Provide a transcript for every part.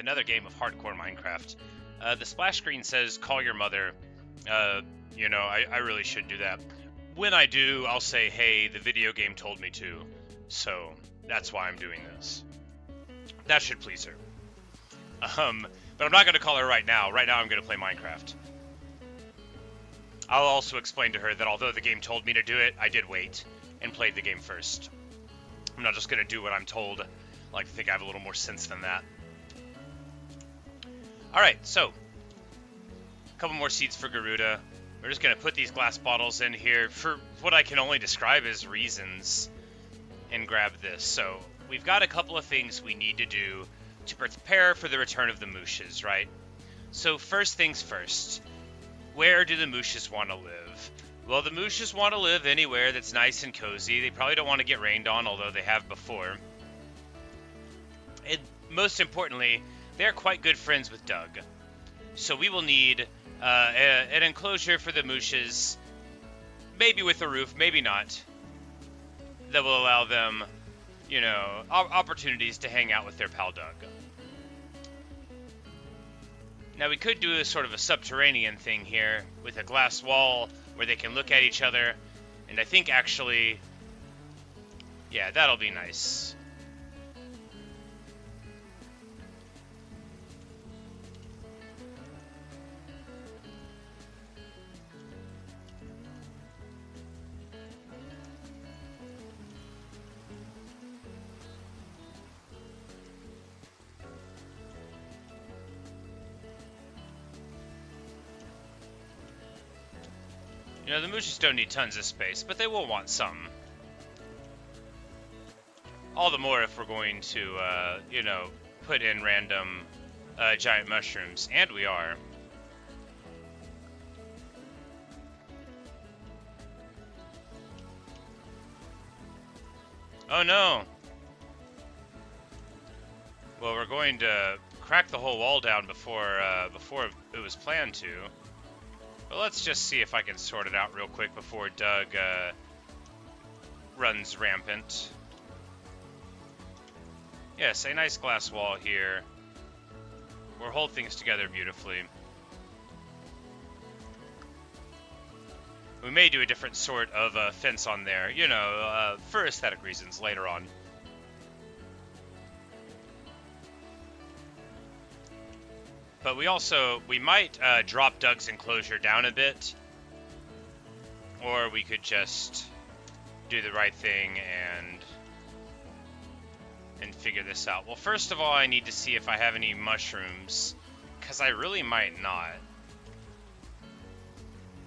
another game of hardcore Minecraft. The splash screen says, call your mother. You know, I really should do that. When I do, I'll say, hey, the video game told me to. So, that's why I'm doing this. That should please her. But I'm not going to call her right now. Right now, I'm going to play Minecraft. I'll also explain to her that although the game told me to do it, I did wait and played the game first. I'm not just going to do what I'm told. I like to think I have a little more sense than that. Alright, so. A couple more seeds for Garuda. We're just going to put these glass bottles in here for what I can only describe as reasons. And grab this. So, we've got a couple of things we need to do to prepare for the return of the Mooshes, right? So, first things first. Where do the Mooshes want to live? Well, the Mooshes want to live anywhere that's nice and cozy. They probably don't want to get rained on, although they have before. And most importantly, they're quite good friends with Doug. So we will need an enclosure for the Mooshes, maybe with a roof, maybe not, that will allow them, you know, opportunities to hang out with their pal Doug. Now, we could do a sort of a subterranean thing here with a glass wall where they can look at each other. And I think actually, yeah, that'll be nice. You know, the Mooshes don't need tons of space, but they will want some. All the more if we're going to, you know, put in random giant mushrooms. And we are. Oh no! Well, we're going to crack the whole wall down before it was planned to. But let's just see if I can sort it out real quick before Doug runs rampant. Yes, a nice glass wall here. We'll hold things together beautifully. We may do a different sort of fence on there, you know, for aesthetic reasons later on. But we might drop Doug's enclosure down a bit. Or we could just do the right thing and figure this out. Well, first of all, I need to see if I have any mushrooms, because I really might not.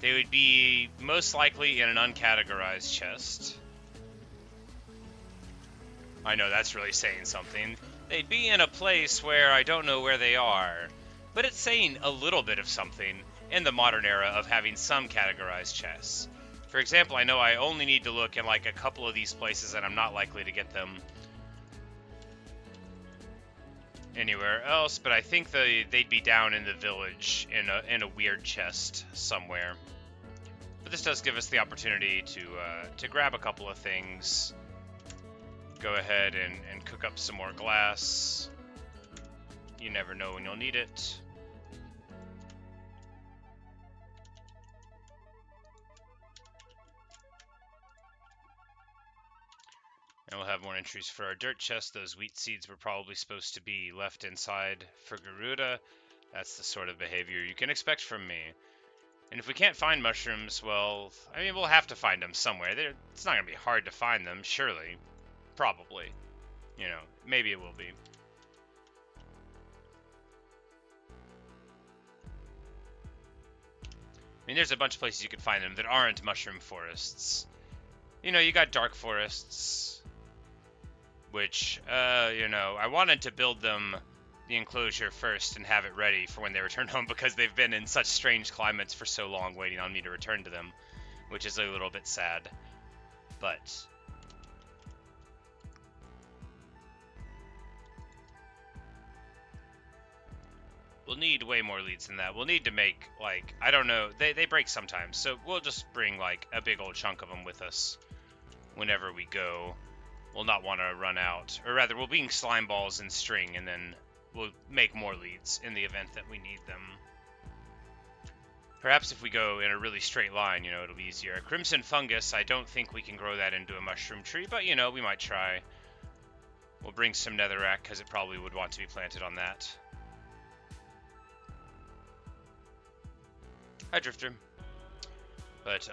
They would be most likely in an uncategorized chest. I know, that's really saying something. They'd be in a place where I don't know where they are. But it's saying a little bit of something in the modern era of having some categorized chests. For example, I know I only need to look in like a couple of these places and I'm not likely to get them anywhere else, but I think they'd be down in the village in a weird chest somewhere. But this does give us the opportunity to grab a couple of things. Go ahead and cook up some more glass. You never know when you'll need it. And we'll have more entries for our dirt chest. Those wheat seeds were probably supposed to be left inside for Garuda. That's the sort of behavior you can expect from me. And if we can't find mushrooms, well, I mean, we'll have to find them somewhere. It's not going to be hard to find them, surely. Probably. You know, maybe it will be. I mean, there's a bunch of places you can find them that aren't mushroom forests. You know, you got dark forests, which, you know, I wanted to build them the enclosure first and have it ready for when they return home because they've been in such strange climates for so long waiting on me to return to them, which is a little bit sad. But we'll need way more leads than that. We'll need to make, like, I don't know, they break sometimes, so we'll just bring, like, a big old chunk of them with us whenever we go. We'll not want to run out. Or rather, we'll bring slime balls and string, and then we'll make more leads in the event that we need them. Perhaps if we go in a really straight line, you know, it'll be easier. Crimson fungus, I don't think we can grow that into a mushroom tree, but, you know, we might try. We'll bring some netherrack, because it probably would want to be planted on that. Hi, Drifter. But,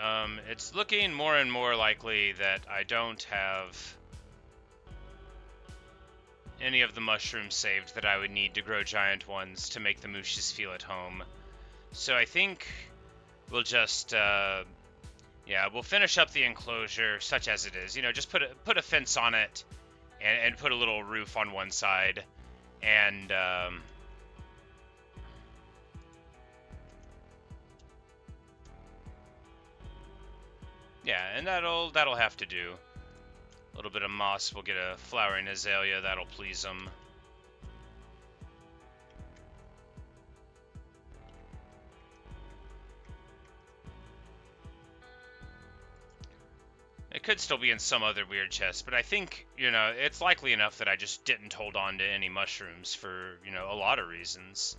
it's looking more and more likely that I don't have any of the mushrooms saved that I would need to grow giant ones to make the Mooshes feel at home. So I think we'll just, yeah, we'll finish up the enclosure, such as it is. You know, just put a fence on it, and put a little roof on one side, and, yeah, and that'll have to do. A little bit of moss, we'll get a flowering azalea, that'll please them. It could still be in some other weird chest, but I think, you know, it's likely enough that I just didn't hold on to any mushrooms for, you know, a lot of reasons.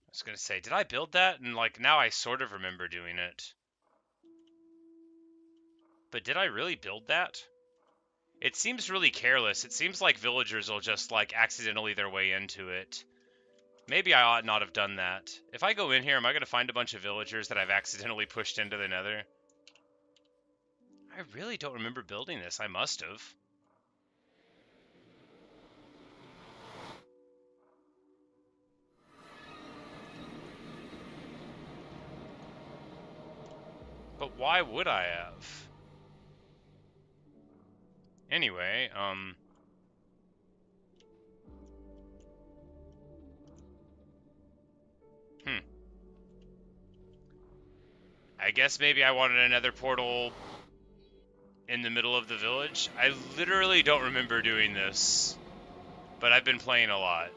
I was gonna say, did I build that? And, like, now I sort of remember doing it. But did I really build that? It seems really careless. It seems like villagers will just, like, accidentally their way into it. Maybe I ought not have done that. If I go in here, am I going to find a bunch of villagers that I've accidentally pushed into the nether? I really don't remember building this. I must have. But why would I have? Anyway, I guess maybe I wanted another portal in the middle of the village. I literally don't remember doing this, but I've been playing a lot.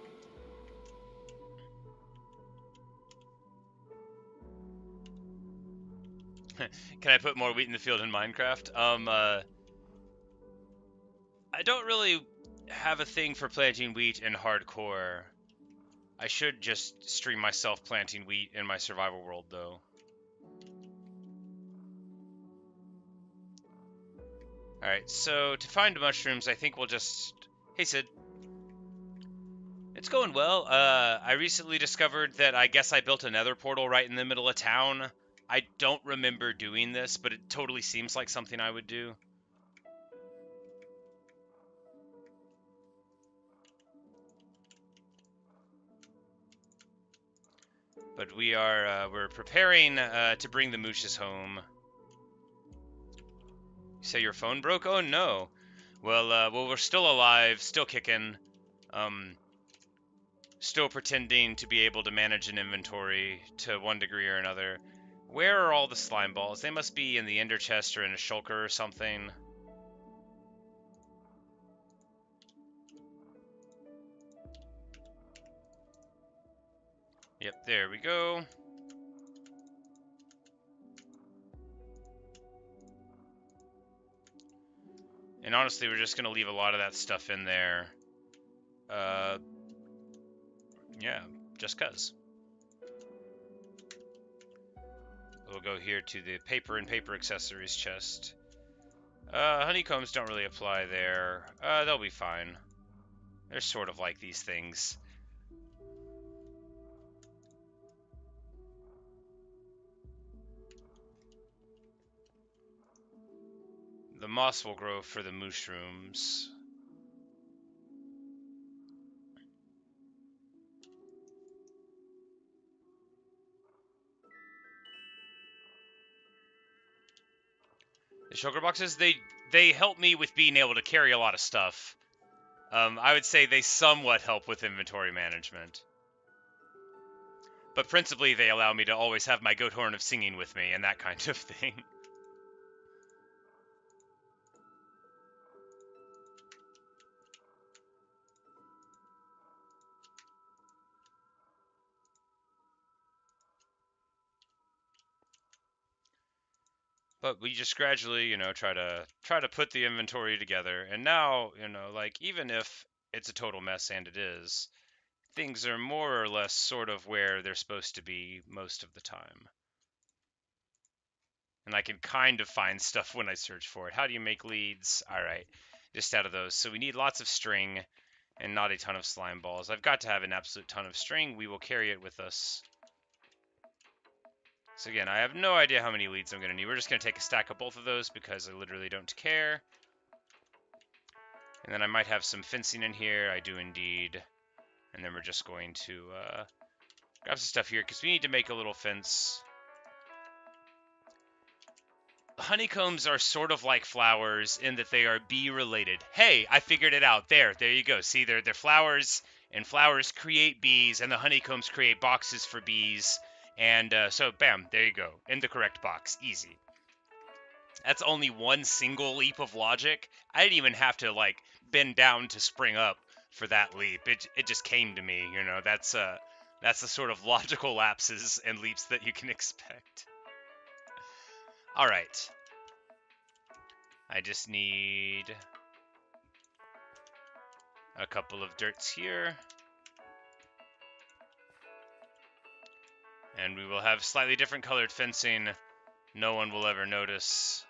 Can I put more wheat in the field in Minecraft? I don't really have a thing for planting wheat in hardcore. I should just stream myself planting wheat in my survival world, though. Alright, so to find mushrooms, I think we'll just... Hey, Sid. It's going well. I recently discovered that I guess I built a nether portal right in the middle of town. I don't remember doing this, but it totally seems like something I would do. But we're preparing to bring the Mooshes home. You say your phone broke? Oh no. Well, we're still alive, still kicking. Still pretending to be able to manage an inventory to one degree or another. Where are all the slime balls? They must be in the ender chest or in a shulker or something. Yep, there we go. And honestly, we're just going to leave a lot of that stuff in there. Yeah, just cuz. We'll go here to the paper and paper accessories chest. Honeycombs don't really apply there. They'll be fine. They're sort of like these things. The moss will grow for the mushrooms. The shulker boxes, they help me with being able to carry a lot of stuff. I would say they somewhat help with inventory management. But principally, they allow me to always have my goat horn of singing with me and that kind of thing. But we just gradually, you know, try to put the inventory together. And now, you know, like even if it's a total mess, and it is, things are more or less sort of where they're supposed to be most of the time. And I can kind of find stuff when I search for it. How do you make leads? All right, just out of those. So we need lots of string and not a ton of slime balls. I've got to have an absolute ton of string. We will carry it with us. So again, I have no idea how many leads I'm going to need. We're just going to take a stack of both of those because I literally don't care. And then I might have some fencing in here. I do indeed. And then we're just going to grab some stuff here because we need to make a little fence. Honeycombs are sort of like flowers in that they are bee related. Hey, I figured it out. There you go. See, they're flowers, and flowers create bees, and the honeycombs create boxes for bees. And so, bam, there you go. In the correct box. Easy. That's only one single leap of logic. I didn't even have to, like, bend down to spring up for that leap. It just came to me, you know. That's the sort of logical lapses and leaps that you can expect. All right. I just need a couple of dirts here. And we will have slightly different colored fencing. No one will ever notice.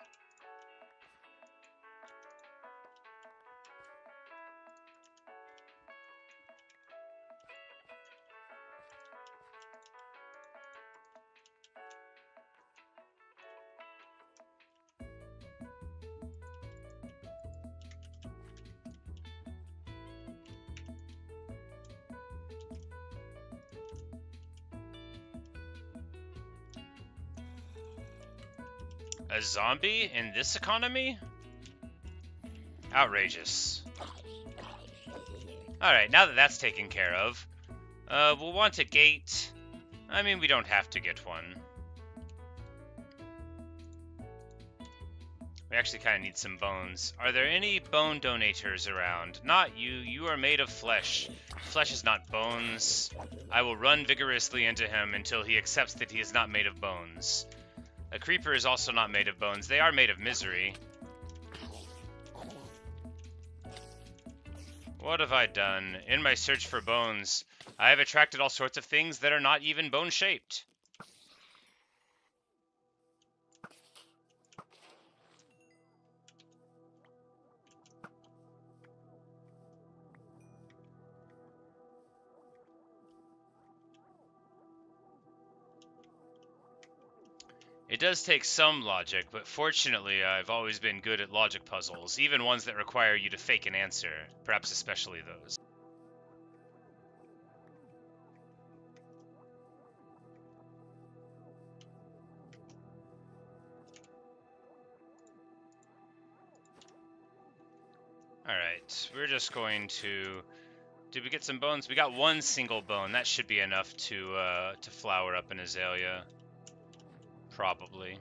A zombie in this economy? Outrageous. Alright, now that that's taken care of, we'll want a gate. I mean, we don't have to get one. We actually kind of need some bones. Are there any bone donators around? Not you. You are made of flesh. Flesh is not bones. I will run vigorously into him until he accepts that he is not made of bones. A creeper is also not made of bones. They are made of misery. What have I done? In my search for bones, I have attracted all sorts of things that are not even bone-shaped. It does take some logic, but fortunately I've always been good at logic puzzles, even ones that require you to fake an answer, perhaps especially those. Alright, we're just going to... Did we get some bones? We got one single bone. That should be enough to flower up an azalea. Probably.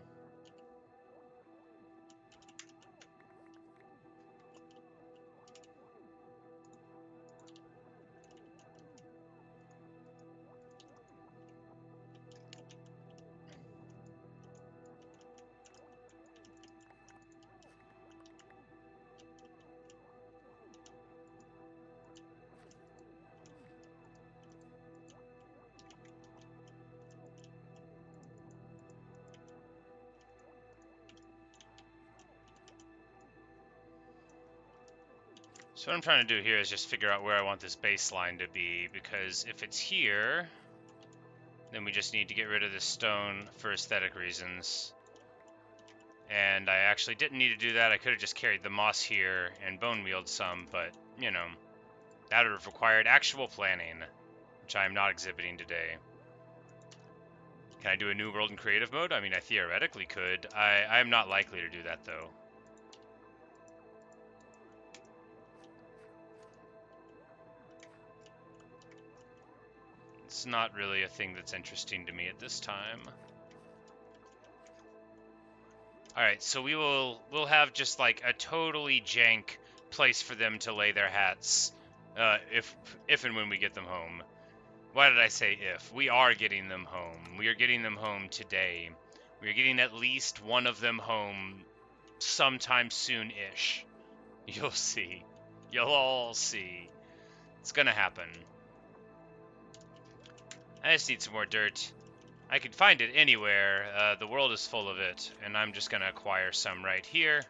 So what I'm trying to do here is just figure out where I want this baseline to be, because if it's here, then we just need to get rid of this stone for aesthetic reasons. And I actually didn't need to do that. I could have just carried the moss here and bone mealed some, but, you know, that would have required actual planning, which I am not exhibiting today. Can I do a new world in creative mode? I mean, I theoretically could. I am not likely to do that, though. It's not really a thing that's interesting to me at this time. Alright, so we'll have just like a totally jank place for them to lay their hats, if and when we get them home. Why did I say if? We are getting them home. We are getting them home today. We're getting at least one of them home sometime soon-ish. You'll see. You'll all see. It's gonna happen. I just need some more dirt. I could find it anywhere. The world is full of it, and I'm just gonna acquire some right here.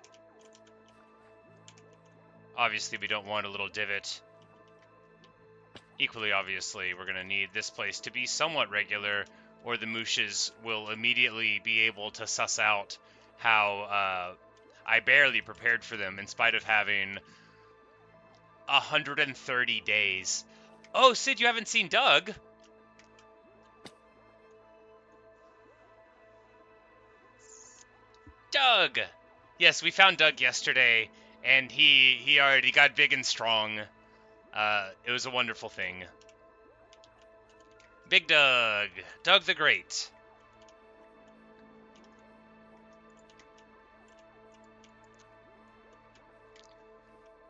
Obviously, we don't want a little divot. Equally obviously, we're gonna need this place to be somewhat regular, or the Mooshes will immediately be able to suss out how I barely prepared for them in spite of having 130 days. Oh, Sid, you haven't seen Doug? Doug! Yes, we found Doug yesterday, and he already got big and strong. It was a wonderful thing. Big Doug. Doug the Great.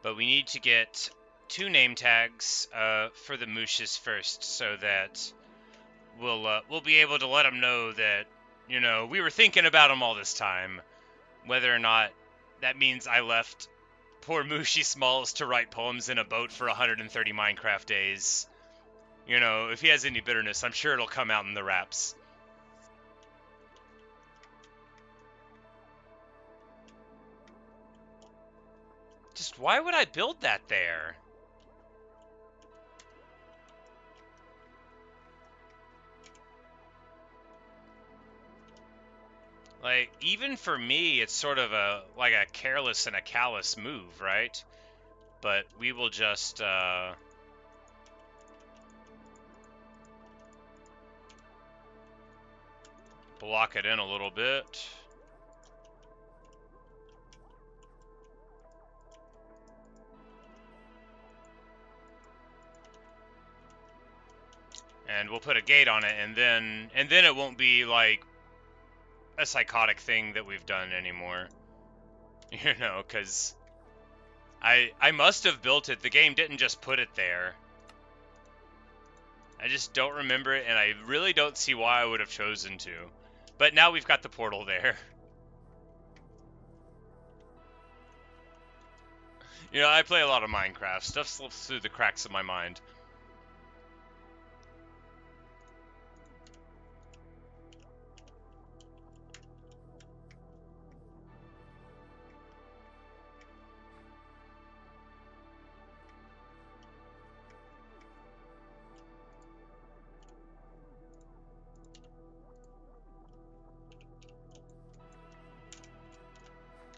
But we need to get 2 name tags for the Mooshes first, so that we'll be able to let them know that, you know, we were thinking about them all this time. Whether or not that means I left poor Mooshy Smalls to write poems in a boat for 130 Minecraft days. You know, if he has any bitterness, I'm sure it'll come out in the raps. Just why would I build that there? Like, even for me, it's sort of like a careless and a callous move, right? But we will just, block it in a little bit. And we'll put a gate on it, and then it won't be like a psychotic thing that we've done anymore. You know, because I must have built it. The game didn't just put it there. I just don't remember it, and I really don't see why I would have chosen to. But now we've got the portal there. You know, I play a lot of Minecraft. Stuff slips through the cracks of my mind.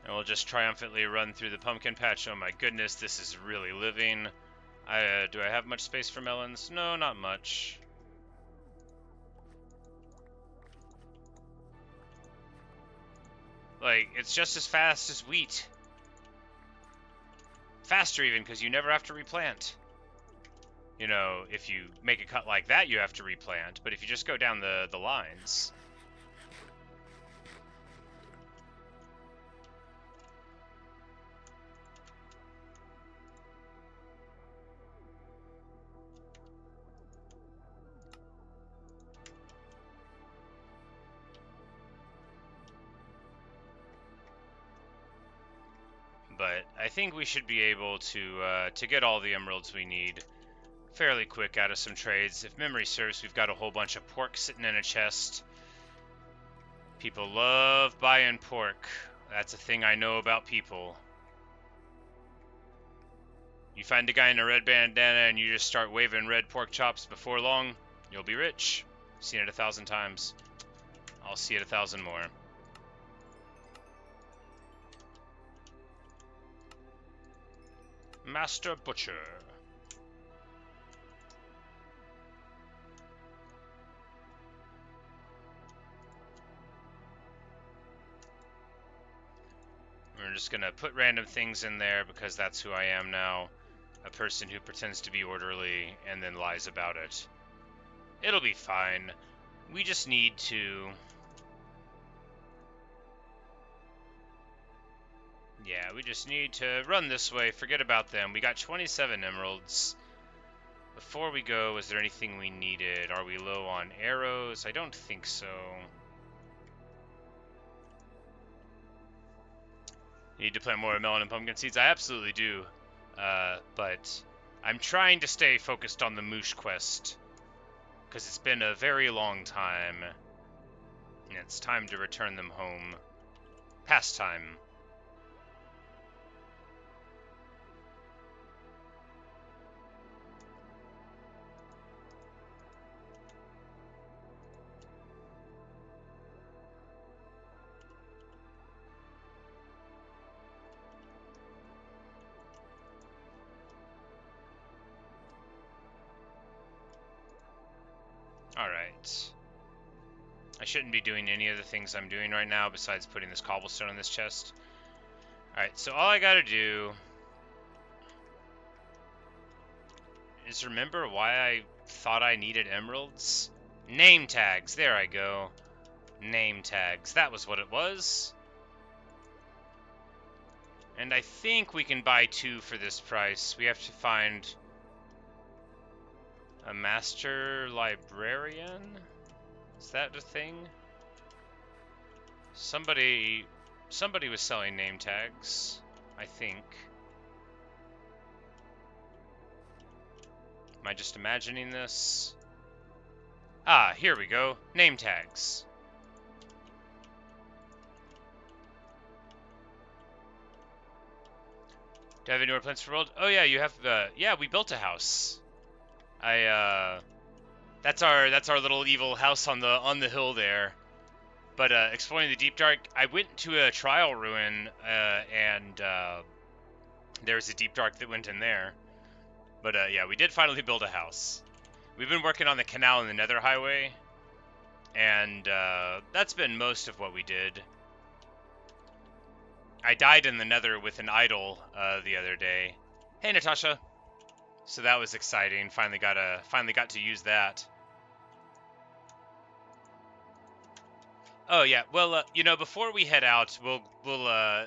And we'll just triumphantly run through the pumpkin patch. Oh my goodness, this is really living. Do I have much space for melons? No, not much. Like, it's just as fast as wheat. Faster even, because you never have to replant. You know, if you make a cut like that, you have to replant. But if you just go down the lines... But I think we should be able to get all the emeralds we need fairly quick out of some trades. If memory serves, we've got a whole bunch of pork sitting in a chest. People love buying pork. That's a thing I know about people. You find a guy in a red bandana and you just start waving red pork chops before long, you'll be rich. Seen it 1,000 times. I'll see it 1,000 more. Master Butcher. We're just gonna put random things in there because that's who I am now. A person who pretends to be orderly and then lies about it. It'll be fine. We just need to... Yeah, we just need to run this way. Forget about them. We got 27 emeralds. Before we go, is there anything we needed? Are we low on arrows? I don't think so. You need to plant more melon and pumpkin seeds? I absolutely do. But I'm trying to stay focused on the Moosh quest, because it's been a very long time, and it's time to return them home. Pastime. Alright. I shouldn't be doing any of the things I'm doing right now besides putting this cobblestone in this chest. Alright, so all I gotta do is remember why I thought I needed emeralds. Name tags, there I go. Name tags, that was what it was. And I think we can buy 2 for this price. We have to find a master librarian? Is that a thing? Somebody was selling name tags, I think. Am I just imagining this? Ah, here we go. Name tags. Do I have any more plans for the world? Oh yeah, you have yeah, we built a house. That's our little evil house on the hill there. But exploring the deep dark, I went to a trial ruin, and there was a deep dark that went in there. But yeah, we did finally build a house. We've been working on the canal and the Nether Highway, and that's been most of what we did. I died in the Nether with an idol the other day. Hey, Natasha. So that was exciting. Finally got to use that. Oh yeah. Well, you know, before we head out, we'll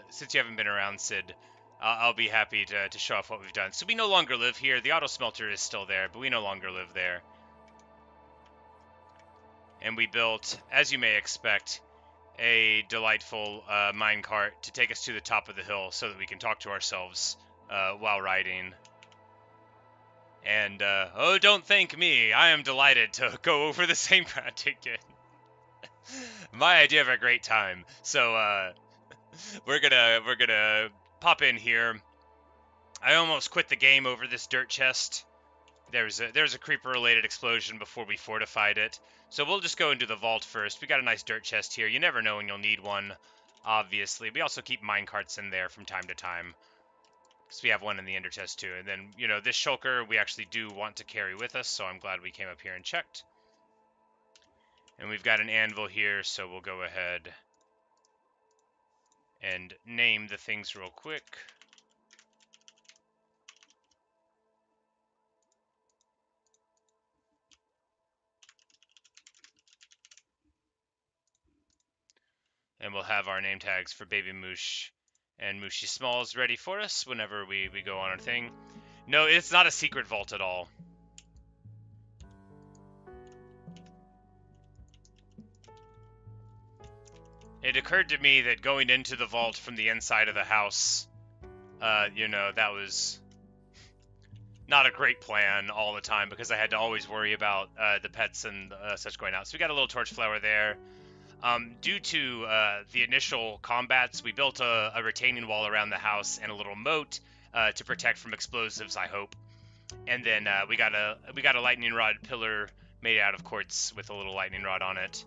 since you haven't been around, Sid, I'll be happy to show off what we've done. So we no longer live here. The auto smelter is still there, but we no longer live there. And we built, as you may expect, a delightful minecart to take us to the top of the hill so that we can talk to ourselves while riding. And, oh, don't thank me. I am delighted to go over the same route again. My idea of a great time. So, we're gonna pop in here. I almost quit the game over this dirt chest. There's a creeper-related explosion before we fortified it. So we'll just go into the vault first. We got a nice dirt chest here. You never know when you'll need one, obviously. We also keep minecarts in there from time to time, because we have one in the ender chest too. And then, you know, this shulker we actually do want to carry with us, so I'm glad we came up here and checked. And we've got an anvil here, so we'll go ahead and name the things real quick. And we'll have our name tags for Baby Moosh and Mooshy Smalls ready for us whenever we go on our thing. No, it's not a secret vault at all. It occurred to me that going into the vault from the inside of the house, you know, that was not a great plan all the time, because I had to always worry about the pets and such going out. So we got a little torch flower there. Due to the initial combats, we built a retaining wall around the house and a little moat to protect from explosives, I hope. And then we got a lightning rod pillar made out of quartz with a little lightning rod on it.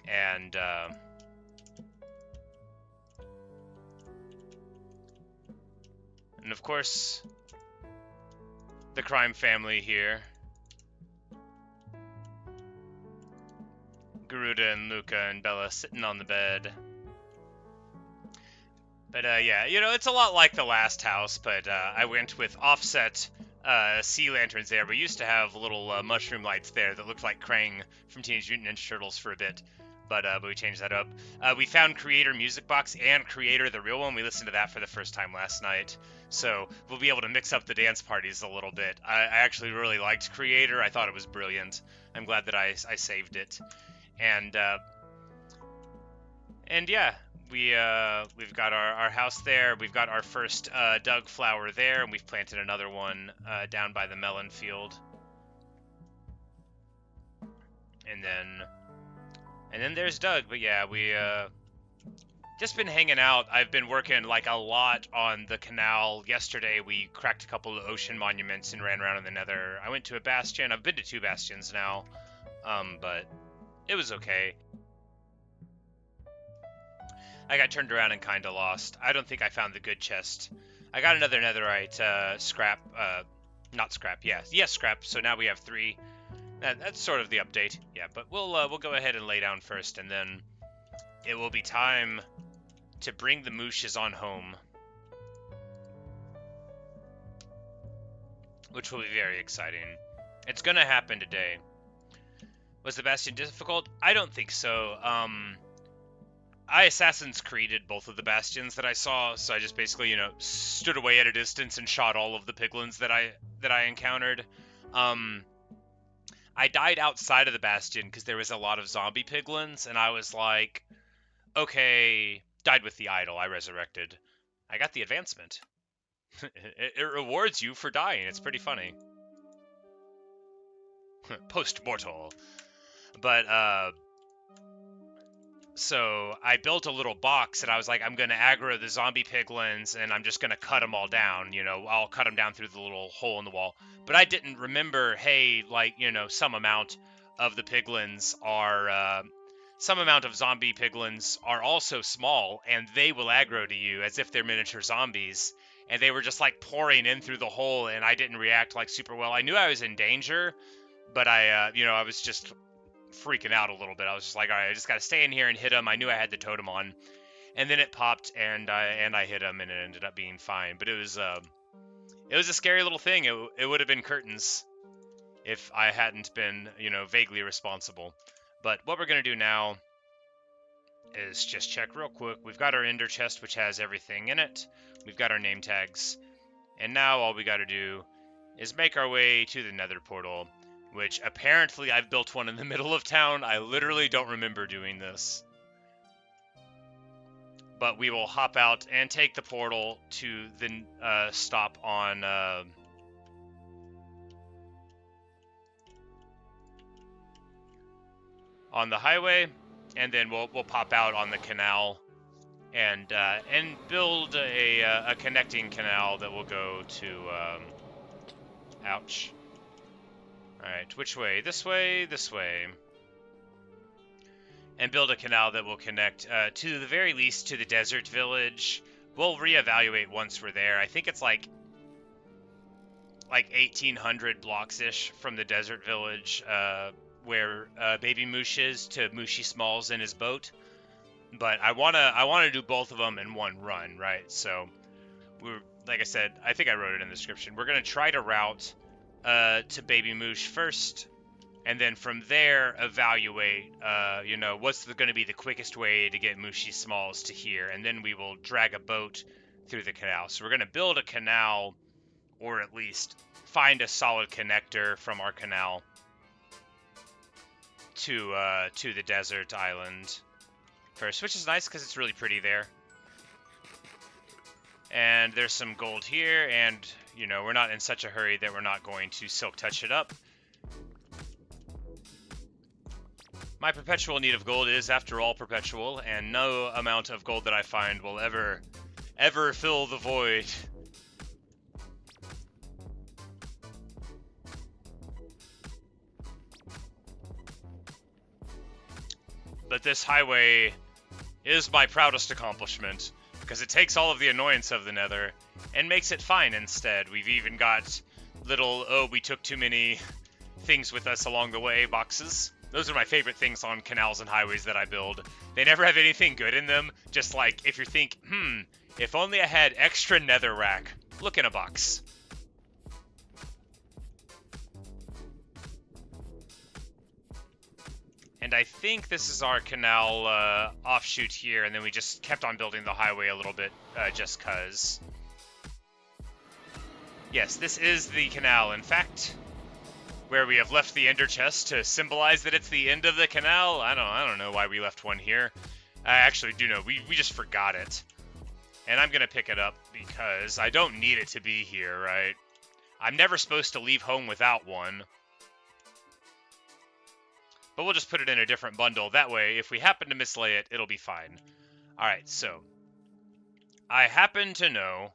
And of course, the crime family here. Garuda and Luca and Bella sitting on the bed. But yeah, you know, it's a lot like the last house, but I went with offset sea lanterns there. We used to have little mushroom lights there that looked like Krang from Teenage Mutant Ninja Turtles for a bit, but we changed that up. We found Creator Music Box and Creator, the real one. We listened to that for the first time last night, so we'll be able to mix up the dance parties a little bit. I actually really liked Creator. I thought it was brilliant. I'm glad that I saved it. And yeah, we've got our house there. We've got our first Doug flower there, and we've planted another one down by the melon field. And then there's Doug. But yeah, we just been hanging out. I've been working like a lot on the canal. Yesterday we cracked a couple of ocean monuments and ran around in the Nether. I went to a bastion. I've been to 2 bastions now, but it was okay. I got turned around and kind of lost. I don't think I found the good chest. I got another netherite scrap. Not scrap. Yes, scrap. So now we have 3. That's sort of the update. Yeah, but we'll go ahead and lay down first, and then it will be time to bring the Mooshes on home, which will be very exciting. It's gonna happen today. Was the bastion difficult? I don't think so. I Assassin's Creeded both of the bastions that I saw, so I just basically, you know, stood away at a distance and shot all of the piglins that I encountered. I died outside of the bastion because there was a lot of zombie piglins, and I was like, okay, died with the idol. I resurrected. I got the advancement. It rewards you for dying. It's pretty funny. Post-mortal. But, so I built a little box, and I was like, I'm going to aggro the zombie piglins, and I'm just going to cut them all down. You know, I'll cut them down through the little hole in the wall. But I didn't remember, hey, like, you know, some amount of the piglins are, some amount of zombie piglins are also small, and they will aggro to you as if they're miniature zombies. And they were just, like, pouring in through the hole, and I didn't react, like, super well. I knew I was in danger, but I, you know, I was just freaking out a little bit. I was just like, all right, I just got to stay in here and hit him. I knew I had the totem on. And then it popped, and I hit him, and it ended up being fine. But it was a scary little thing. It would have been curtains if I hadn't been, you know, vaguely responsible. But what we're going to do now is just check real quick. We've got our ender chest, which has everything in it. We've got our name tags. And now all we got to do is make our way to the nether portal, which apparently I've built one in the middle of town. I literally don't remember doing this. But we will hop out and take the portal to the stop on the highway, and then we'll pop out on the canal and build a connecting canal that will go to ouch. All right, which way? This way, this way. And build a canal that will connect, to the very least, to the desert village. We'll reevaluate once we're there. I think it's like 1,800 blocks-ish from the desert village, where Baby Moosh is, to Mooshy Smalls in his boat. But I wanna do both of them in one run, right? So we're, like I said, I think I wrote it in the description. We're gonna try to route to Baby Moosh first, and then from there evaluate, you know, what's going to be the quickest way to get Mooshy Smalls to here, and then we will drag a boat through the canal. So we're going to build a canal, or at least find a solid connector from our canal to the desert island first, which is nice because it's really pretty there. And there's some gold here, and, you know, we're not in such a hurry that we're not going to silk touch it up. My perpetual need of gold is, after all, perpetual, and no amount of gold that I find will ever fill the void. But this highway is my proudest accomplishment, because it takes all of the annoyance of the nether and makes it fine instead. We've even got little, oh, we took too many things with us along the way boxes. Those are my favorite things on canals and highways that I build. They never have anything good in them, just like if you think, if only I had extra nether rack. Look in a box. And I think this is our canal offshoot here, and then we just kept on building the highway a little bit just cuz. Yes, this is the canal, in fact, where we have left the ender chest to symbolize that it's the end of the canal. I don't know why we left one here. I actually do know. We just forgot it. And I'm going to pick it up because I don't need it to be here, right? I'm never supposed to leave home without one. But we'll just put it in a different bundle. That way, if we happen to mislay it, it'll be fine. Alright, so. I happen to know...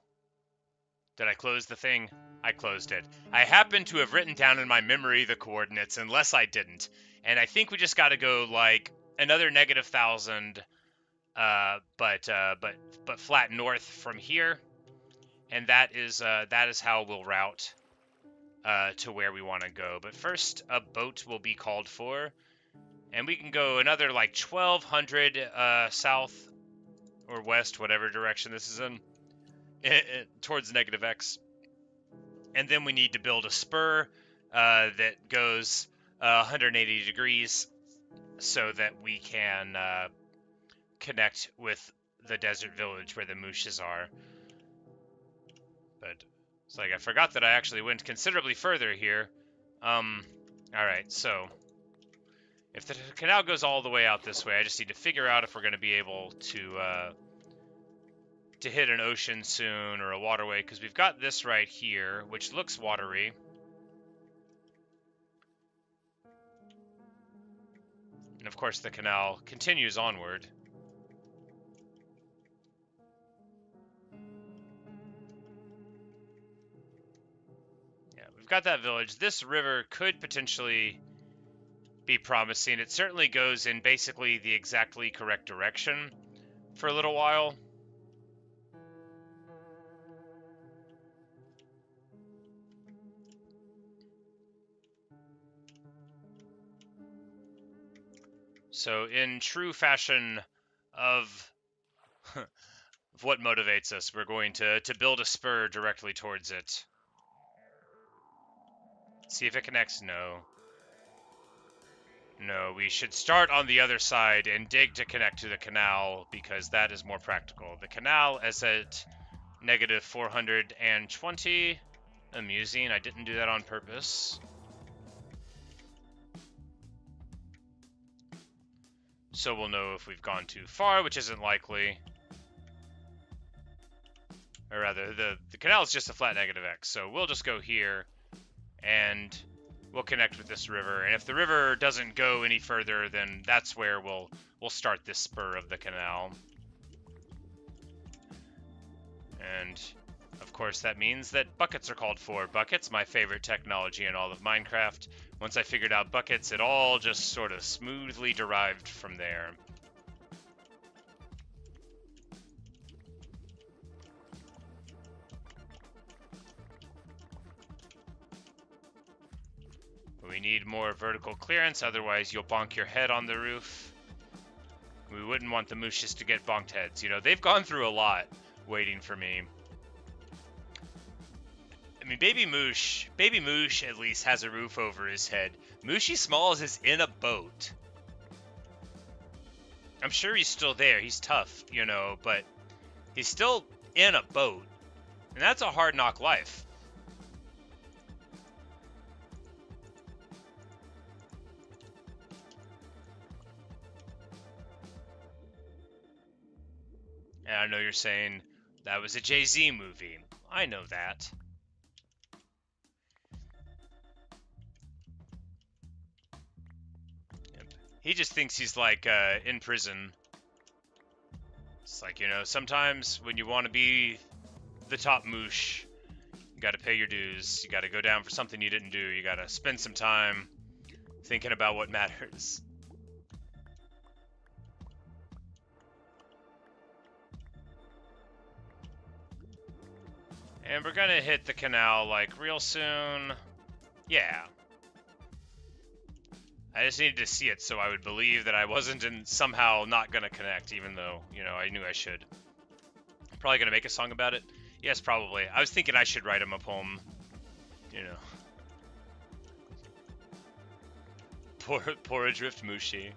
Did I close the thing? I closed it. I happen to have written down in my memory the coordinates, unless I didn't. And I think we just gotta go, like, another negative 1,000... but flat north from here, and that is how we'll route to where we want to go. But first, a boat will be called for, and we can go another like 1,200 south or west, whatever direction this is in, towards negative X. And then we need to build a spur that goes 180 degrees so that we can connect with the desert village where the Mooshes are. But it's like I forgot that I actually went considerably further here. Alright, so if the canal goes all the way out this way, I just need to figure out if we're going to be able to hit an ocean soon or a waterway, because we've got this right here, which looks watery. And of course the canal continues onward. Got that village. This river could potentially be promising. It certainly goes in basically the exactly correct direction for a little while. So in true fashion of what motivates us, we're going to build a spur directly towards it. See if it connects. No. No, we should start on the other side and dig to connect to the canal, because that is more practical. The canal is at negative 420. Amusing, I didn't do that on purpose. So we'll know if we've gone too far, which isn't likely. Or rather, the canal is just a flat negative X, so we'll just go here, and we'll connect with this river. And if the river doesn't go any further, then that's where we'll start this spur of the canal. And of course that means that buckets are called for. Buckets, my favorite technology in all of Minecraft. Once I figured out buckets, it all just sort of smoothly derived from there. We need more vertical clearance, otherwise you'll bonk your head on the roof. We wouldn't want the Mooshes to get bonked heads. You know, they've gone through a lot waiting for me. I mean, Baby Moosh at least has a roof over his head. Mooshy Smalls is in a boat. I'm sure he's still there. He's tough, you know, but he's still in a boat. And that's a hard knock life. And I know you're saying, that was a Jay-Z movie. I know that. Yep. He just thinks he's like in prison. It's like, you know, sometimes when you want to be the top moosh, you gotta pay your dues. You gotta go down for something you didn't do. You gotta spend some time thinking about what matters. And we're gonna hit the canal, like, real soon. Yeah. I just needed to see it so I would believe that I wasn't somehow not gonna connect, even though, you know, I knew I should. Probably gonna make a song about it? Yes, probably. I was thinking I should write him a poem. You know. Poor adrift Mooshy.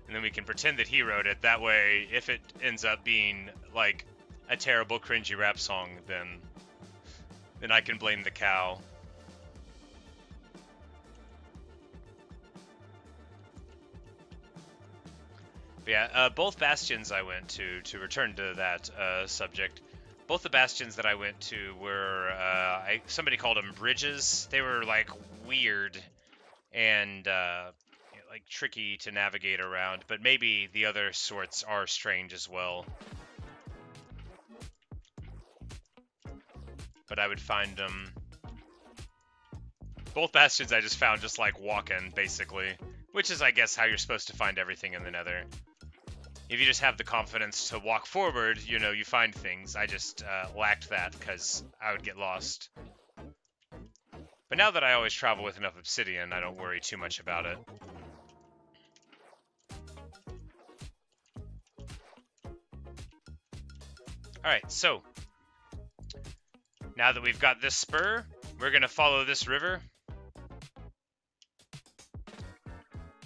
And then we can pretend that he wrote it. That way, if it ends up being, like, a terrible cringy rap song, then I can blame the cow. But yeah, both bastions I went to return to that subject, both the bastions that I went to were, somebody called them bridges. They were, like, weird and, like, tricky to navigate around, but maybe the other sorts are strange as well. But I would find them... Both bastions I just found just, like, walking, basically. Which is, I guess, how you're supposed to find everything in the Nether. If you just have the confidence to walk forward, you know, you find things. I just lacked that because I would get lost. But now that I always travel with enough obsidian, I don't worry too much about it. Alright, so now that we've got this spur, we're going to follow this river.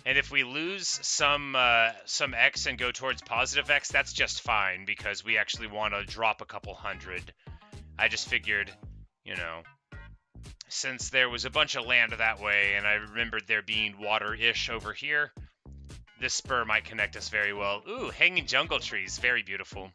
And if we lose some X and go towards positive X, that's just fine, because we actually want to drop a couple hundred. I just figured, you know, since there was a bunch of land that way, and I remembered there being water-ish over here, this spur might connect us very well. Ooh, hanging jungle trees, very beautiful.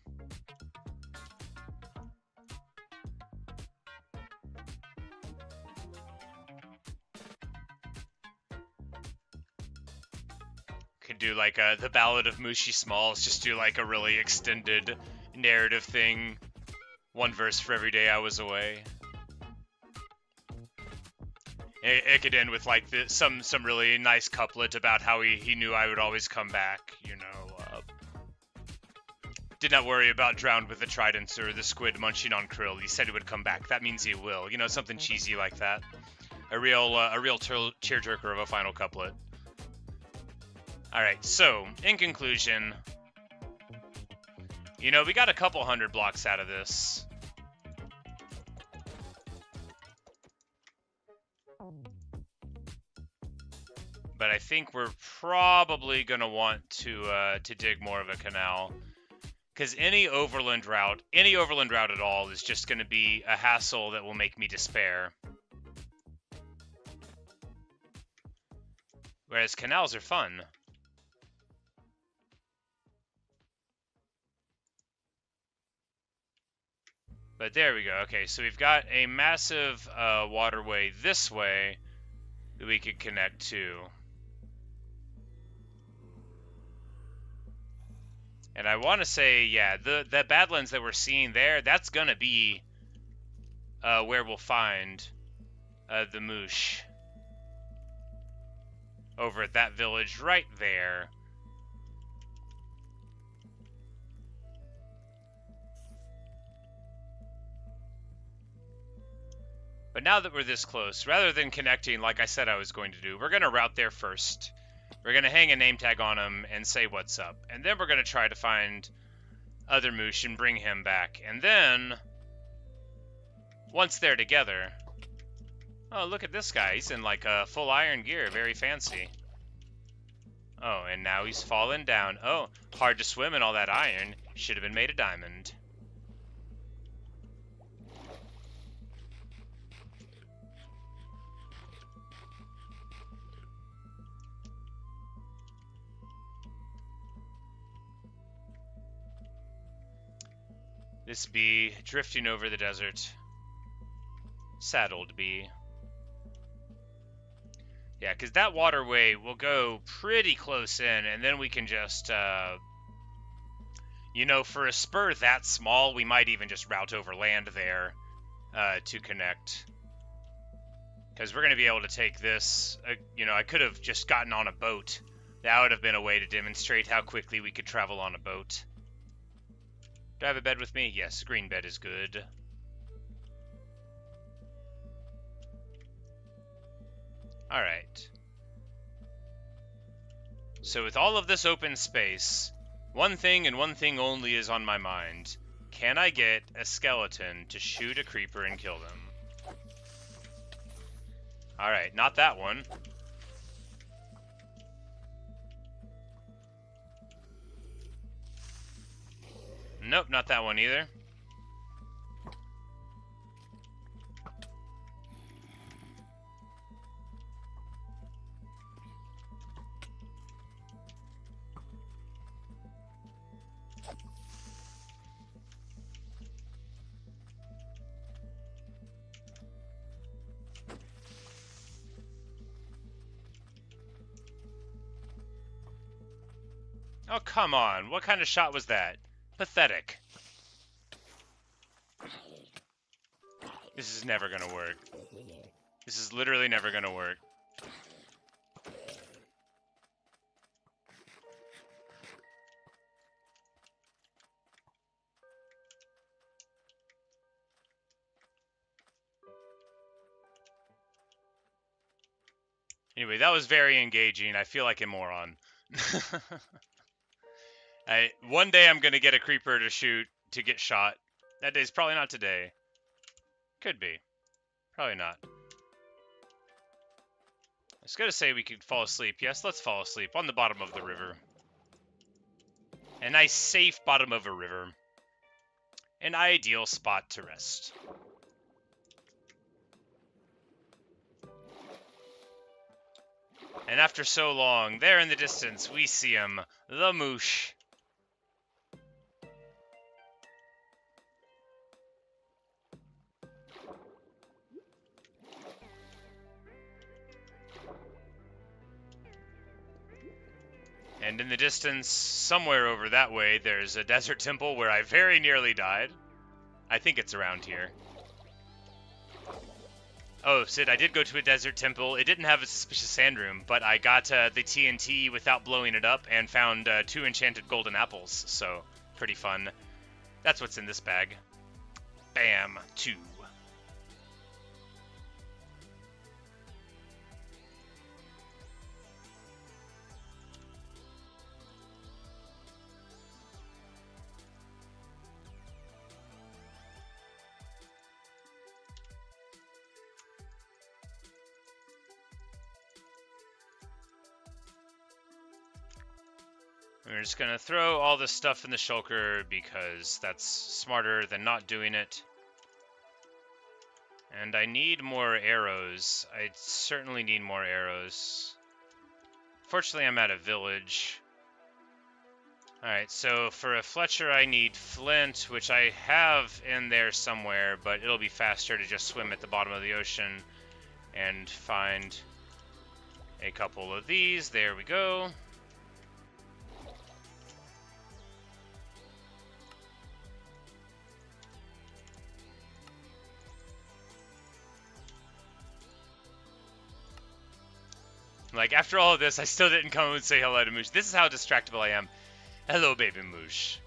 Could do like the Ballad of Mooshy Smalls, just do like a really extended narrative thing. One verse for every day I was away. It could end with like some really nice couplet about how he knew I would always come back, you know. Did not worry about drowned with the tridents or the squid munching on krill. He said he would come back. That means he will. You know, something cheesy like that. A real tearjerker of a final couplet. Alright, so, in conclusion, you know, we got a couple hundred blocks out of this. But I think we're probably going to want to dig more of a canal. Because any overland route at all is just going to be a hassle that will make me despair. Whereas canals are fun. But there we go. Okay, so we've got a massive waterway this way that we could connect to. And I want to say, yeah, the Badlands that we're seeing there, that's going to be where we'll find the Moosh. Over at that village right there. But now that we're this close, rather than connecting like I said I was going to do, we're going to route there first. We're going to hang a name tag on him and say what's up. And then we're going to try to find other Moosh and bring him back. And then, once they're together... Oh, look at this guy. He's in like a full iron gear. Very fancy. Oh, and now he's fallen down. Oh, hard to swim in all that iron. Should have been made of diamond. This bee drifting over the desert. Sad old bee. Yeah, because that waterway will go pretty close in, and then we can just, you know, for a spur that small, we might even just route over land there to connect. Because we're going to be able to take this, you know, I could have just gotten on a boat. That would have been a way to demonstrate how quickly we could travel on a boat. Do I have a bed with me? Yes, green bed is good. Alright. So with all of this open space, one thing and one thing only is on my mind. Can I get a skeleton to shoot a creeper and kill them? Alright, not that one. Nope, not that one either. Oh, come on. What kind of shot was that? Pathetic. This is never gonna work. This is literally never gonna work. Anyway, that was very engaging. I feel like a moron. One day I'm gonna get a creeper to shoot to get shot. That day's probably not today. Could be. Probably not. I was gonna say we could fall asleep. Yes, let's fall asleep on the bottom of the river. A nice safe bottom of a river. An ideal spot to rest. And after so long, there in the distance, we see him, the Moosh. And in the distance, somewhere over that way, there's a desert temple where I very nearly died. I think it's around here. Oh, Sid, I did go to a desert temple. It didn't have a suspicious sand room, but I got the TNT without blowing it up and found 2 enchanted golden apples, so pretty fun. That's what's in this bag. Bam, 2. We're just gonna throw all this stuff in the shulker because that's smarter than not doing it. And I need more arrows. I certainly need more arrows. Fortunately, I'm at a village. Alright, so for a Fletcher, I need flint, which I have in there somewhere, but it'll be faster to just swim at the bottom of the ocean and find a couple of these. There we go. Like, after all of this, I still didn't come and say hello to Moosh. This is how distractible I am. Hello, Baby Moosh.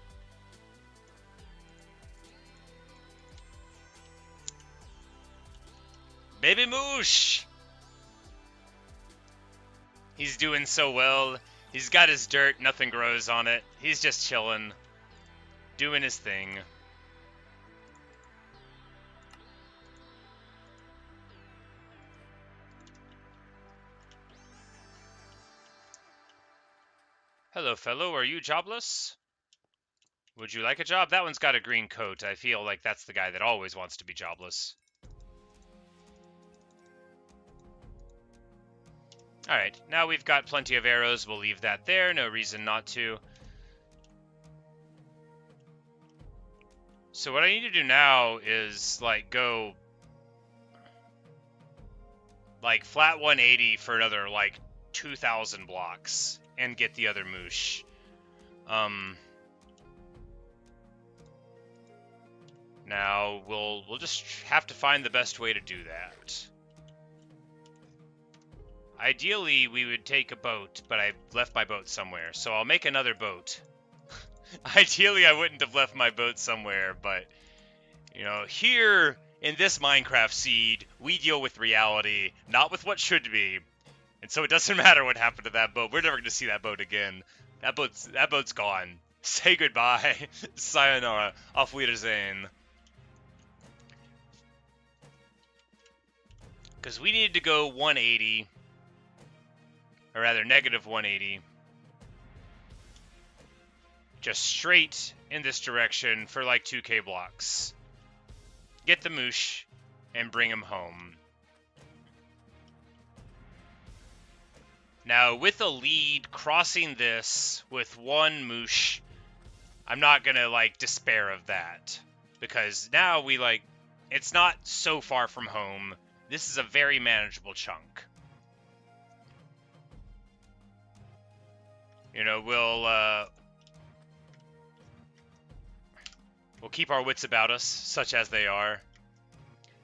Baby Moosh! He's doing so well. He's got his dirt, nothing grows on it. He's just chilling. Doing his thing. Hello, fellow. Are you jobless? Would you like a job? That one's got a green coat. I feel like that's the guy that always wants to be jobless. Alright, now we've got plenty of arrows. We'll leave that there. No reason not to. So what I need to do now is, like, go... like, flat 180 for another, like, 2,000 blocks. And get the other Moosh. Now, we'll just have to find the best way to do that. Ideally, we would take a boat, but I left my boat somewhere, so I'll make another boat. Ideally, I wouldn't have left my boat somewhere, but, you know, here in this Minecraft seed, we deal with reality, not with what should be. And so it doesn't matter what happened to that boat. We're never going to see that boat again. That boat's gone. Say goodbye. Sayonara. Auf Wiedersehen. Because we needed to go 180. Or rather, negative 180. Just straight in this direction for like 2k blocks. Get the Moosh and bring him home. Now, with a lead crossing this with 1 Moosh, I'm not gonna, like, despair of that. Because now we, like, it's not so far from home. This is a very manageable chunk. You know, we'll keep our wits about us, such as they are.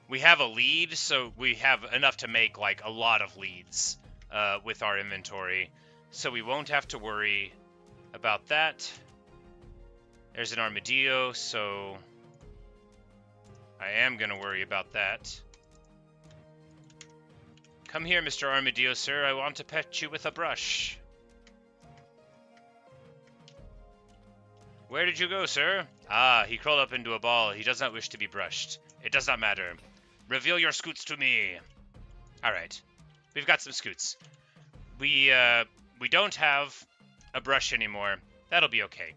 We have a lead, so we have enough to make, like, a lot of leads with our inventory. So we won't have to worry about that. There's an armadillo, so I am going to worry about that. Come here, Mr. Armadillo, sir. I want to pet you with a brush. Where did you go, sir? Ah, he crawled up into a ball. He does not wish to be brushed. It does not matter. Reveal your scoots to me. Alright. We've got some scoots. We don't have a brush anymore. That'll be okay.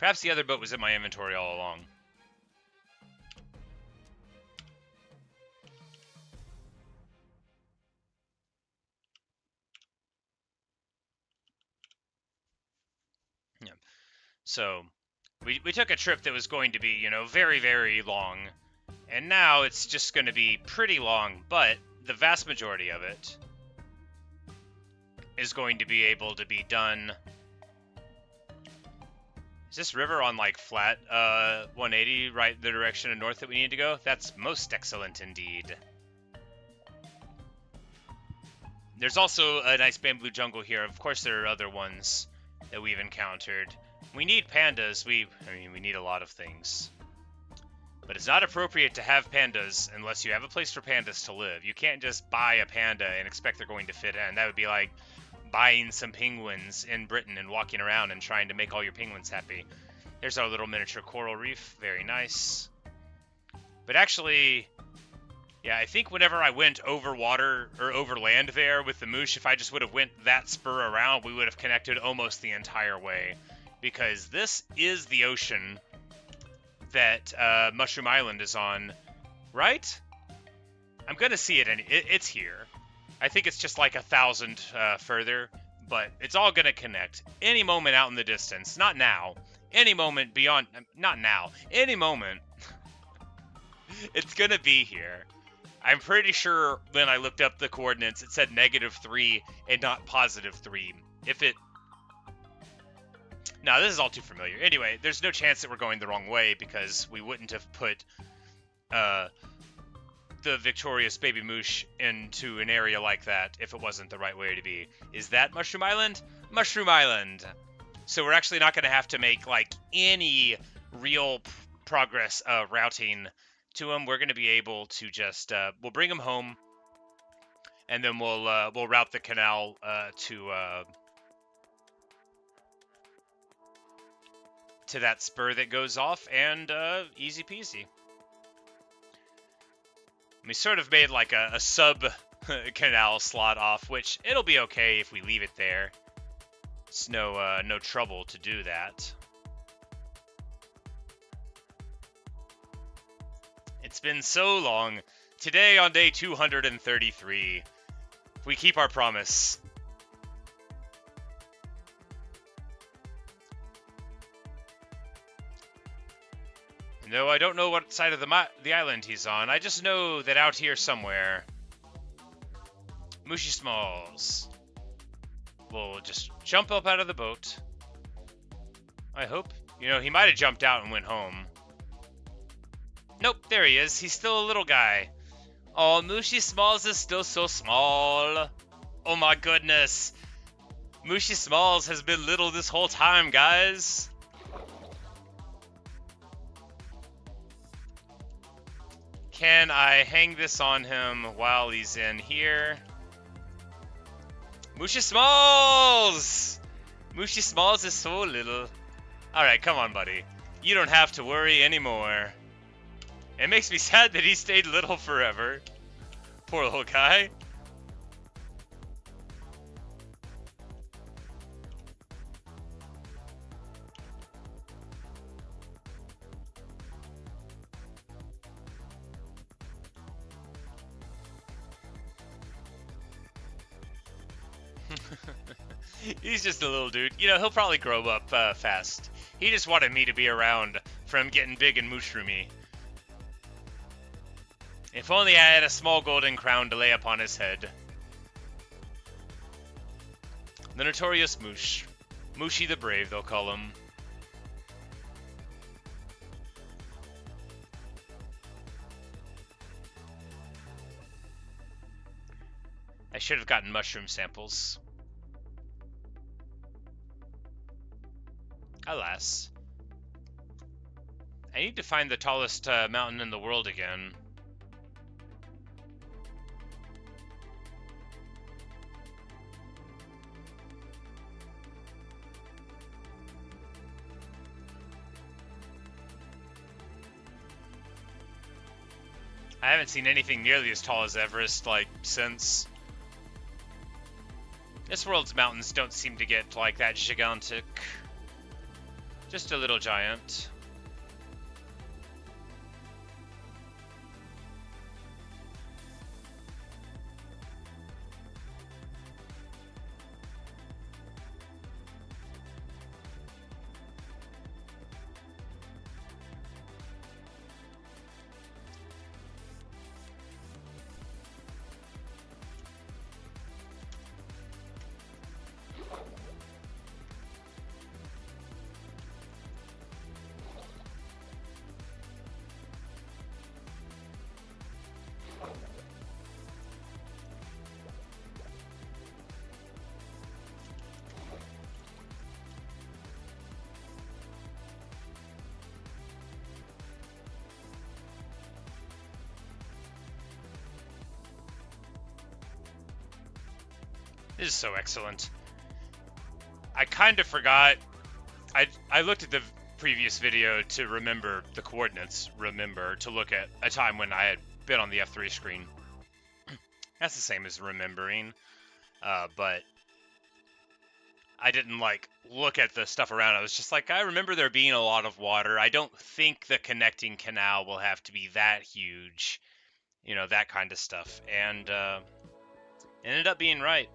Perhaps the other boat was in my inventory all along. Yeah. So, we took a trip that was going to be, you know, very, very long. And now it's just going to be pretty long, but the vast majority of it is going to be able to be done. Is this river on, like, flat 180, right the direction of north that we need to go? That's most excellent indeed. There's also a nice bamboo jungle here. Of course, there are other ones that we've encountered. We need pandas. I mean, we need a lot of things. But it's not appropriate to have pandas unless you have a place for pandas to live. You can't just buy a panda and expect they're going to fit in. That would be like buying some penguins in Britain and walking around and trying to make all your penguins happy. There's our little miniature coral reef. Very nice. But actually, yeah, I think whenever I went over water or over land there with the Moosh, if I just would have went that spur around, we would have connected almost the entire way. Because this is the ocean that Mooshroom Island is on, right? I'm gonna see it, and it's here. I think it's just like 1,000 further, but it's all gonna connect any moment out in the distance. Not now. Any moment beyond. Not now. Any moment. It's gonna be here. I'm pretty sure when I looked up the coordinates, it said -3 and not +3. If it. No, this is all too familiar. Anyway, there's no chance that we're going the wrong way because we wouldn't have put the victorious Baby Moosh into an area like that if it wasn't the right way to be. Is that Mooshroom Island? Mooshroom Island! So we're actually not going to have to make, like, any real progress routing to them. We're going to be able to just, we'll bring them home, and then we'll route the canal to that spur that goes off, and easy peasy. We sort of made like a sub canal slot off, which it'll be okay if we leave it there. It's no trouble to do that. It's been so long. Today on day 233, we keep our promise. No, I don't know what side of the island he's on. I just know that out here somewhere, Mooshy Smalls will just jump up out of the boat. I hope. You know, he might have jumped out and went home. Nope, there he is. He's still a little guy. Oh, Mooshy Smalls is still so small. Oh my goodness. Mooshy Smalls has been little this whole time, guys. Can I hang this on him while he's in here? Mooshy Smalls! Mooshy Smalls is so little. Alright, come on, buddy. You don't have to worry anymore. It makes me sad that he stayed little forever. Poor little guy. He's just a little dude. You know, he'll probably grow up fast. He just wanted me to be around from getting big and mushroomy. If only I had a small golden crown to lay upon his head. The Notorious M.O.O.S.H. Mooshy the Brave, they'll call him. I should have gotten mushroom samples. Alas. I need to find the tallest mountain in the world again. I haven't seen anything nearly as tall as Everest, like, since. This world's mountains don't seem to get, like, that gigantic. Just a little giant. This is so excellent. I kind of forgot. I looked at the previous video to remember the coordinates, to look at a time when I had been on the F3 screen. That's the same as remembering, but I didn't, like, look at the stuff around. I was just like, I remember there being a lot of water. I don't think the connecting canal will have to be that huge, you know, that kind of stuff. And ended up being right.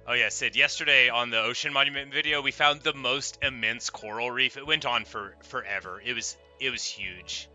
Oh yeah, Sid, yesterday on the Ocean Monument video, we found the most immense coral reef. It went on for forever. It was huge.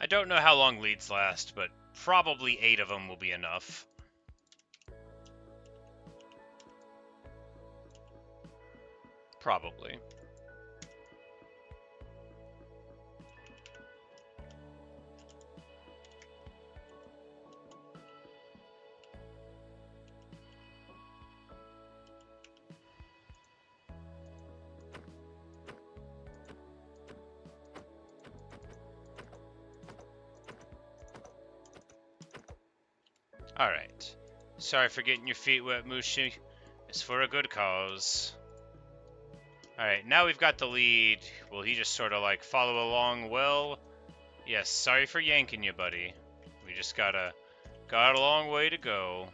I don't know how long leads last, but probably 8 of them will be enough. Probably. Alright. Sorry for getting your feet wet, Mooshy. It's for a good cause. Alright, now we've got the lead. Will he just sort of, like, follow along well? Yes, sorry for yanking you, buddy. We just got a long way to go.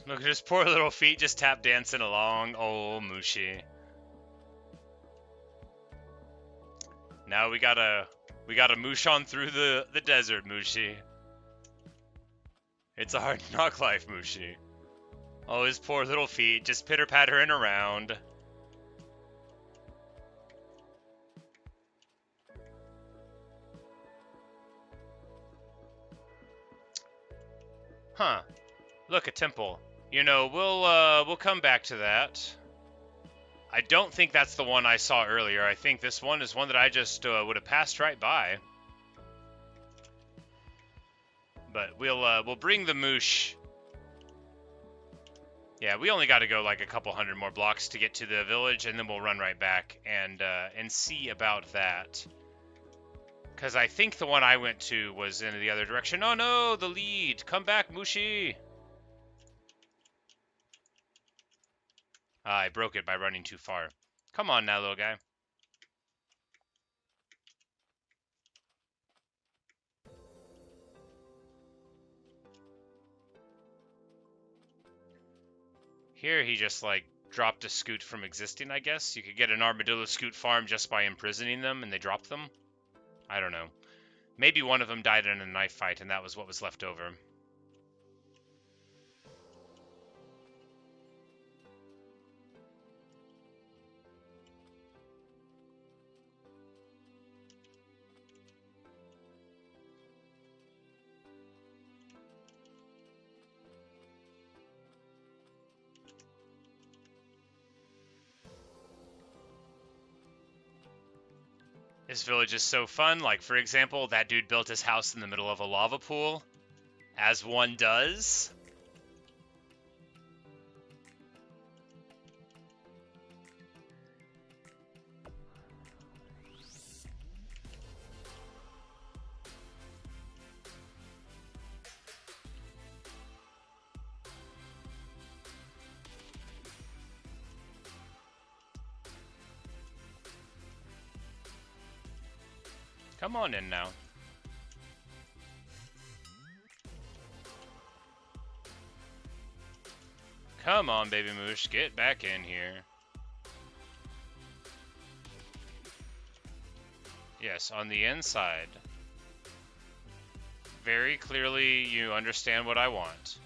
Look at his poor little feet just tap dancing along. Oh, Mooshy. Now we gotta moosh on through the desert, Mooshy. It's a hard knock life, Mooshy. Oh, his poor little feet just pitter-pattering around. Huh. Look, a temple. You know, we'll come back to that. I don't think that's the one I saw earlier. I think this one is one that I just would have passed right by. But we'll bring the moosh. Yeah, we only got to go like a couple hundred more blocks to get to the village, and then we'll run right back and see about that. Because I think the one I went to was in the other direction. Oh no, the lead. Come back, Mooshy. I broke it by running too far. Come on now, little guy. Here he just, like, dropped a scoot from existing, I guess. You could get an armadillo scoot farm just by imprisoning them, and they dropped them. I don't know. Maybe one of them died in a knife fight, and that was what was left over. This village is so fun. Like, for example, that dude built his house in the middle of a lava pool, as one does. Come on in now. Come on, Baby Moosh, get back in here. Yes, on the inside. Very clearly, you understand what I want.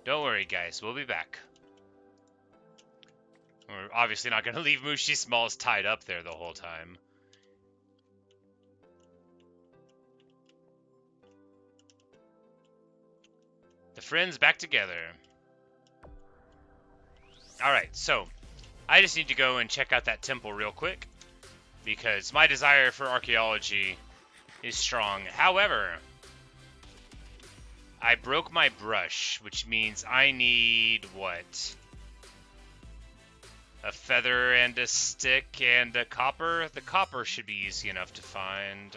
Don't worry, guys, we'll be back. We're obviously not going to leave Mooshy Smalls tied up there the whole time. The friends back together. Alright, so I just need to go and check out that temple real quick, because my desire for archaeology is strong. However, I broke my brush, which means I need, what? A feather and a stick and a copper? The copper should be easy enough to find.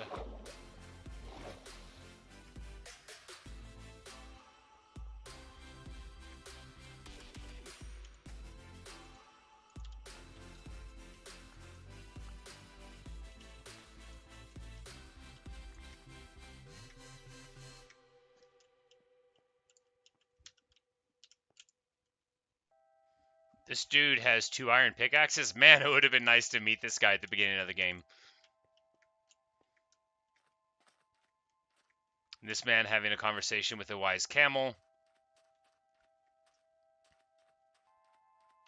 This dude has 2 iron pickaxes. Man, it would have been nice to meet this guy at the beginning of the game. This man having a conversation with a wise camel.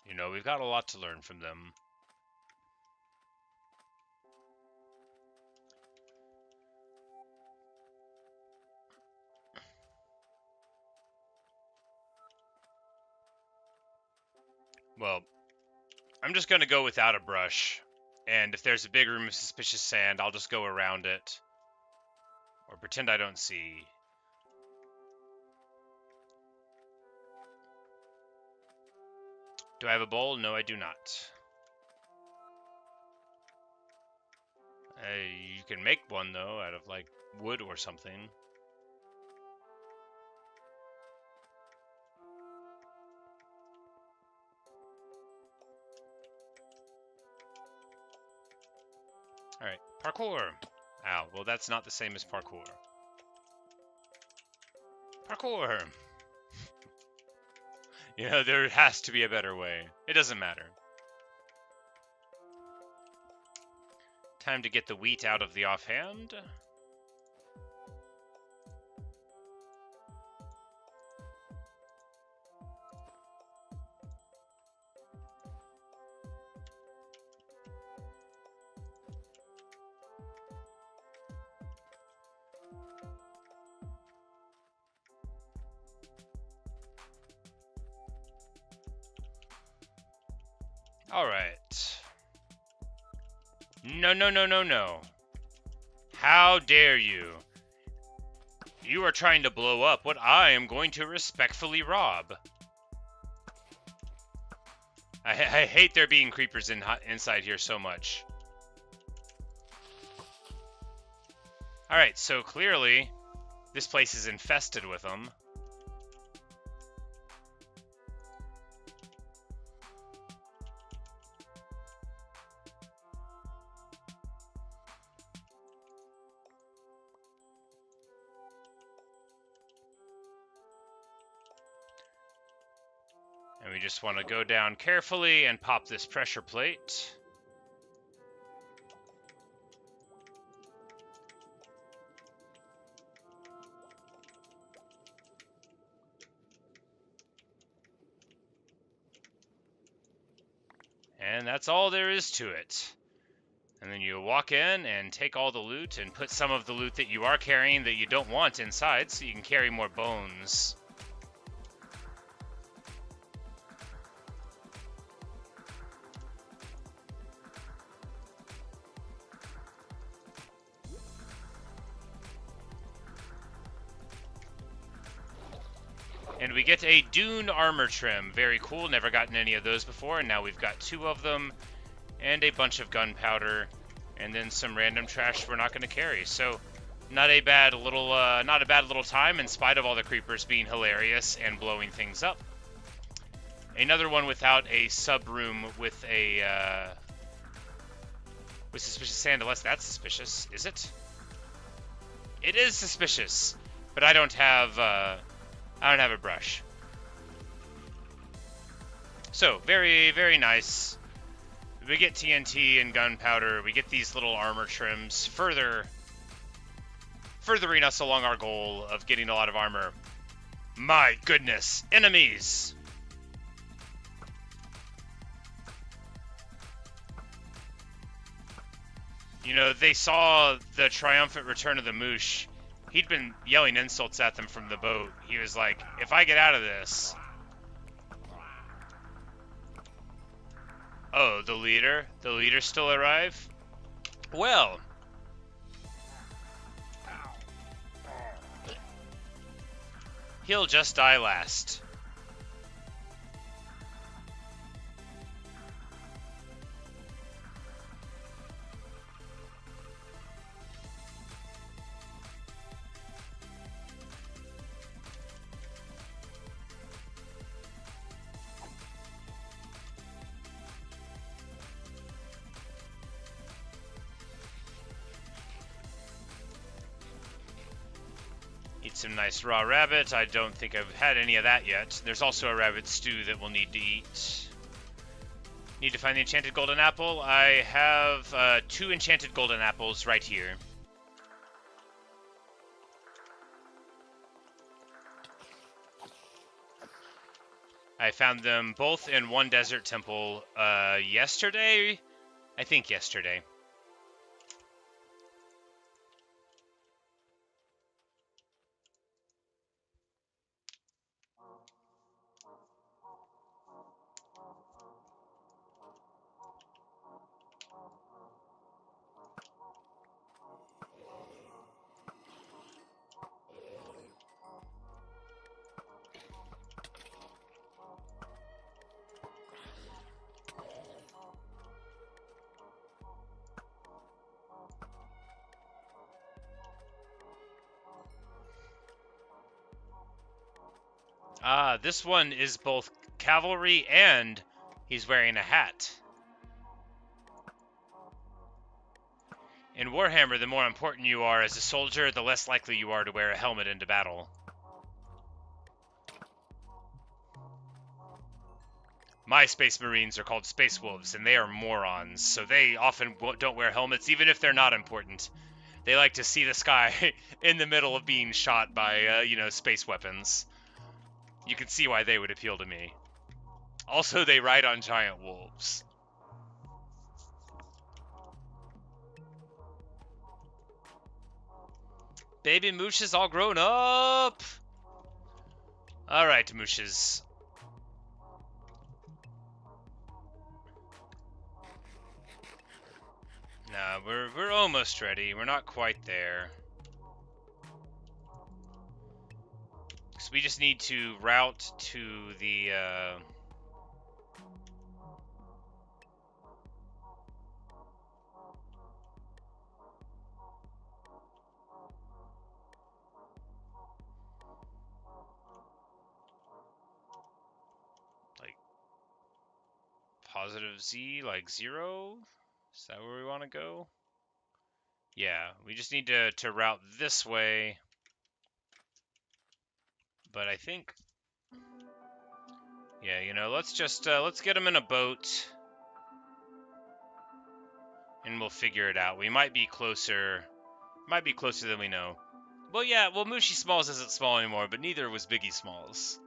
You know, we've got a lot to learn from them. Well, I'm just going to go without a brush. And if there's a big room of suspicious sand, I'll just go around it. Or pretend I don't see. Do I have a bowl? No, I do not. You can make one, though, out of, like, wood or something. Alright, parkour! Ow, well that's not the same as parkour. Parkour! You know, there has to be a better way. It doesn't matter. Time to get the wheat out of the offhand. Alright. No, no, no, no, no. How dare you? You are trying to blow up what I am going to respectfully rob. I hate there being creepers inside here so much. Alright, so clearly this place is infested with them. And we just want to go down carefully and pop this pressure plate. And that's all there is to it. And then you walk in and take all the loot and put some of the loot that you are carrying that you don't want inside so you can carry more bones. And we get a dune armor trim. Very cool. Never gotten any of those before, and now we've got 2 of them. And a bunch of gunpowder, and then some random trash we're not going to carry. So, not a bad little time, in spite of all the creepers being hilarious and blowing things up. Another one without a sub room with a with suspicious sand. Unless that's suspicious, is it? It is suspicious, but I don't have a brush. So very, very nice. We get TNT and gunpowder. We get these little armor trims, furthering us along our goal of getting a lot of armor. My goodness, enemies! You know, they saw the triumphant return of the Moosh. He'd been yelling insults at them from the boat. He was like, if I get out of this... Oh, the leader? The leader still arrive? Well... he'll just die last. Eat some nice raw rabbit. I don't think I've had any of that yet. There's also a rabbit stew that we'll need to eat. Need to find the enchanted golden apple. I have 2 enchanted golden apples right here. I found them both in one desert temple yesterday. I think yesterday. This one is both cavalry and he's wearing a hat. In Warhammer, the more important you are as a soldier, the less likely you are to wear a helmet into battle. My Space Marines are called Space Wolves, and they are morons, so they often don't wear helmets, even if they're not important. They like to see the sky in the middle of being shot by, space weapons. You can see why they would appeal to me. Also, they ride on giant wolves. Baby Moosh is all grown up! Alright, Mooshes. Nah, we're almost ready. We're not quite there. So we just need to route to the positive Z, like 0? Is that where we want to go? Yeah, we just need to route this way. But I think... Yeah, you know, let's just, let's get them in a boat. And we'll figure it out. We might be closer than we know. Well, yeah, well, Mooshy Smalls isn't small anymore, but neither was Biggie Smalls.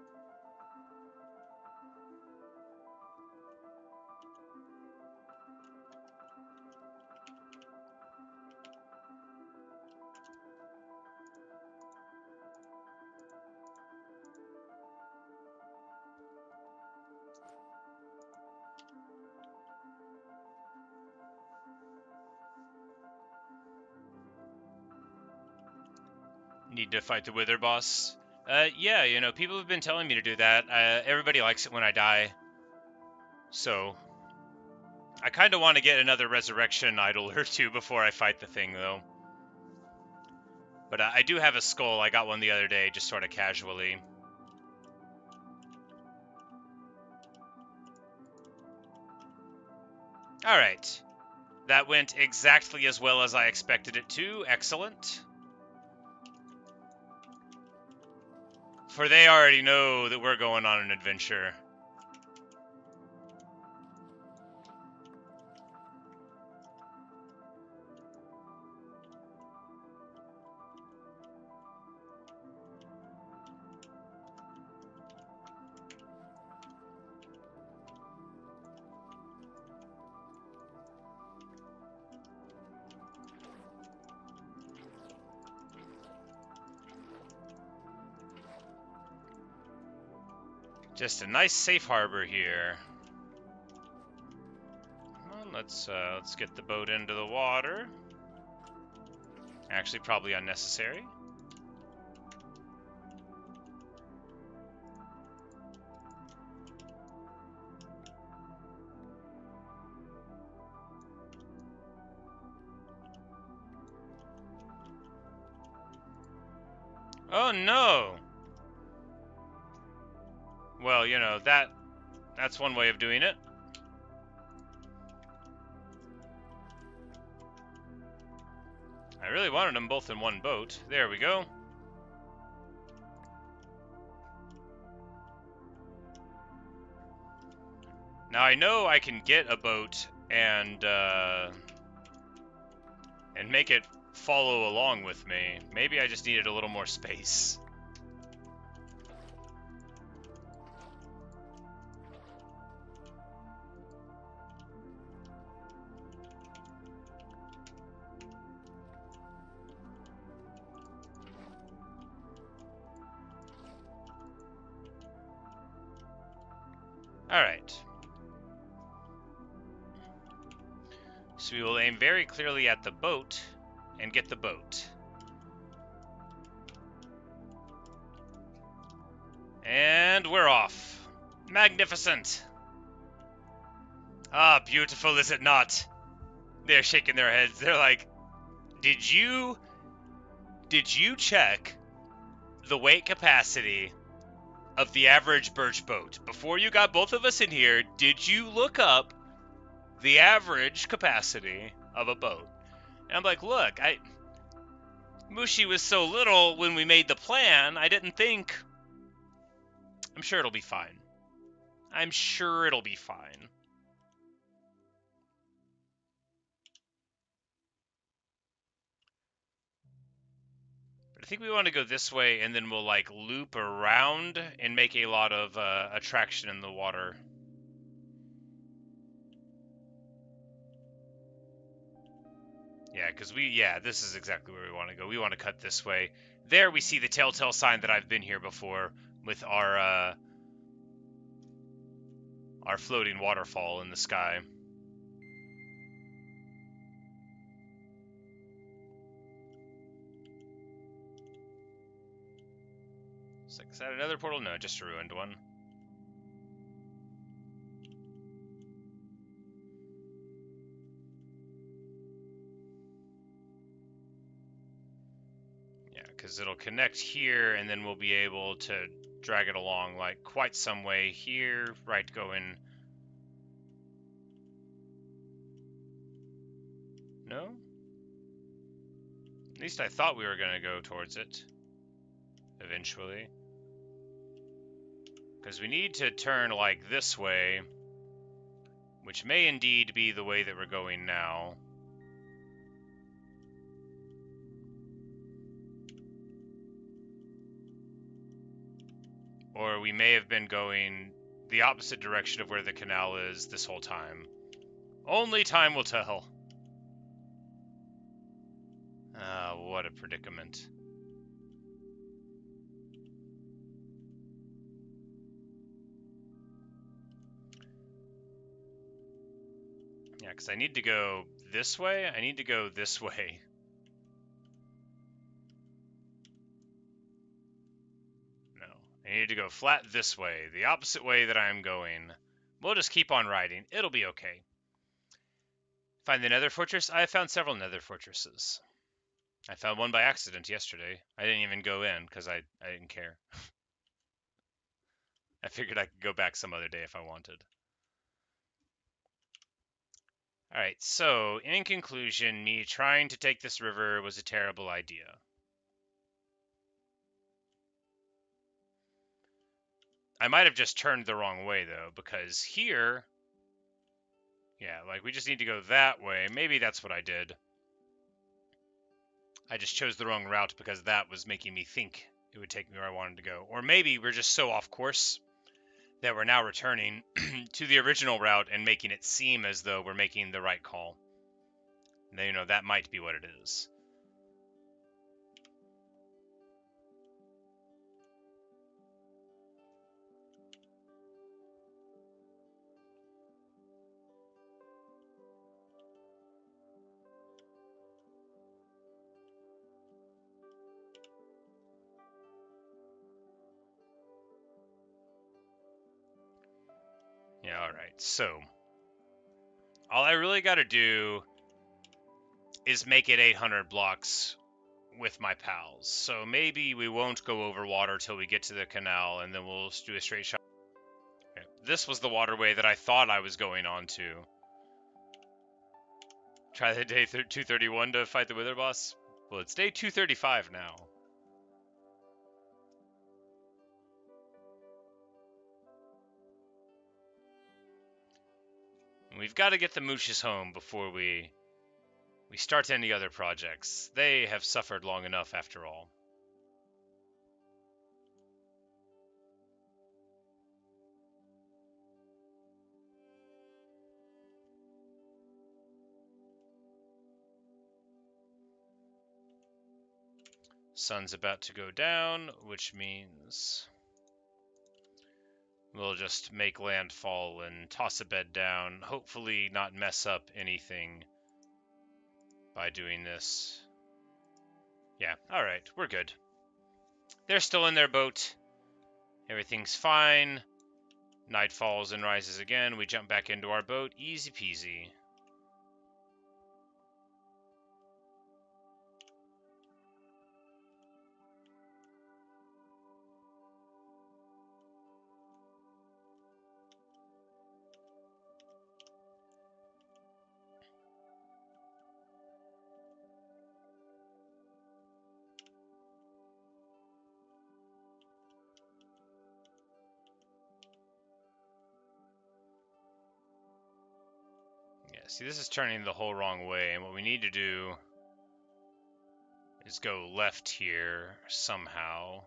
Need to fight the Wither boss? Yeah, you know, people have been telling me to do that. Everybody likes it when I die. So, I kind of want to get another resurrection idol or two before I fight the thing, though. But I do have a skull. I got one the other day, just sort of casually. Alright. That went exactly as well as I expected it to. Excellent. For they already know that we're going on an adventure. Just a nice safe harbor here. Well, let's get the boat into the water. Actually, probably unnecessary. Oh no! Well, you know, that's one way of doing it. I really wanted them both in one boat. There we go. Now I know I can get a boat and make it follow along with me. Maybe I just needed a little more space. Alright. So we will aim very clearly at the boat and get the boat. And we're off. Magnificent. Ah, beautiful, is it not? They're shaking their heads. They're like, did you check the weight capacity of the average birch boat? Before you got both of us in here, did you look up the average capacity of a boat? And I'm like, look, Mooshy was so little when we made the plan, I didn't think. I'm sure it'll be fine. I'm sure it'll be fine. But I think we want to go this way, and then we'll, like, loop around and make a lot of attraction in the water. Yeah, because this is exactly where we want to go. We want to cut this way. There we see the telltale sign that I've been here before with our floating waterfall in the sky. It's like, is that another portal? No, just a ruined one. Yeah, because it'll connect here, and then we'll be able to drag it along like quite some way here, right, going At least I thought we were going to go towards it. Eventually. Because we need to turn, like, this way. Which may indeed be the way that we're going now. Or we may have been going the opposite direction of where the canal is this whole time. Only time will tell. Ah, what a predicament. Yeah, because I need to go this way. I need to go this way. No. I need to go flat this way. The opposite way that I'm going. We'll just keep on riding. It'll be okay. Find the nether fortress? I have found several nether fortresses. I found one by accident yesterday. I didn't even go in because I didn't care. I figured I could go back some other day if I wanted. Alright, so, in conclusion, me trying to take this river was a terrible idea. I might have just turned the wrong way, though, because here... Yeah, like, we just need to go that way. Maybe that's what I did. I just chose the wrong route because that was making me think it would take me where I wanted to go. Or maybe we're just so off course that we're now returning to the original route and making it seem as though we're making the right call. Now, you know, that might be what it is. Yeah, alright, so all I really gotta do is make it 800 blocks with my pals. So maybe we won't go over water till we get to the canal, and then we'll do a straight shot. Okay. This was the waterway that I thought I was going on to. Try the day 231 to fight the Wither Boss? Well, it's day 235 now. We've got to get the Mooshes home before we start any other projects. They have suffered long enough after all. Sun's about to go down, which means we'll just make landfall and toss a bed down. Hopefully not mess up anything by doing this. Yeah, alright, we're good. They're still in their boat. Everything's fine. Night falls and rises again. We jump back into our boat. Easy peasy. Yeah, see, this is turning the whole wrong way, and what we need to do is go left here somehow.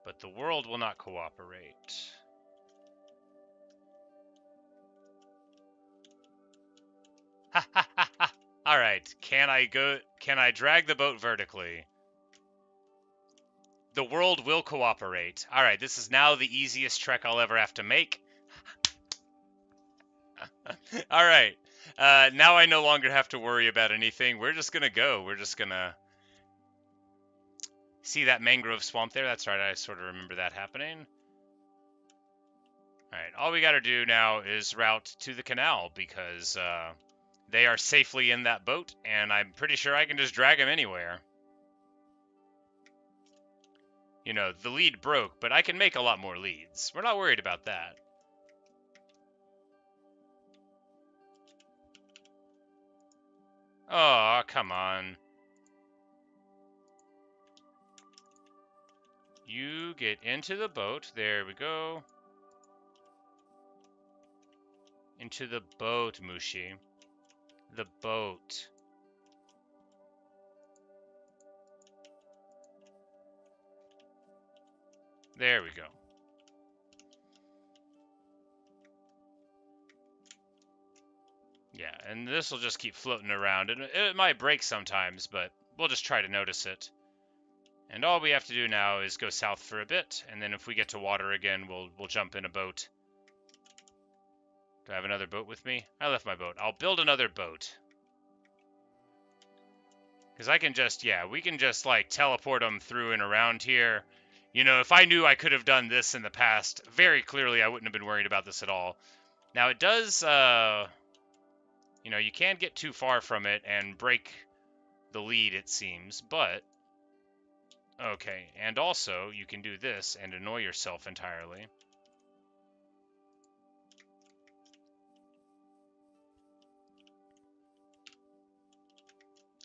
But the world will not cooperate. Ha ha ha ha! Alright, can I drag the boat vertically? The world will cooperate. Alright, this is now the easiest trek I'll ever have to make. Alright, now I no longer have to worry about anything. We're just gonna go. We're just gonna... See that mangrove swamp there? That's right, I sort of remember that happening. Alright, all we gotta do now is route to the canal, because they are safely in that boat, and I'm pretty sure I can just drag them anywhere. You know, the lead broke, but I can make a lot more leads. We're not worried about that. Oh, come on. You get into the boat. There we go. Into the boat, Mooshy. The boat. There we go. Yeah, and this will just keep floating around. It might break sometimes, but we'll just try to notice it. And all we have to do now is go south for a bit, and then if we get to water again, we'll jump in a boat. Do I have another boat with me? I left my boat. I'll build another boat. Because I can just, yeah, we can just, like, teleport them through and around here. You know, if I knew I could have done this in the past, very clearly I wouldn't have been worried about this at all. Now, it does, you know, you can get too far from it and break the lead, it seems, but... Okay, and also, you can do this and annoy yourself entirely.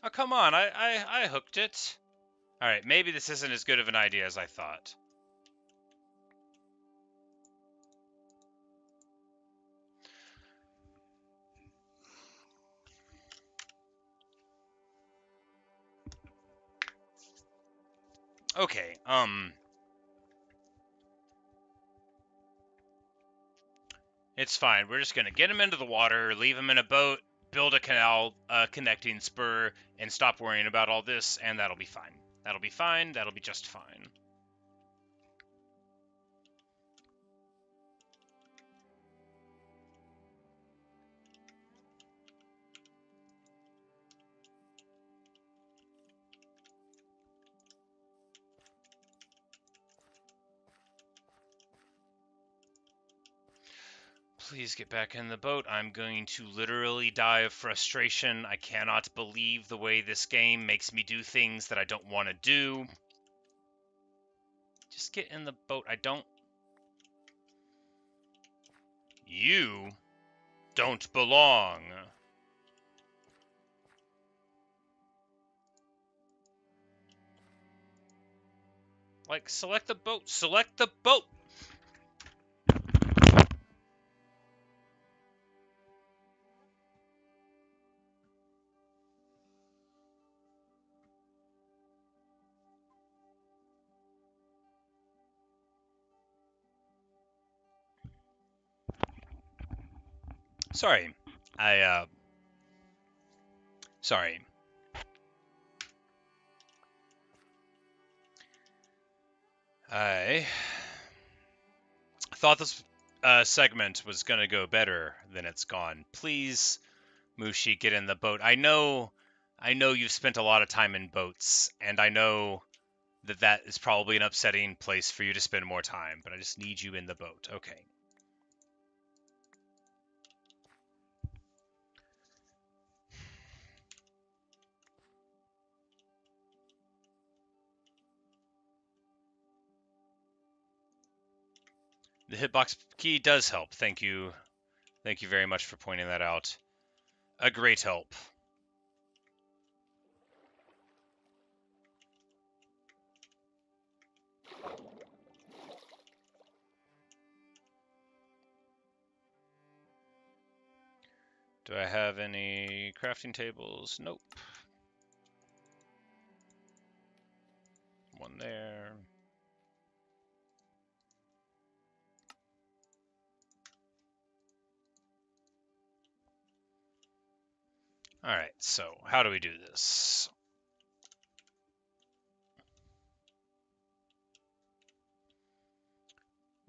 Oh, come on, I hooked it. Alright, maybe this isn't as good of an idea as I thought. Okay, it's fine. We're just gonna get him into the water, leave him in a boat, build a canal connecting spur, and stop worrying about all this, and that'll be fine. That'll be fine. That'll be just fine. Please get back in the boat. I'm going to literally die of frustration. I cannot believe the way this game makes me do things that I don't want to do. Just get in the boat. I don't... You don't belong. Like, select the boat. Select the boat! Sorry. Sorry. I thought this segment was going to go better than it's gone. Please, Mooshy, get in the boat. I know you've spent a lot of time in boats, and I know that is probably an upsetting place for you to spend more time, but I just need you in the boat. Okay. The hitbox key does help. Thank you. Thank you very much for pointing that out. A great help. Do I have any crafting tables? Nope. One there. Alright, so how do we do this?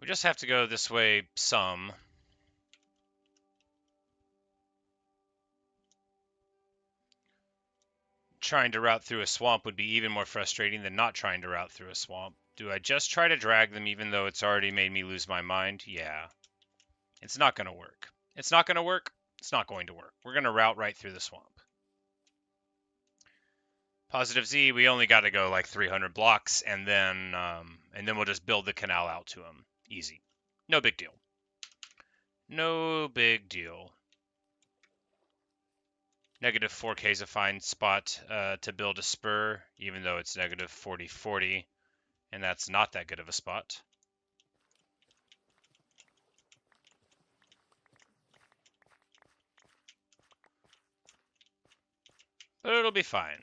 We just have to go this way some. Trying to route through a swamp would be even more frustrating than not trying to route through a swamp. Do I just try to drag them even though it's already made me lose my mind? Yeah. It's not going to work. It's not going to work. It's not going to work. We're going to route right through the swamp. Positive Z, we only got to go like 300 blocks, and then we'll just build the canal out to them. Easy. No big deal. No big deal. Negative 4K is a fine spot to build a spur, even though it's negative 40-40. And that's not that good of a spot. But it'll be fine.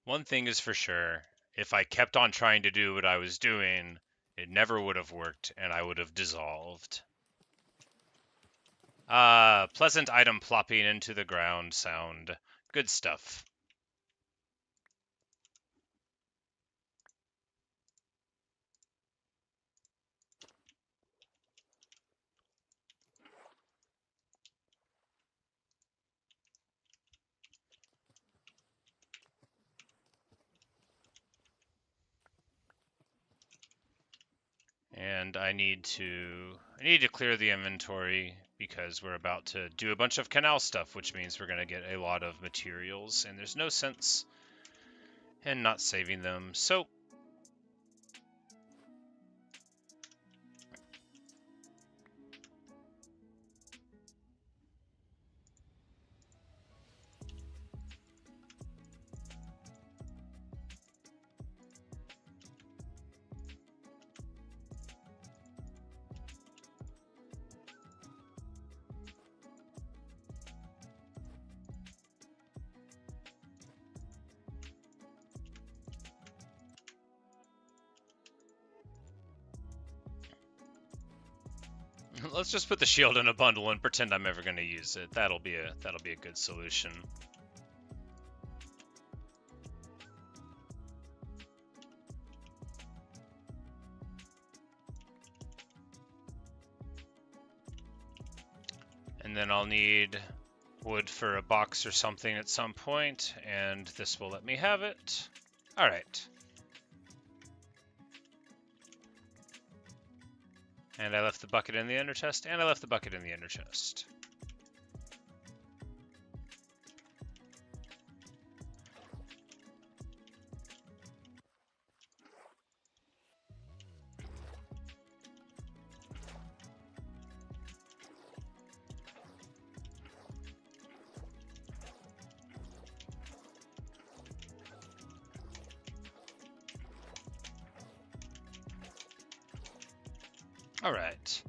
One thing is for sure, if I kept on trying to do what I was doing, it never would have worked, and I would have dissolved. Pleasant item plopping into the ground sound. Good stuff. And I need to clear the inventory because we're about to do a bunch of canal stuff, which means we're going to get a lot of materials, and there's no sense in not saving them. So let's just put the shield in a bundle and pretend I'm ever going to use it. That'll be a good solution. And then I'll need wood for a box or something at some point, and this will let me have it. All right. And I left the bucket in the ender chest, and I left the bucket in the ender chest. All right.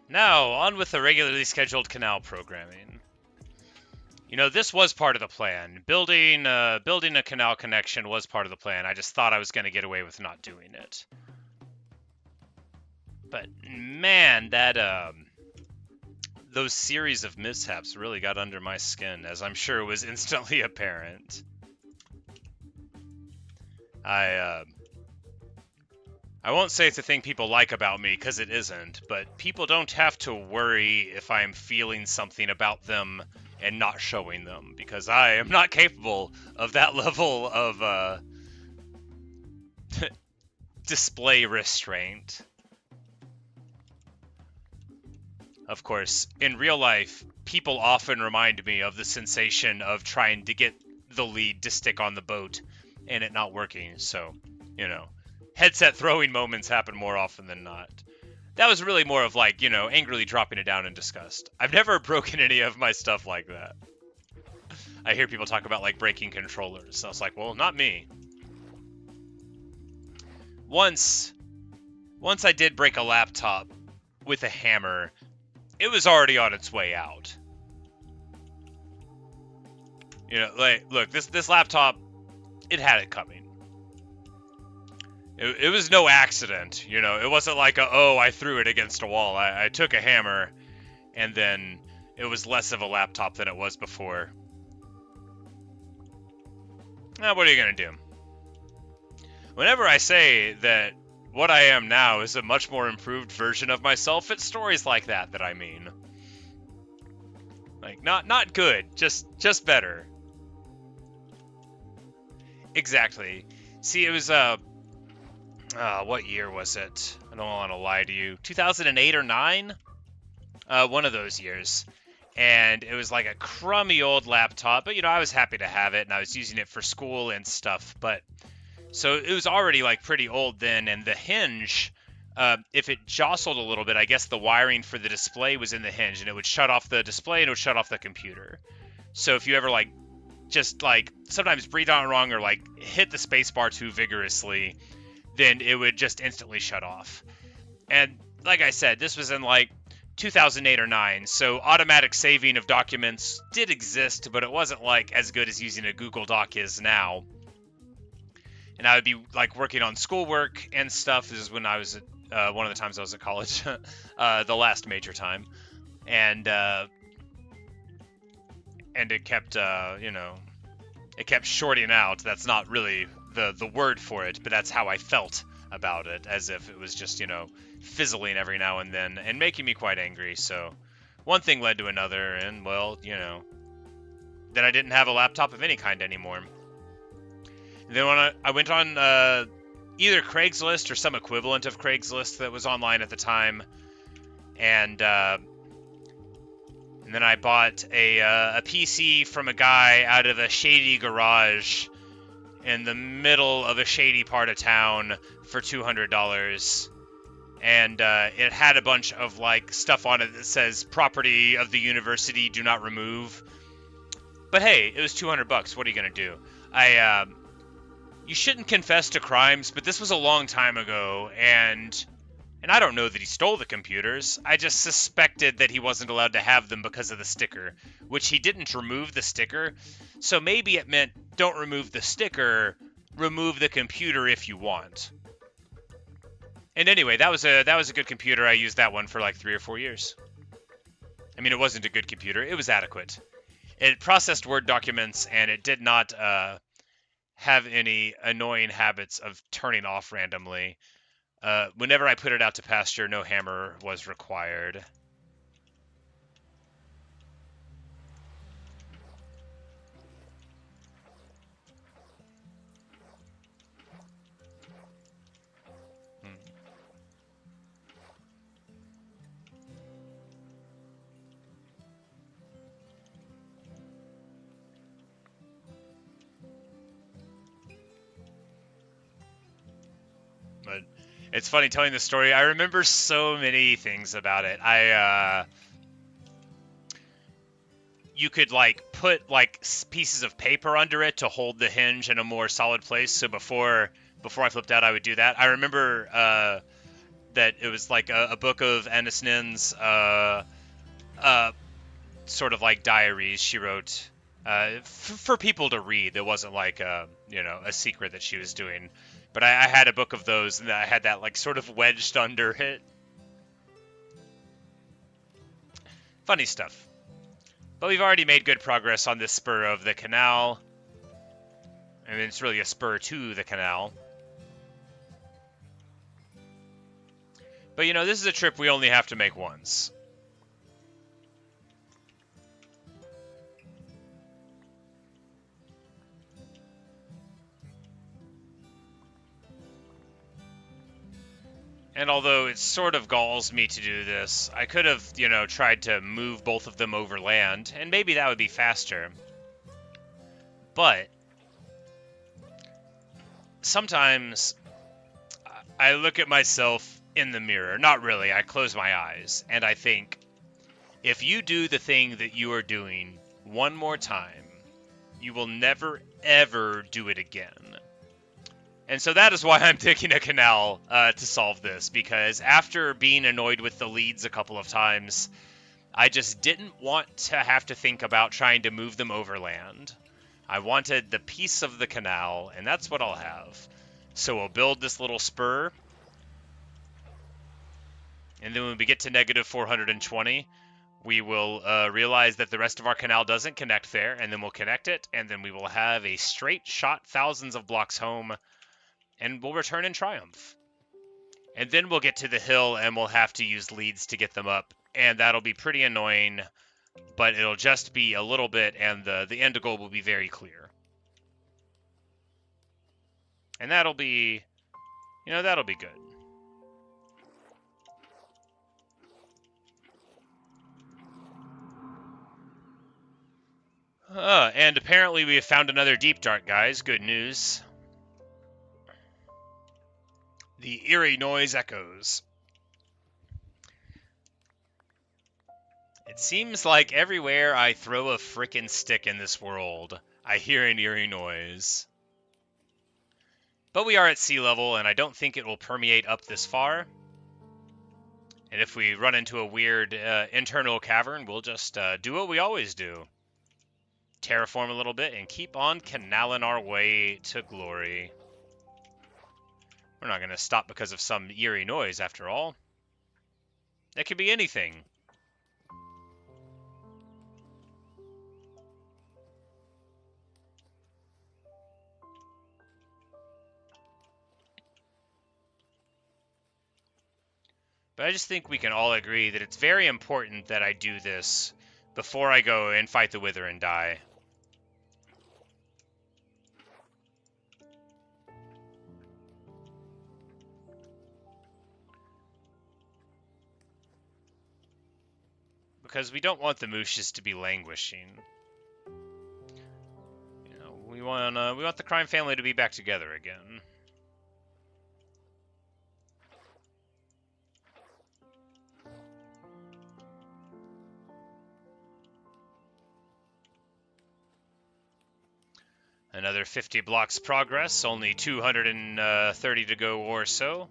Now, on with the regularly scheduled canal programming. You know, this was part of the plan. Building a canal connection was part of the plan. I just thought I was going to get away with not doing it. But man, those series of mishaps really got under my skin, as I'm sure was instantly apparent. I won't say it's a thing people like about me, because it isn't, but people don't have to worry if I'm feeling something about them and not showing them, because I am not capable of that level of display restraint. Of course, in real life, people often remind me of the sensation of trying to get the lead to stick on the boat and it not working, so, you know. Headset throwing moments happen more often than not. That was really more of like, you know, angrily dropping it down in disgust. I've never broken any of my stuff like that. I hear people talk about like breaking controllers. I was like, well, not me. Once I did break a laptop with a hammer, it was already on its way out. You know, like, look, this laptop, it had it coming. It was no accident, you know. It wasn't like, I threw it against a wall. I took a hammer, and then it was less of a laptop than it was before. Now, what are you going to do? Whenever I say that what I am now is a much more improved version of myself, it's stories like that I mean. Like, not good, just better. Exactly. See, it was, what year was it? I don't want to lie to you. 2008 or 9? One of those years. And it was like a crummy old laptop, but, you know, I was happy to have it, and I was using it for school and stuff, but... So it was already, like, pretty old then, and the hinge, if it jostled a little bit, I guess the wiring for the display was in the hinge, and it would shut off the display, and it would shut off the computer. So if you ever like just like sometimes breathe on it wrong or like hit the spacebar too vigorously, then it would just instantly shut off. And like I said, this was in like 2008 or 9, so automatic saving of documents did exist, but it wasn't like as good as using a Google Doc is now. And I would be like working on schoolwork and stuff. This is when I was at one of the times I was at college, the last major time, and it kept it kept shorting out. That's not really the word for it, but that's how I felt about it, as if it was just fizzling every now and then and making me quite angry. So one thing led to another, and well, then I didn't have a laptop of any kind anymore. And then when I went on either Craigslist or some equivalent of Craigslist that was online at the time, and then I bought a PC from a guy out of a shady garage in the middle of a shady part of town for $200. And it had a bunch of like stuff on it that says property of the university, do not remove. But hey, it was $200. What are you gonna do? You shouldn't confess to crimes, but this was a long time ago, and I don't know that he stole the computers. I just suspected that he wasn't allowed to have them because of the sticker, which he didn't remove the sticker. So maybe it meant don't remove the sticker, remove the computer if you want. And anyway, that was a good computer. I used that one for like 3 or 4 years. I mean, it wasn't a good computer. It was adequate. It processed Word documents, and it did not have any annoying habits of turning off randomly. Whenever I put it out to pasture, no hammer was required. But it's funny telling this story. I remember so many things about it. You could like put like pieces of paper under it to hold the hinge in a more solid place. So before I flipped out, I would do that. I remember that it was like a book of Anisnin's sort of like diaries she wrote for people to read. It wasn't like a secret that she was doing. But I had a book of those, and I had that like sort of wedged under it. Funny stuff. But we've already made good progress on this spur of the canal. And it's really a spur to the canal. But this is a trip we only have to make once. And although it sort of galls me to do this, I could have, tried to move both of them over land, and maybe that would be faster. But sometimes I look at myself in the mirror. Not really, I close my eyes, and I think, if you do the thing that you are doing one more time, you will never, ever do it again. And so that is why I'm taking a canal to solve this, because after being annoyed with the leads a couple of times, I just didn't want to have to think about trying to move them overland. I wanted the piece of the canal, and that's what I'll have. So we'll build this little spur, and then when we get to negative 420, we will realize that the rest of our canal doesn't connect there, and then we'll connect it, and then we will have a straight shot thousands of blocks home, and we'll return in triumph. And then we'll get to the hill, and we'll have to use leads to get them up, and that'll be pretty annoying, but it'll just be a little bit, and the end goal will be very clear. And that'll be, that'll be good. And apparently we have found another deep dark, guys. Good news. The eerie noise echoes. It seems like everywhere I throw a frickin' stick in this world, I hear an eerie noise. But we are at sea level, and I don't think it will permeate up this far. And if we run into a weird internal cavern, we'll just do what we always do. Terraform a little bit and keep on canaling our way to glory. We're not going to stop because of some eerie noise, after all. It could be anything. But I just think we can all agree that it's very important that I do this before I go and fight the Wither and die. Because we don't want the Mooshes to be languishing. You know, we want the crime family to be back together again. Another 50 blocks progress, only 230 to go or so.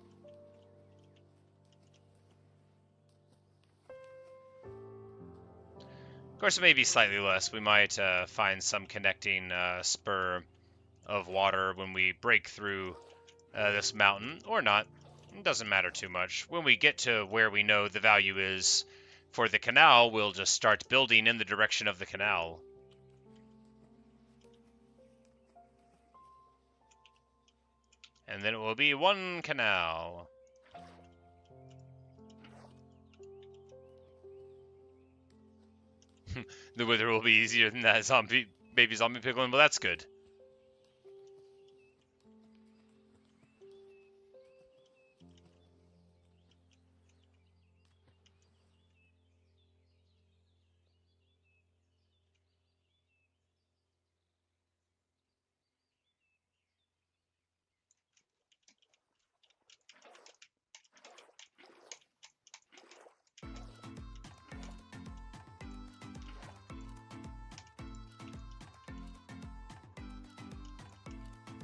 Of course, it may be slightly less. We might find some connecting spur of water when we break through this mountain, or not. It doesn't matter too much. When we get to where we know the value is for the canal, we'll just start building in the direction of the canal. And then it will be one canal. The Wither will be easier than that baby zombie piglin, but that's good.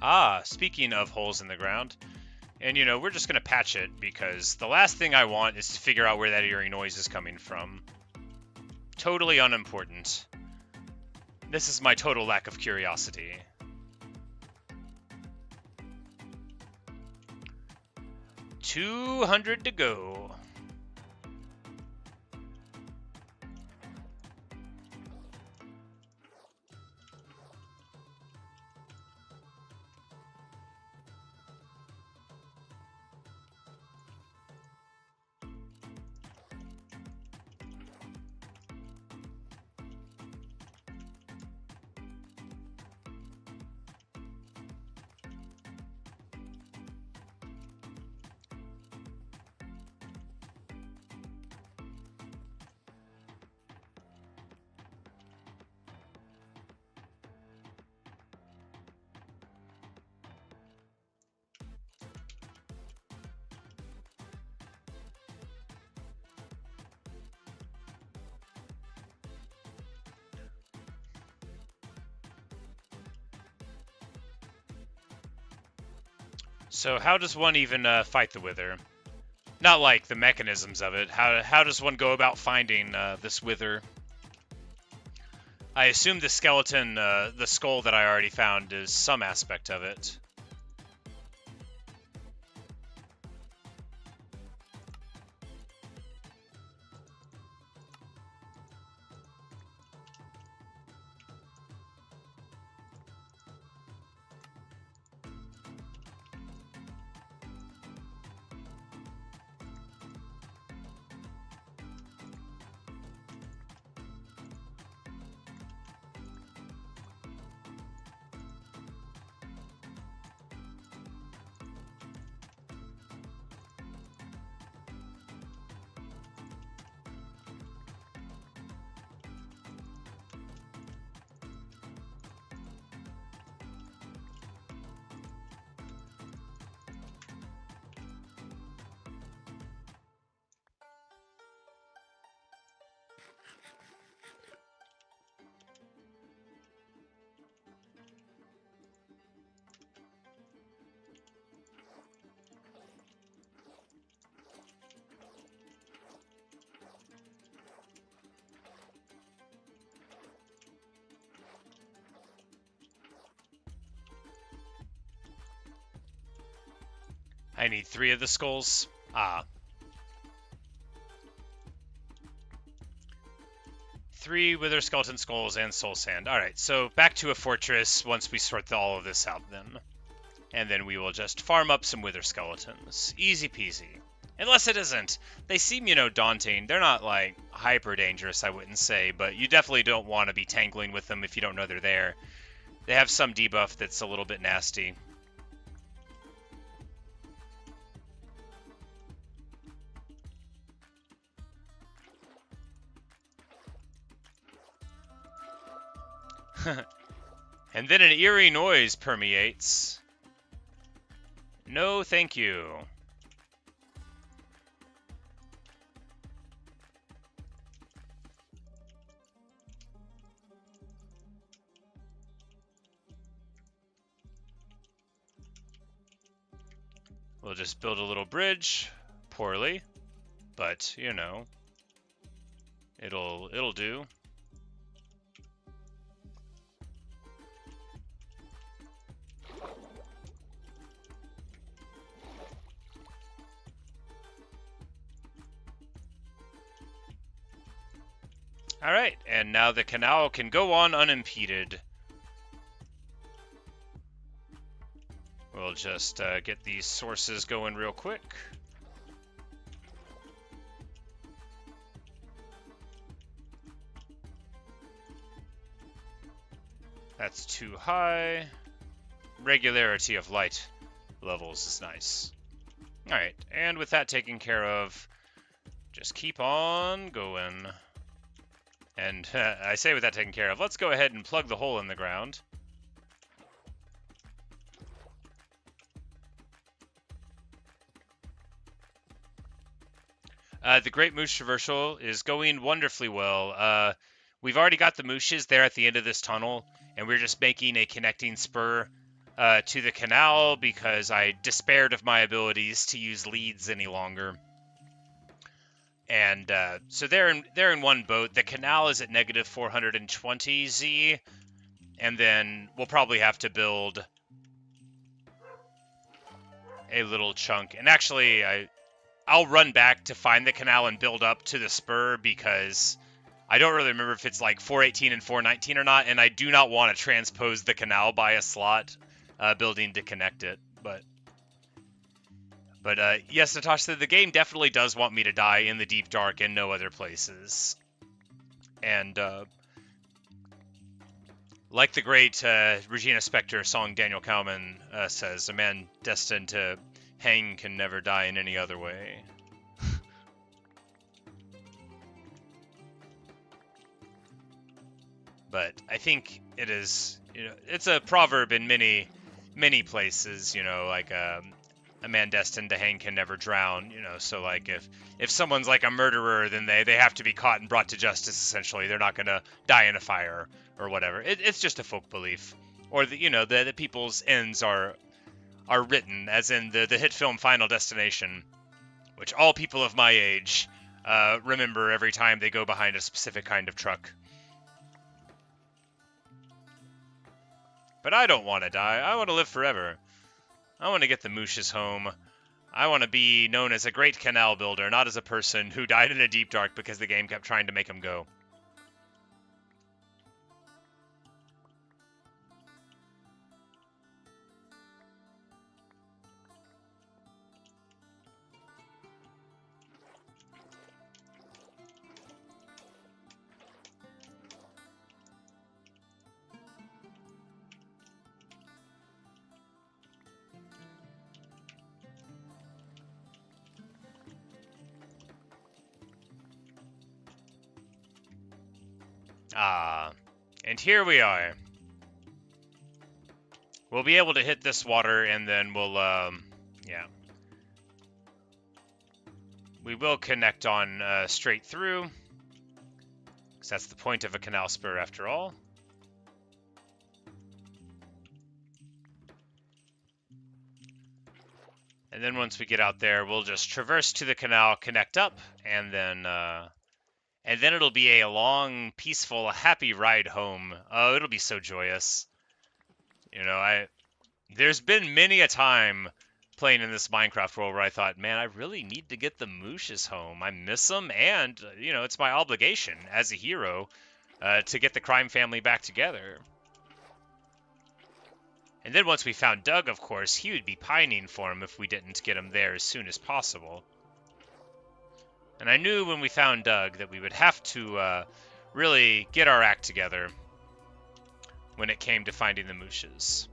Ah, speaking of holes in the ground, and we're just going to patch it because the last thing I want is to figure out where that eerie noise is coming from. Totally unimportant. This is my total lack of curiosity. $200 to go. So how does one even fight the Wither? Not like the mechanisms of it. How does one go about finding this Wither? I assume the skeleton, the skull that I already found, is some aspect of it. I need 3 of the skulls. Ah. 3 wither skeleton skulls and soul sand. Alright, so back to a fortress once we sort all of this out then. And then we will just farm up some wither skeletons. Easy peasy. Unless it isn't. They seem, daunting. They're not, like, hyper dangerous, I wouldn't say, but you definitely don't want to be tangling with them if you don't know they're there. They have some debuff that's a little bit nasty. And then an eerie noise permeates. No, thank you. We'll just build a little bridge. Poorly. But, it'll do. Alright, and now the canal can go on unimpeded. We'll just get these sources going real quick. That's too high. Regularity of light levels is nice. Alright, and with that taken care of, just keep on going. And I say with that taken care of, let's go ahead and plug the hole in the ground. The Great Moosh Traversal is going wonderfully well. We've already got the Mooshes there at the end of this tunnel, and we're just making a connecting spur to the canal because I despaired of my abilities to use leads any longer. And so they're in one boat. The canal is at negative 420 Z, and then we'll probably have to build a little chunk. And actually, I'll run back to find the canal and build up to the spur because I don't really remember if it's like 418 and 419 or not, and I do not want to transpose the canal by a slot building to connect it. But yes, Natasha, the game definitely does want me to die in the deep dark and no other places. And like the great Regina Spektor song Daniel Cowman says, a man destined to hang can never die in any other way. But I think it is, it's a proverb in many places, like a man destined to hang can never drown, so like if someone's like a murderer, then they have to be caught and brought to justice, essentially. They're not going to die in a fire or whatever. It's just a folk belief. Or, the people's ends are written, as in the hit film Final Destination, which all people of my age remember every time they go behind a specific kind of truck. But I don't want to die. I want to live forever. I want to get the Mooshes home. I want to be known as a great canal builder, not as a person who died in a deep dark because the game kept trying to make him go. And here we are. We'll be able to hit this water, and then we'll, yeah. We will connect on straight through, because that's the point of a canal spur after all. And then once we get out there, we'll just traverse to the canal, connect up, and then it'll be a long, peaceful, happy ride home. Oh, it'll be so joyous. There's been many a time playing in this Minecraft world where I thought, man, I really need to get the Mooshes home. I miss them, and, you know, it's my obligation as a hero to get the crime family back together. And then once we found Doug, of course, he would be pining for him if we didn't get him there as soon as possible. And I knew when we found Doug that we would have to really get our act together when it came to finding the Mooshes.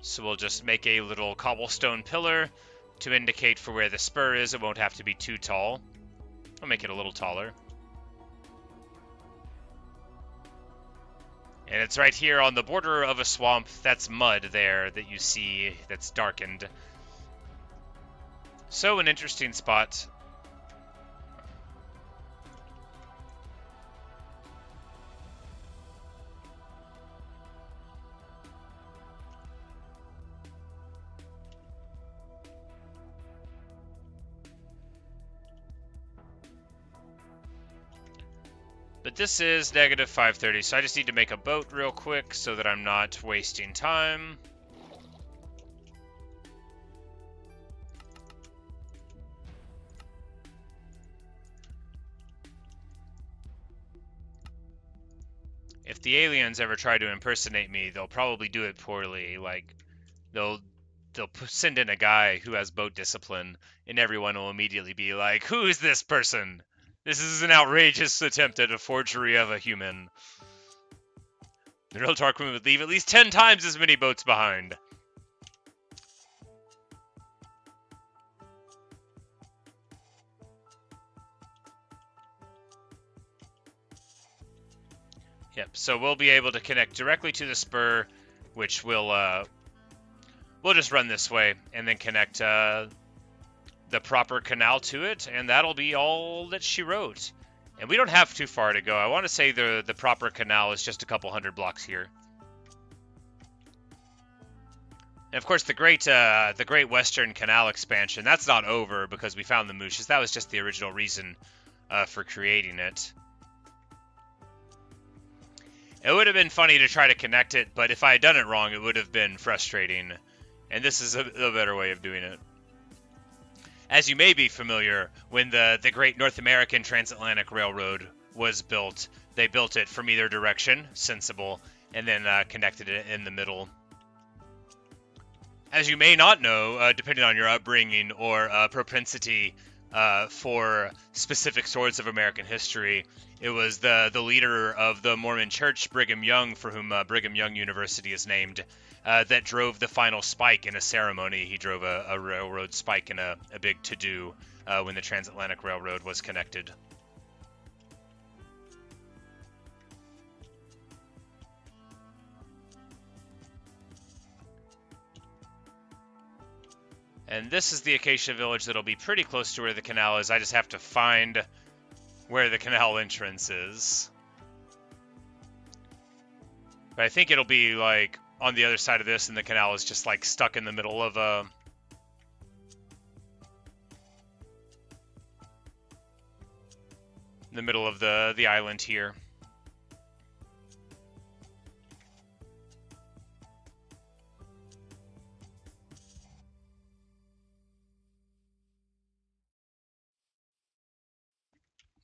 So we'll just make a little cobblestone pillar to indicate for where the spur is. It won't have to be too tall. I'll make it a little taller. And it's right here on the border of a swamp. That's mud there that you see that's darkened. So an interesting spot. But this is negative 530, so I just need to make a boat real quick so that I'm not wasting time. If the aliens ever try to impersonate me, they'll probably do it poorly. Like, they'll send in a guy who has boat discipline, and everyone will immediately be like, "Who is this person? This is an outrageous attempt at a forgery of a human." The real Tarquin would leave at least 10 times as many boats behind. Yep, so we'll be able to connect directly to the spur, which we'll just run this way, and then connect the proper canal to it, and that'll be all that she wrote. And we don't have too far to go. I want to say the proper canal is just a couple hundred blocks here. And of course, the Great Western Canal expansion, that's not over because we found the Mooshes. That was just the original reason for creating it. It would have been funny to try to connect it, but if I had done it wrong, it would have been frustrating. And this is a better way of doing it. As you may be familiar, when the Great North American Transatlantic Railroad was built, they built it from either direction, sensible, and then connected it in the middle. As you may not know, depending on your upbringing or propensity for specific swords of American history, it was the leader of the Mormon Church, Brigham Young, for whom Brigham Young University is named, that drove the final spike in a ceremony. He drove a railroad spike in a big to-do when the Transatlantic Railroad was connected. And this is the Acacia Village that'll be pretty close to where the canal is. I just have to find where the canal entrance is. But I think it'll be like on the other side of this, and the canal is just like stuck in the middle of the island here.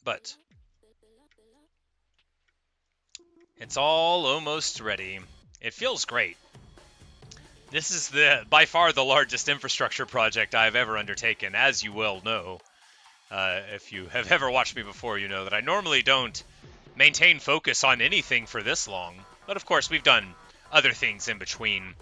But it's all almost ready. It feels great. This is by far the largest infrastructure project I've ever undertaken, as you well know. If you have ever watched me before, you know that I normally don't maintain focus on anything for this long. But of course, we've done other things in between.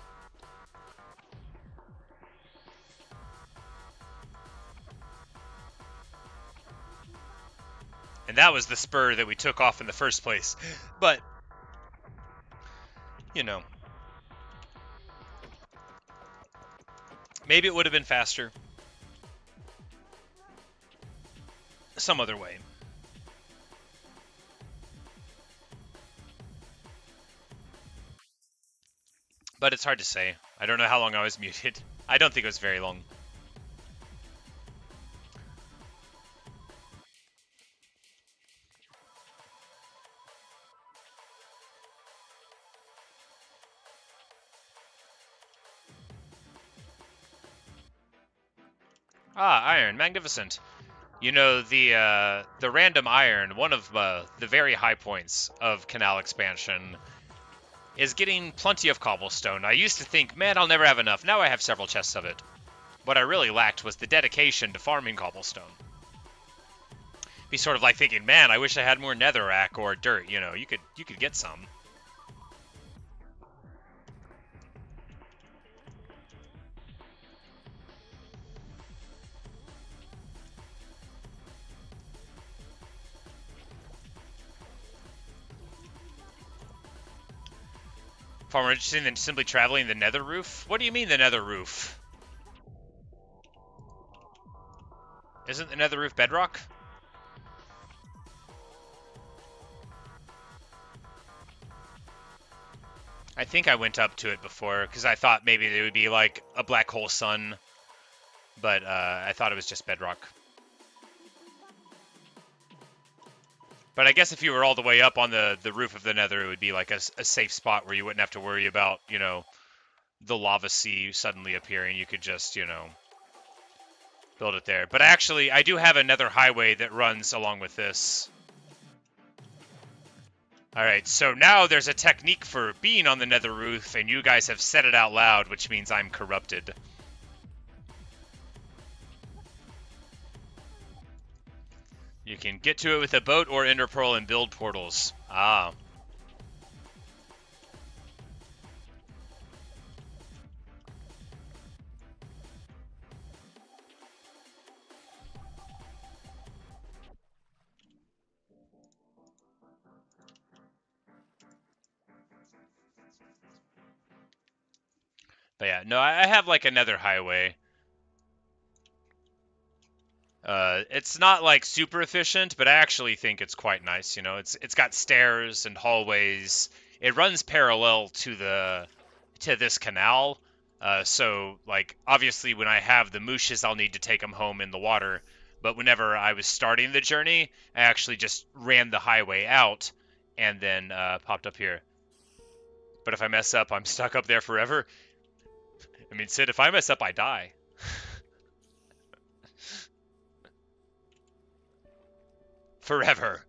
And that was the spur that we took off in the first place. But, you know, maybe it would have been faster some other way. But it's hard to say. I don't know how long I was muted. I don't think it was very long. Ah, iron. Magnificent. You know, the random iron, one of the very high points of canal expansion, is getting plenty of cobblestone. I used to think, man, I'll never have enough. Now I have several chests of it. What I really lacked was the dedication to farming cobblestone. Be sort of like thinking, man, I wish I had more netherrack or dirt. You know, you could get some. Far more interesting than simply traveling the nether roof? What do you mean the nether roof? Isn't the nether roof bedrock? I think I went up to it before, because I thought maybe it would be like a black hole sun, but I thought it was just bedrock. But I guess if you were all the way up on the roof of the nether, it would be like a safe spot where you wouldn't have to worry about, you know, the lava sea suddenly appearing. You could just, you know, build it there. But actually, I do have a nether highway that runs along with this. Alright, so now there's a technique for being on the nether roof, and you guys have said it out loud, which means I'm corrupted. You can get to it with a boat or ender pearl and build portals. Ah. But yeah, no, I have like another highway. It's not like super efficient, but I actually think it's quite nice. You know, it's got stairs and hallways. It runs parallel to this canal. So like obviously when I have the mooshes, I'll need to take them home in the water. But whenever I was starting the journey, I actually just ran the highway out and then popped up here. But if I mess up, I'm stuck up there forever. I mean, Sid, if I mess up, I die. Forever.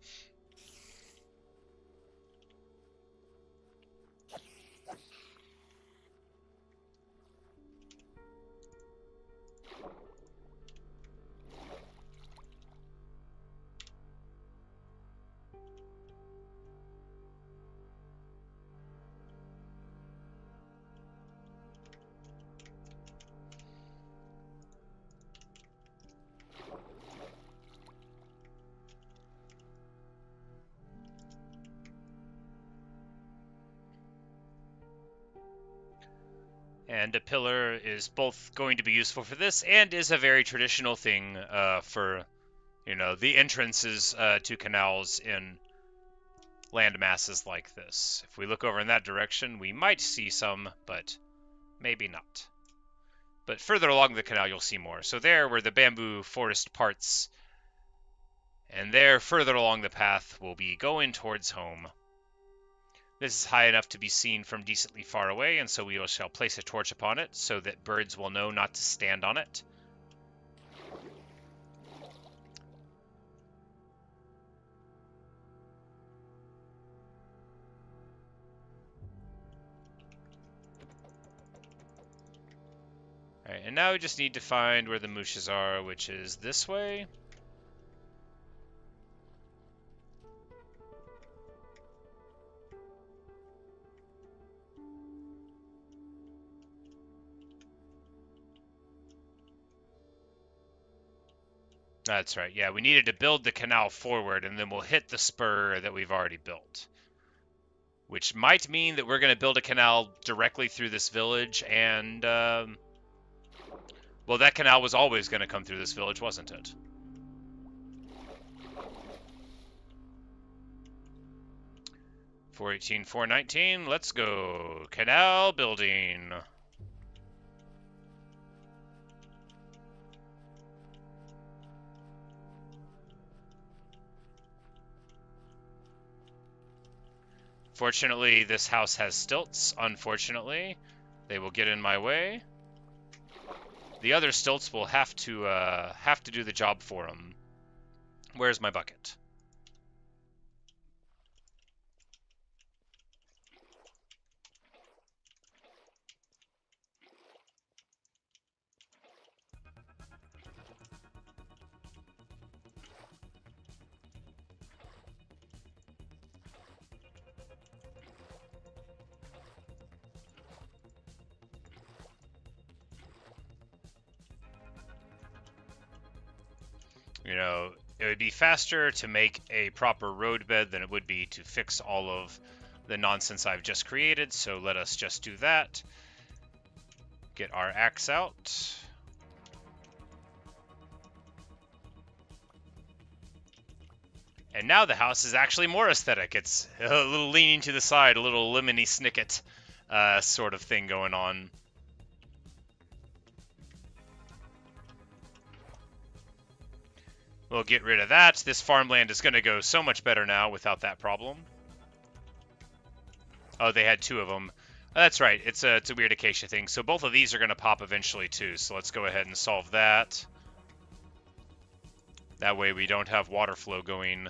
And a pillar is both going to be useful for this and is a very traditional thing for, you know, the entrances to canals in land masses like this. If we look over in that direction, we might see some, but maybe not. But further along the canal, you'll see more. So there were the bamboo forest parts, and there, further along the path, we'll be going towards home. This is high enough to be seen from decently far away, and so we shall place a torch upon it so that birds will know not to stand on it. Alright, and now we just need to find where the mooshes are, which is this way. That's right, yeah, we needed to build the canal forward, and then we'll hit the spur that we've already built. Which might mean that we're going to build a canal directly through this village, and, well, that canal was always going to come through this village, wasn't it? $418, $419, let's go. Canal building. Fortunately, this house has stilts. Unfortunately, they will get in my way. the other stilts will have to do the job for them. Where's my bucket? You know, it would be faster to make a proper roadbed than it would be to fix all of the nonsense I've just created, so let us just do that. Get our axe out. And now the house is actually more aesthetic. It's a little leaning to the side, a little lemony snicket sort of thing going on. We'll get rid of that. This farmland is going to go so much better now without that problem. Oh, they had two of them. Oh, that's right. It's a weird acacia thing. So both of these are going to pop eventually too. So let's go ahead and solve that. That way we don't have water flow going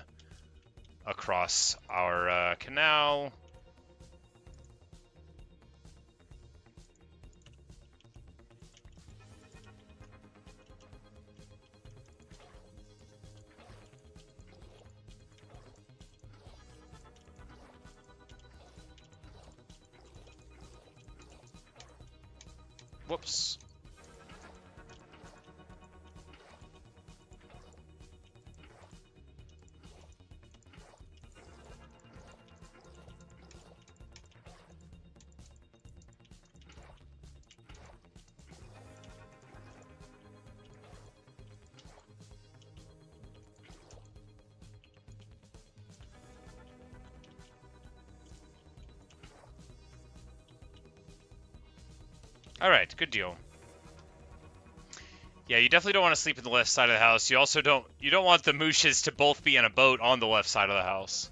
across our canal. Whoops. All right, good deal. Yeah, you definitely don't want to sleep in the left side of the house. You also don't want the Mooshes to both be in a boat on the left side of the house.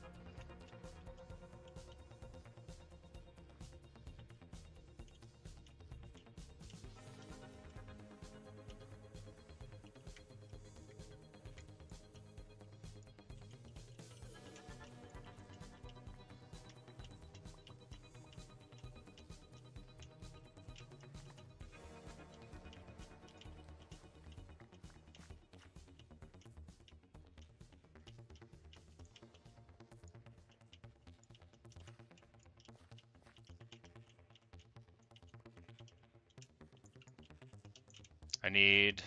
I need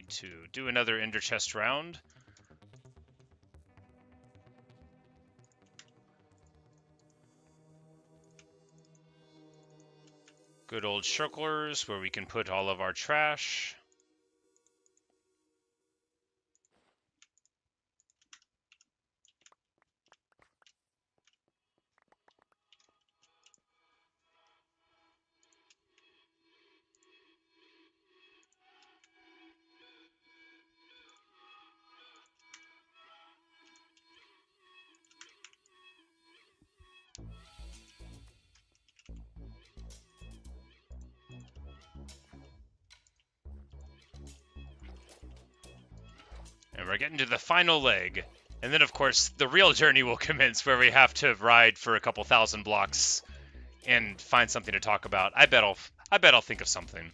to do another ender chest round. Good old shulkers where we can put all of our trash. And we're getting to the final leg. And then, of course, the real journey will commence where we have to ride for a couple thousand blocks and find something to talk about. I bet I'll think of something.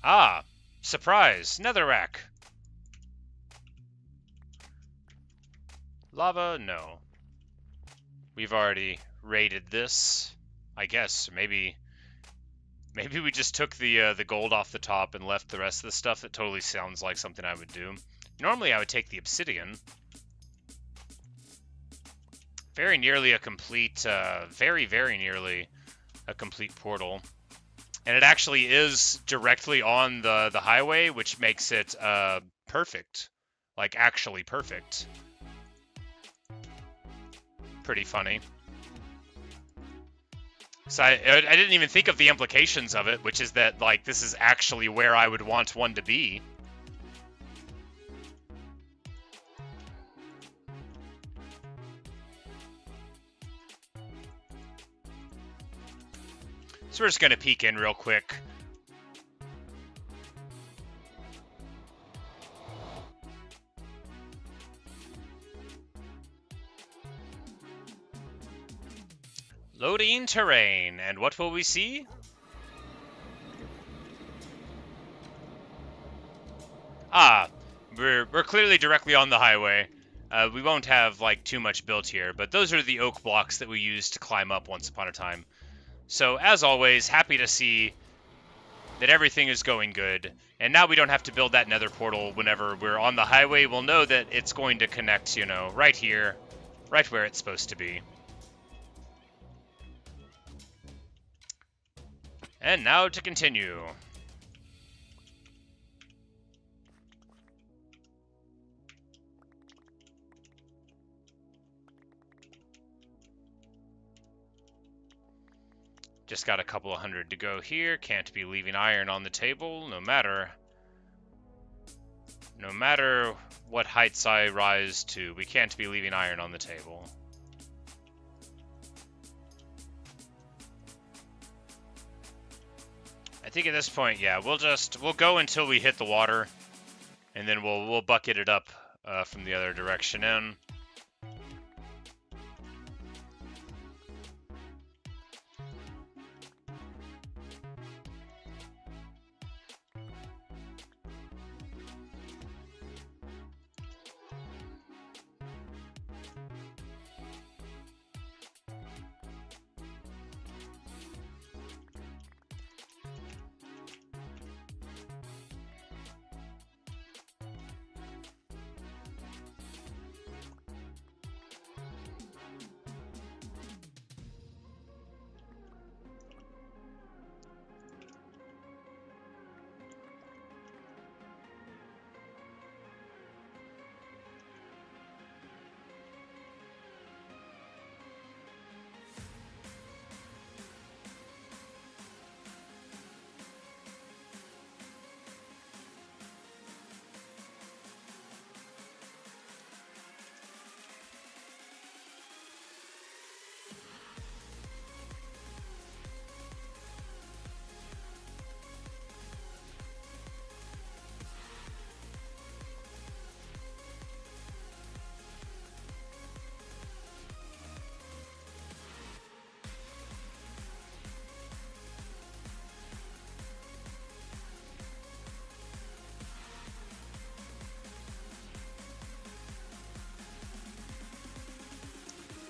Ah, surprise, netherrack. Lava, no. We've already raided this, I guess. Maybe we just took the gold off the top and left the rest of the stuff. That totally sounds like something I would do. Normally I would take the obsidian. Very nearly a complete, very nearly a complete portal. And it actually is directly on the highway, which makes it perfect. Like, actually perfect. Pretty funny. So I didn't even think of the implications of it, which is that, like, this is actually where I would want one to be. So we're just going to peek in real quick. Loading terrain, and what will we see? Ah, we're clearly directly on the highway. We won't have, like, too much built here, but those are the oak blocks that we used to climb up once upon a time. So, as always, happy to see that everything is going good. And now we don't have to build that nether portal whenever we're on the highway. We'll know that it's going to connect, you know, right here, right where it's supposed to be. And now to continue. Just got a couple of hundred to go here. Can't be leaving iron on the table, no matter what heights I rise to. We can't be leaving iron on the table. I think at this point, yeah, we'll go until we hit the water, and then we'll bucket it up from the other direction in.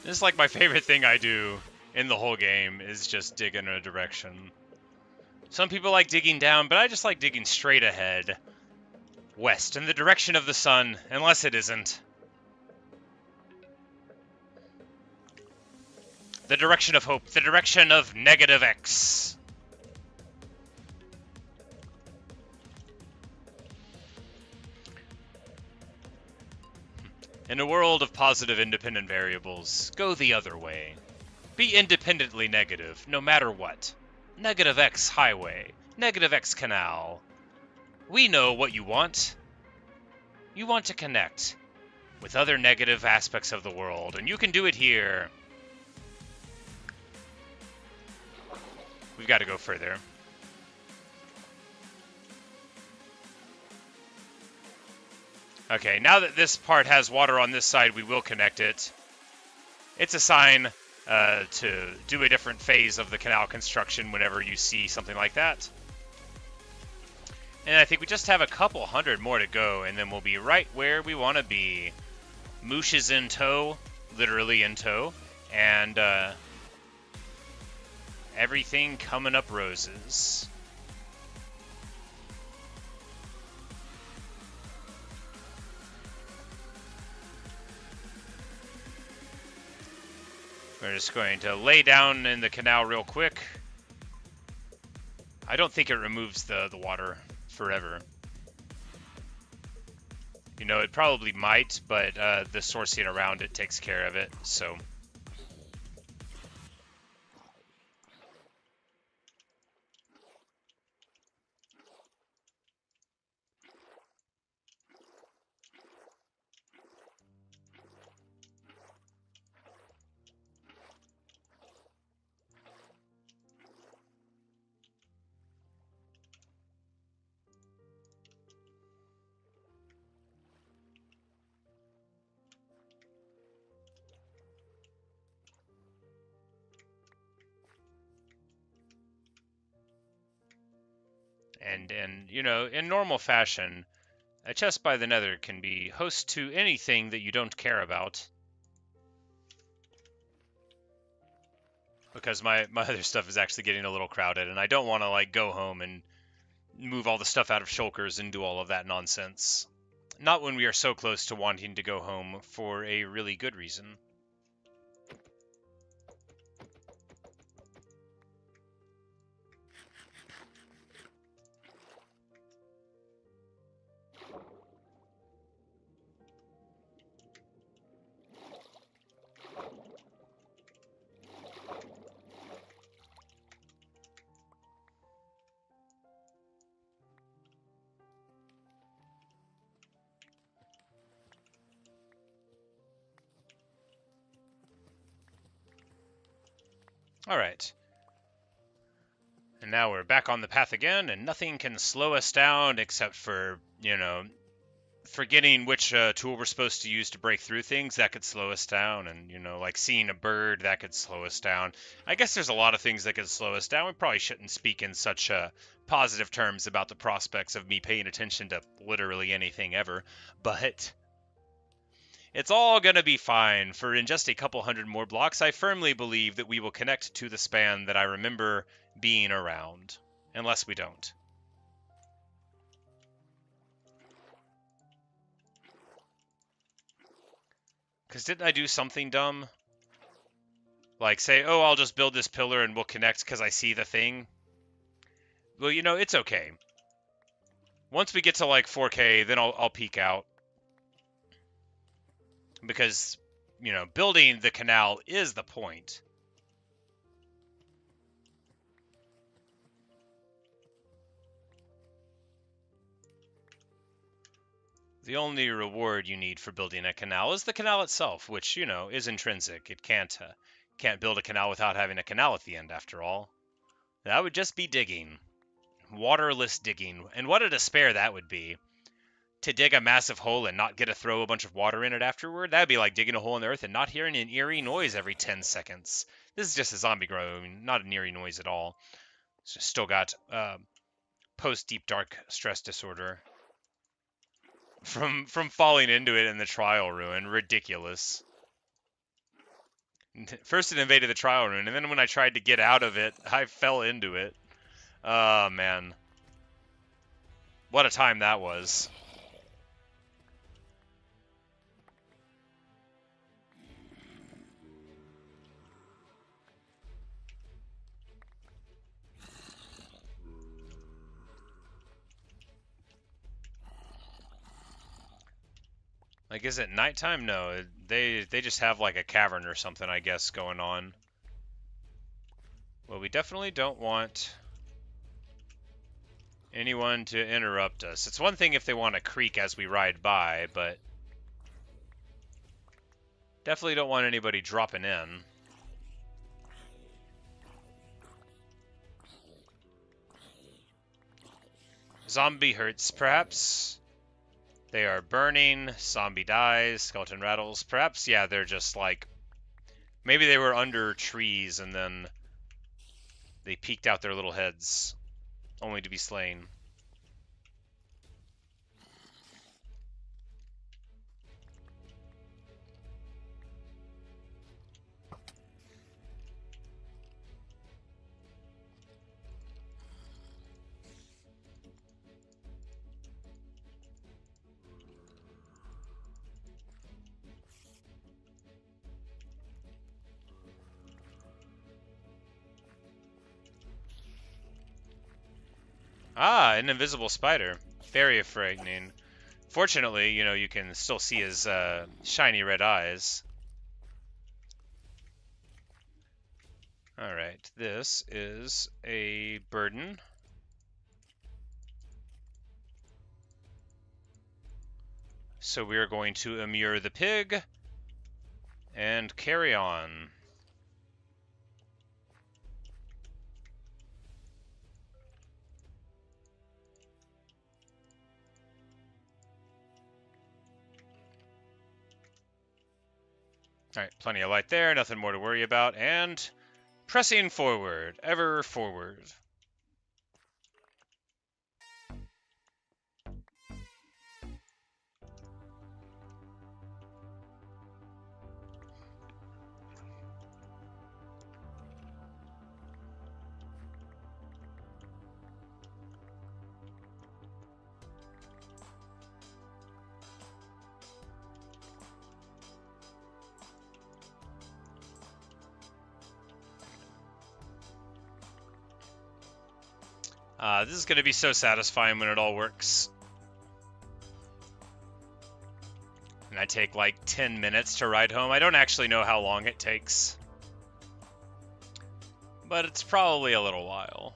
This is like my favorite thing I do in the whole game is just dig in a direction. Some people like digging down, but I just like digging straight ahead. West, in the direction of the sun, unless it isn't. The direction of hope, the direction of negative X. In a world of positive independent variables, go the other way. Be independently negative, no matter what. Negative X highway, negative X canal. We know what you want. You want to connect with other negative aspects of the world, and you can do it here. We've got to go further. Okay, now that this part has water on this side, we will connect it. It's a sign to do a different phase of the canal construction whenever you see something like that. And I think we just have a couple hundred more to go, and then we'll be right where we want to be. Moosh is in tow, literally in tow, and everything coming up roses. We're just going to lay down in the canal real quick. I don't think it removes the water forever. You know, it probably might, but the sourcing around it takes care of it, so. And you know, in normal fashion, a chest by the nether can be host to anything that you don't care about. Because my other stuff is actually getting a little crowded, and I don't want to, like, go home and move all the stuff out of shulkers and do all of that nonsense. Not when we are so close to wanting to go home for a really good reason. Alright. And now we're back on the path again, and nothing can slow us down except for, you know, forgetting which tool we're supposed to use to break through things. That could slow us down, and, you know, like seeing a bird, that could slow us down. I guess there's a lot of things that could slow us down. We probably shouldn't speak in such positive terms about the prospects of me paying attention to literally anything ever, but it's all going to be fine, for in just a couple hundred more blocks, I firmly believe that we will connect to the span that I remember being around. Unless we don't. Because didn't I do something dumb? Like say, oh, I'll just build this pillar and we'll connect because I see the thing? Well, you know, it's okay. Once we get to like 4K, then I'll peek out. Because, you know, building the canal is the point. The only reward you need for building a canal is the canal itself, which, you know, is intrinsic. It can't build a canal without having a canal at the end, after all. That would just be digging. Waterless digging. And what a despair that would be. To dig a massive hole and not get to throw a bunch of water in it afterward, that'd be like digging a hole in the earth and not hearing an eerie noise every 10 seconds. This is just a zombie growing, not an eerie noise at all. Still got post-deep dark stress disorder. From falling into it in the trial ruin. Ridiculous. First it invaded the trial ruin, and then when I tried to get out of it, I fell into it. Oh, man. What a time that was. Like, is it nighttime? No, they just have like a cavern or something, I guess, going on. Well, we definitely don't want anyone to interrupt us. It's one thing if they want to creak as we ride by, but definitely don't want anybody dropping in. Zombie hurts, perhaps? They are burning, zombie dies, skeleton rattles. Perhaps, yeah, they're just like... Maybe they were under trees and then they peeked out their little heads, only to be slain. Ah, an invisible spider. Very frightening. Fortunately, you know, you can still see his shiny red eyes. Alright, this is a burden. So we are going to immure the pig and carry on. Alright, plenty of light there, nothing more to worry about, and pressing forward, ever forward. This is going to be so satisfying when it all works. And I take like 10 minutes to ride home. I don't actually know how long it takes, but it's probably a little while.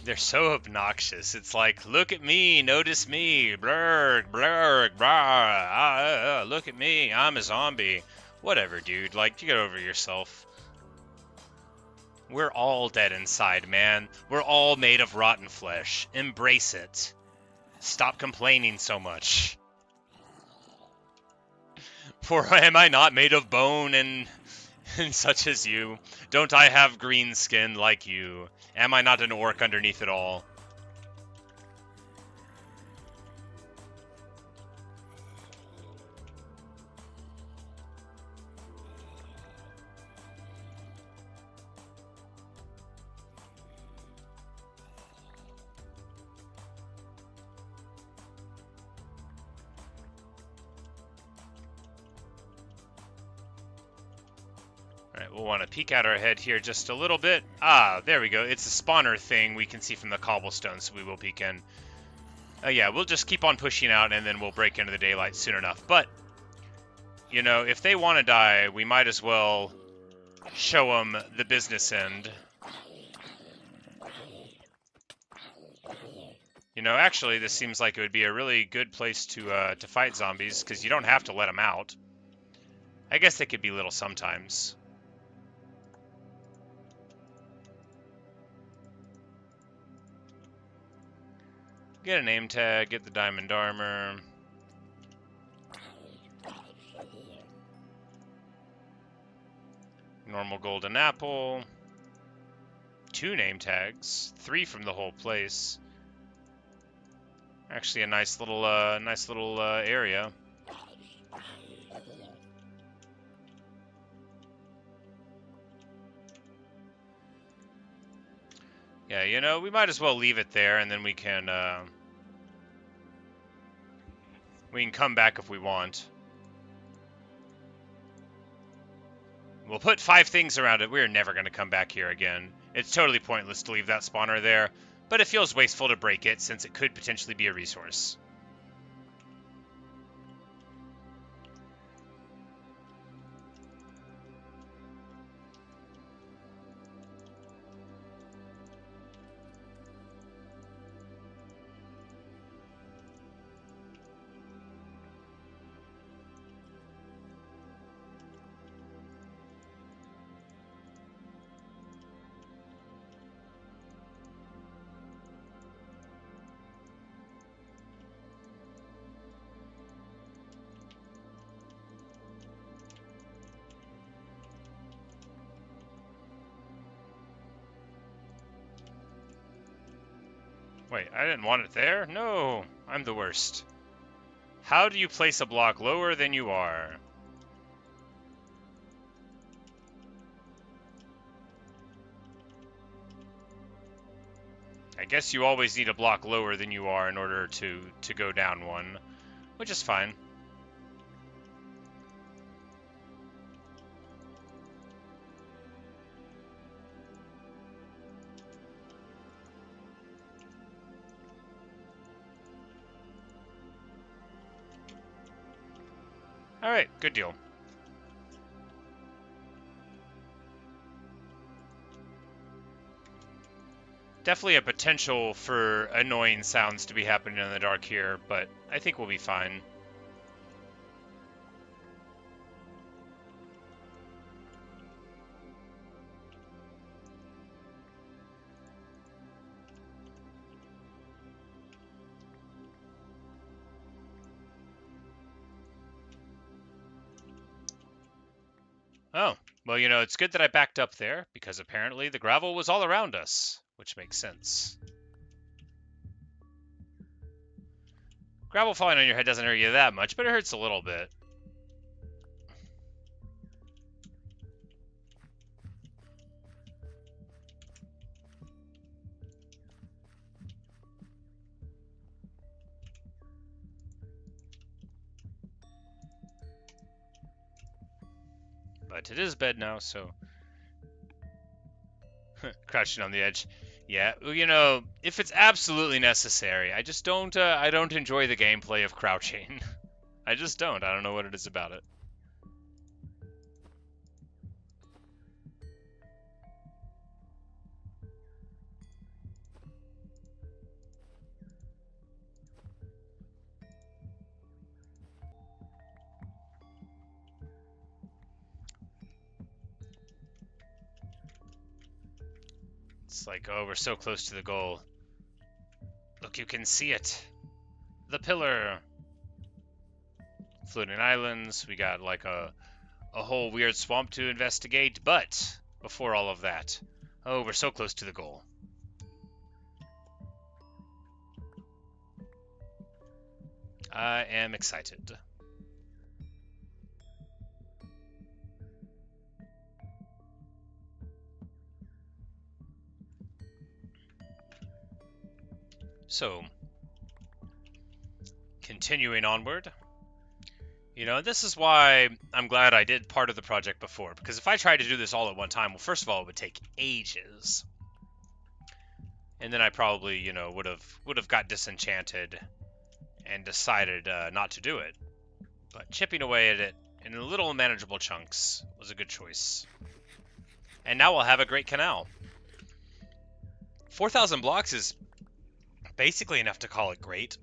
They're so obnoxious. It's like, look at me, notice me, blurg, blurg, blah, look at me, I'm a zombie. Whatever, dude, like, you get over yourself. We're all dead inside, man. We're all made of rotten flesh. Embrace it. Stop complaining so much. For am I not made of bone and such as you? Don't I have green skin like you? Am I not an orc underneath it all? Alright, we'll want to peek out our head here just a little bit. Ah, there we go. It's a spawner thing we can see from the cobblestone, so we will peek in. Yeah, we'll just keep on pushing out, and then we'll break into the daylight soon enough. But, you know, if they want to die, we might as well show them the business end. You know, actually, this seems like it would be a really good place to fight zombies, because you don't have to let them out. I guess they could be little sometimes. Get a name tag, get the diamond armor. Normal golden apple. 2 name tags, 3 from the whole place. Actually, a nice little area. Yeah, you know, we might as well leave it there, and then we can come back if we want. We'll put 5 things around it. We're never going to come back here again. It's totally pointless to leave that spawner there, but it feels wasteful to break it since it could potentially be a resource. Wait, I didn't want it there? No, I'm the worst. How do you place a block lower than you are? I guess you always need a block lower than you are in order to go down one, which is fine. Alright, good deal. Definitely a potential for annoying sounds to be happening in the dark here, but I think we'll be fine. Oh, well, you know, it's good that I backed up there, because apparently the gravel was all around us, which makes sense. Gravel falling on your head doesn't hurt you that much, but it hurts a little bit. But it is bed now, so... Crouching on the edge. Yeah, you know, if it's absolutely necessary, I just don't, I don't enjoy the gameplay of crouching. I just don't. I don't know what it is about it. It's like, oh, we're so close to the goal. Look, you can see it. The pillar. Floating islands. We got like a whole weird swamp to investigate. But before all of that, oh, we're so close to the goal. I am excited. So, continuing onward. You know, this is why I'm glad I did part of the project before, because if I tried to do this all at one time, well, first of all, it would take ages. And then I probably, you know, would have got disenchanted and decided not to do it. But chipping away at it in little manageable chunks was a good choice. And now we'll have a great canal. 4,000 blocks is basically enough to call it great.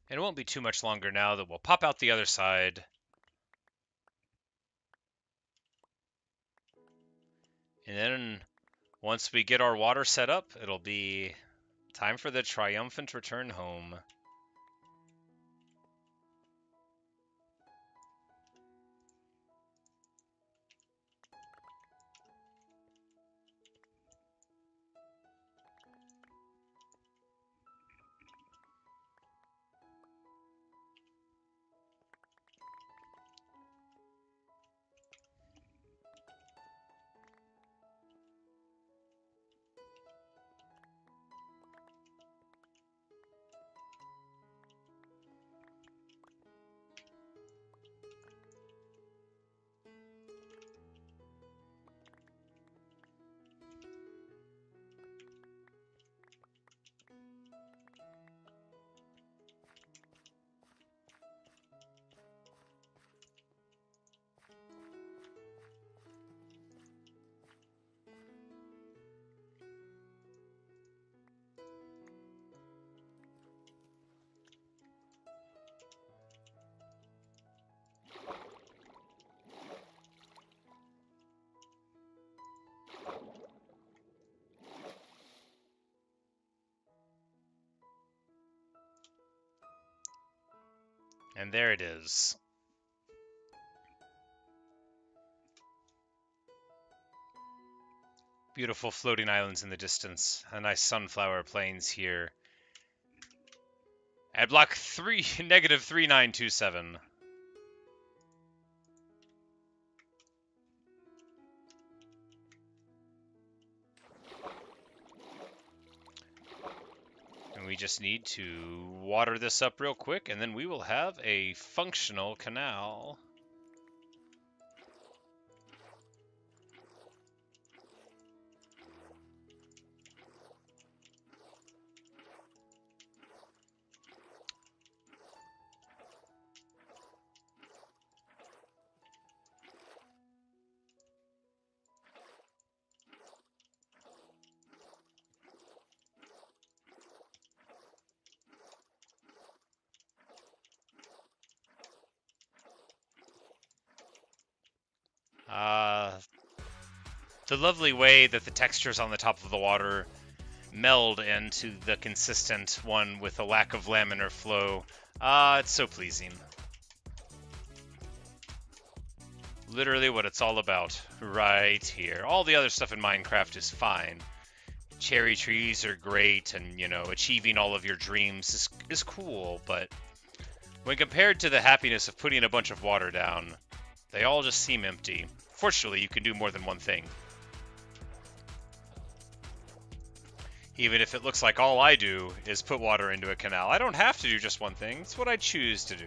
And it won't be too much longer now that we'll pop out the other side. And then once we get our water set up, it'll be time for the triumphant return home. And there it is. Beautiful floating islands in the distance. A nice sunflower plains here. At block 3, negative 3927. And we just need to water this up real quick, and then we will have a functional canal. The lovely way that the textures on the top of the water meld into the consistent one with a lack of laminar flow. It's so pleasing. Literally what it's all about right here. All the other stuff in Minecraft is fine. Cherry trees are great, and, you know, achieving all of your dreams is cool, but When compared to the happiness of putting a bunch of water down, they all just seem empty. Fortunately, you can do more than one thing. Even if it looks like all I do is put water into a canal, I don't have to do just one thing. It's what I choose to do.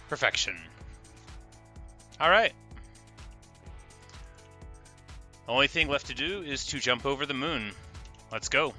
Perfection. Alright. The only thing left to do is to jump over the moon. Let's go.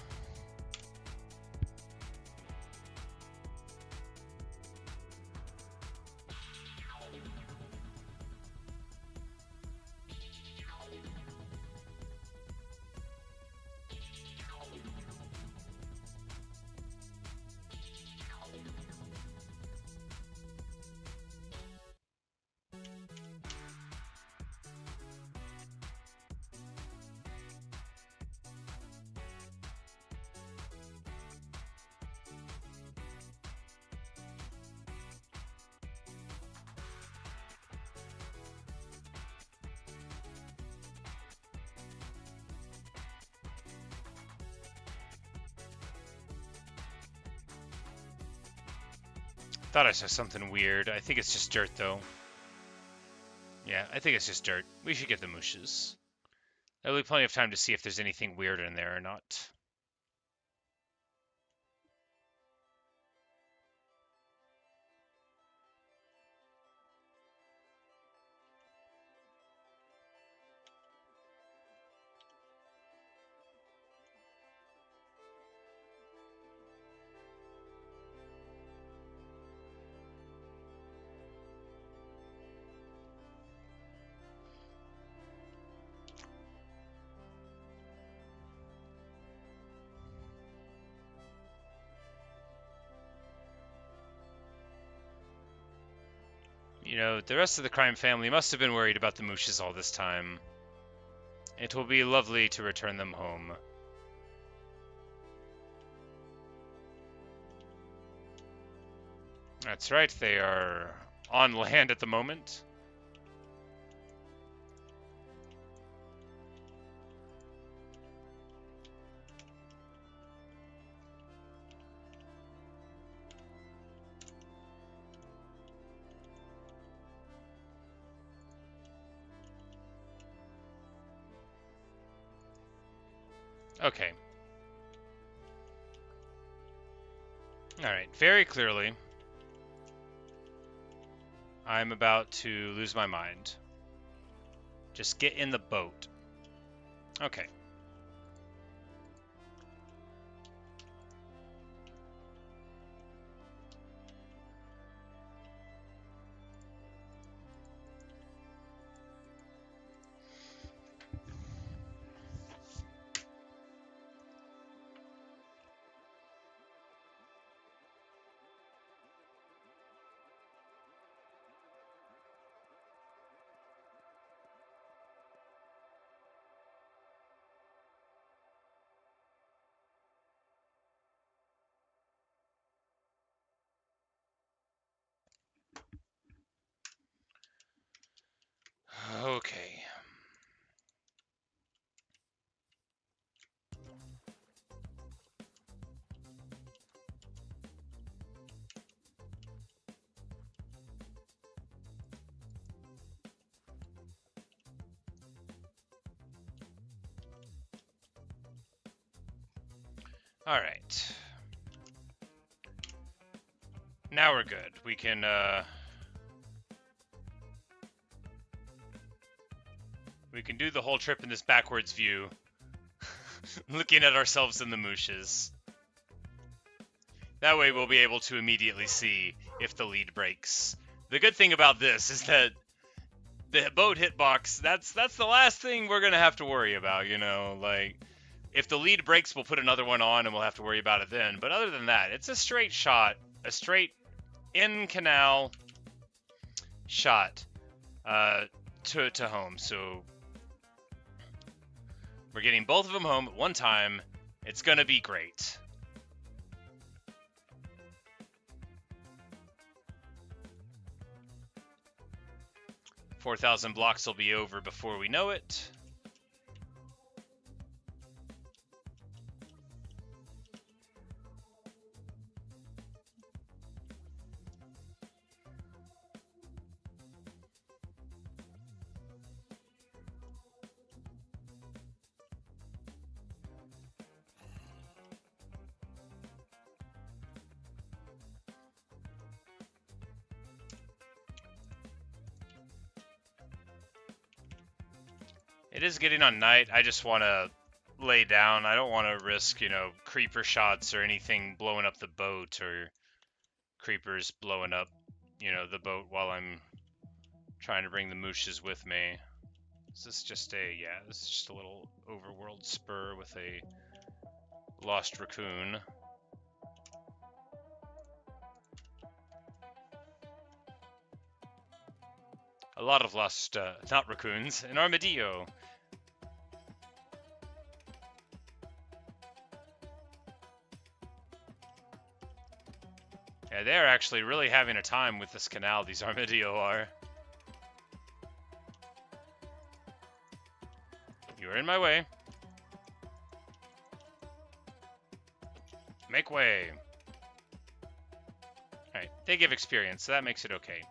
Thought I saw something weird. I think it's just dirt, though. Yeah, I think it's just dirt. We should get the Mooshes. There'll be plenty of time to see if there's anything weird in there or not. You know, the rest of the crime family must have been worried about the Mooshes all this time. It will be lovely to return them home. That's right, they are on land at the moment. Okay. Alright, very clearly, I'm about to lose my mind. Just get in the boat. Okay. Okay. All right. Now we're good. We can do the whole trip in this backwards view, looking at ourselves in the Mooshes. That way we'll be able to immediately see if the lead breaks. The good thing about this is that the boat hitbox, that's the last thing we're going to have to worry about, you know, like If the lead breaks, we'll put another one on and we'll have to worry about it then. But other than that, it's a straight shot, a straight in-canal shot to home. So we're getting both of them home at one time. It's going to be great. $4,000 blocks will be over before we know it. It is getting on night. I just want to lay down. I don't want to risk, you know, creeper shots or anything blowing up the boat or creepers blowing up, you know, the boat while I'm trying to bring the mooshes with me. Is this just a, yeah, this is just a little overworld spur with a lost raccoon. A lot of lost, not raccoons, an armadillo. Yeah, they're actually really having a time with this canal, these armadillo are. You're in my way. Make way. Alright, they give experience, so that makes it okay.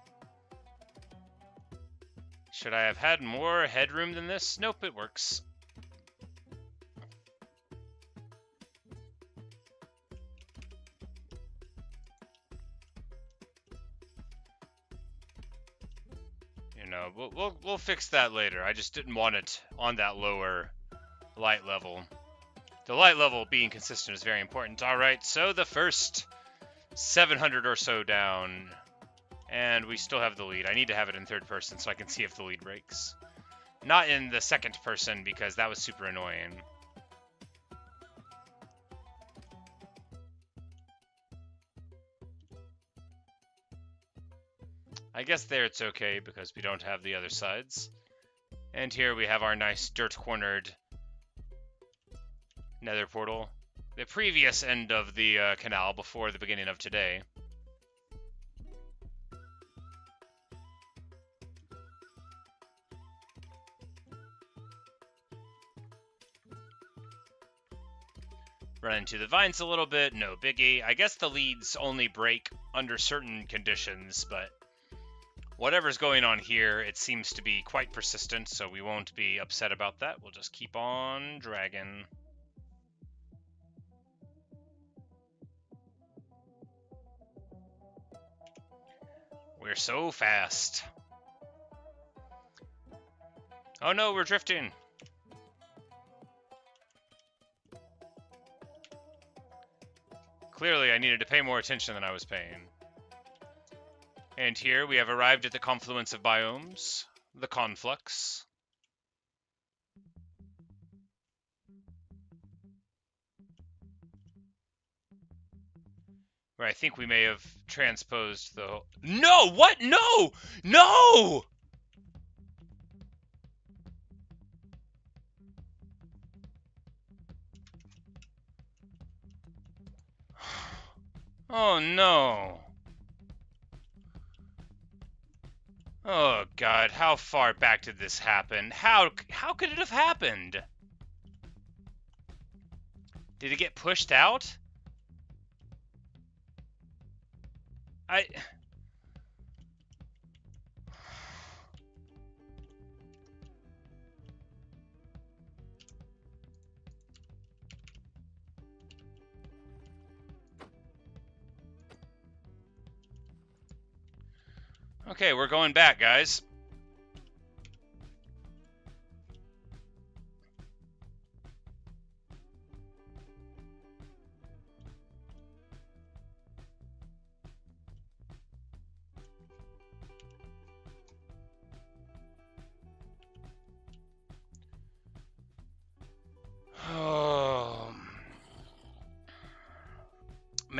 Should I have had more headroom than this? Nope, it works. You know, we'll fix that later. I just didn't want it on that lower light level. The light level being consistent is very important. Alright, so the first 700 or so down. And we still have the lead. I need to have it in third person so I can see if the lead breaks. Not in the second person because that was super annoying. I guess there it's okay because we don't have the other sides. And here we have our nice dirt-cornered nether portal. The previous end of the canal before the beginning of today. Run into the vines a little bit, no biggie. I guess the leads only break under certain conditions, but whatever's going on here, it seems to be quite persistent, so we won't be upset about that. We'll just keep on dragging. We're so fast. Oh no, we're drifting. Clearly, I needed to pay more attention than I was paying. And here we have arrived at the confluence of biomes, the conflux. Where I think we may have transposed the... No! What? No! No! Oh no. Oh god, how far back did this happen? How could it have happened? Did it get pushed out? Okay, we're going back, guys. Oh.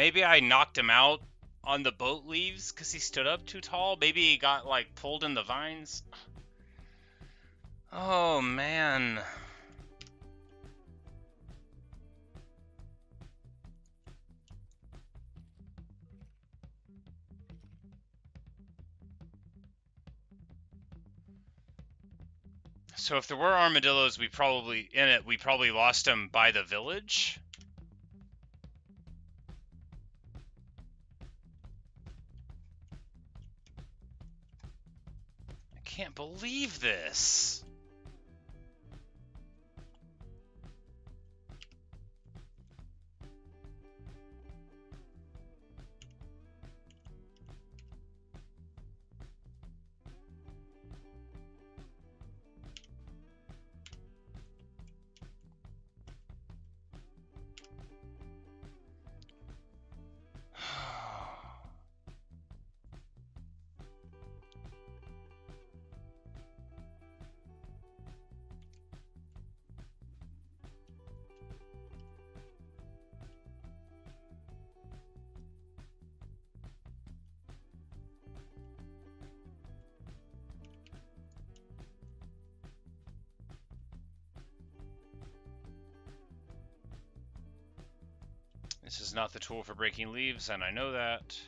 maybe I knocked him out on the boat leaves because he stood up too tall. Maybe he got, like, pulled in the vines. Oh, man. So if there were armadillos, we probably lost them by the village. I can't believe this. This is not the tool for breaking leaves, and I know that.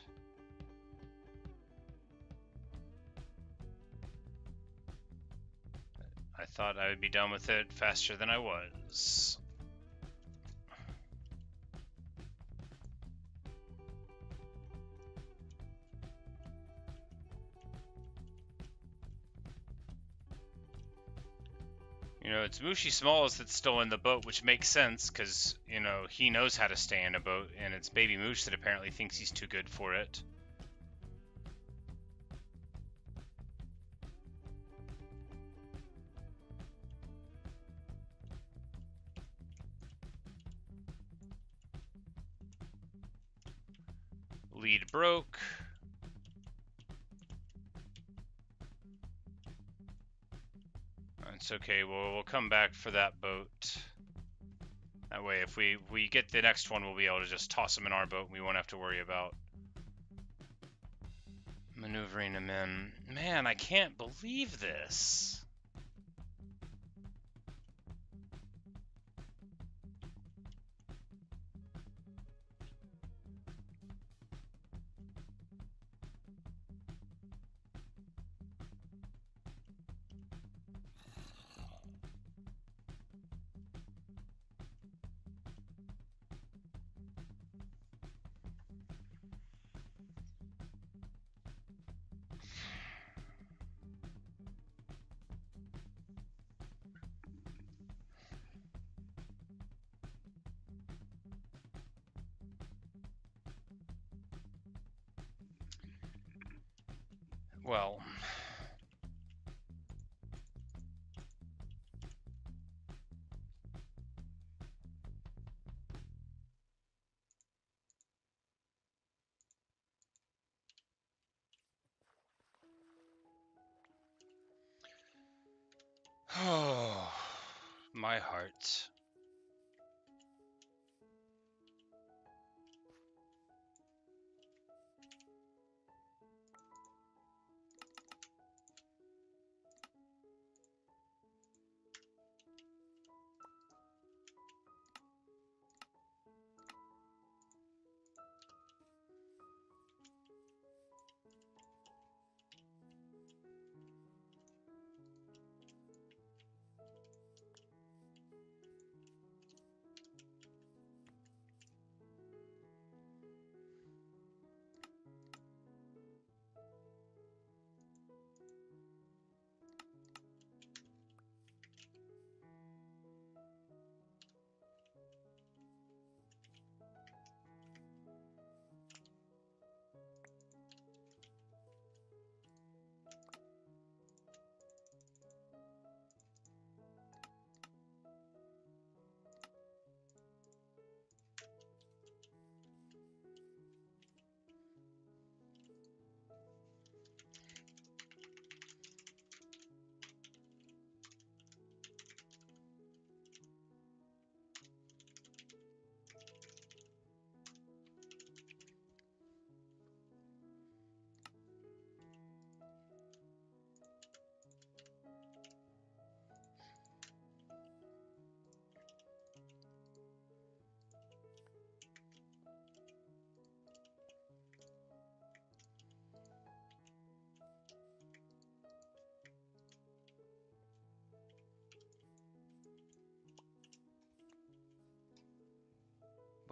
I thought I would be done with it faster than I was. You know, it's Mooshy Smalls that's still in the boat, which makes sense, because, you know, he knows how to stay in a boat, and it's Baby Moosh that apparently thinks he's too good for it. Lead broke. It's okay, we'll come back for that boat. That way, if we get the next one, we'll be able to just toss them in our boat, and we won't have to worry about maneuvering them in. Man, I can't believe this. Well, oh, my heart.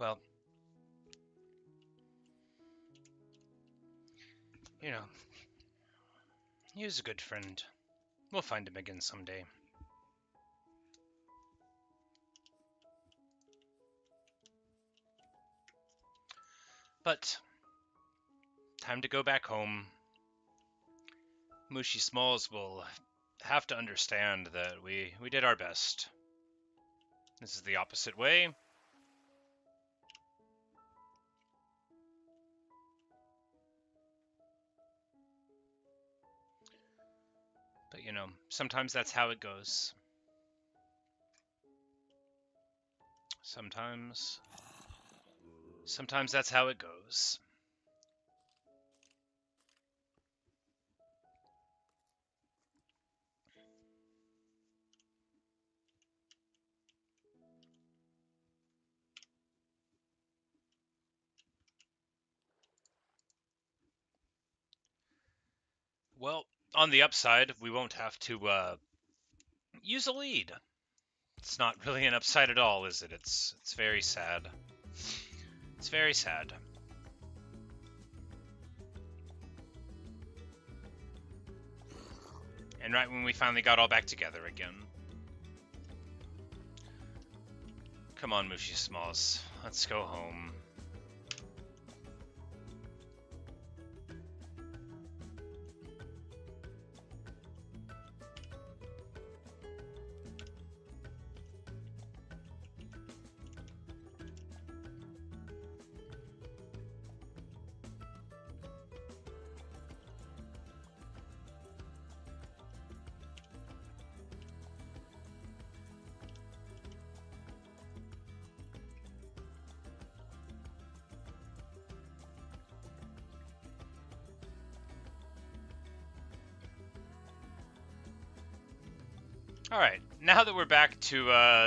Well, you know, he was a good friend. We'll find him again someday. But, time to go back home. Mooshy Smalls will have to understand that we did our best. This is the opposite way. But, you know, sometimes that's how it goes. Sometimes that's how it goes. Well, on the upside, we won't have to use a lead. It's not really an upside at all, is it? It's very sad. It's very sad. And right when we finally got all back together again. Come on, Mooshy Smalls. Let's go home. Alright, now that we're back to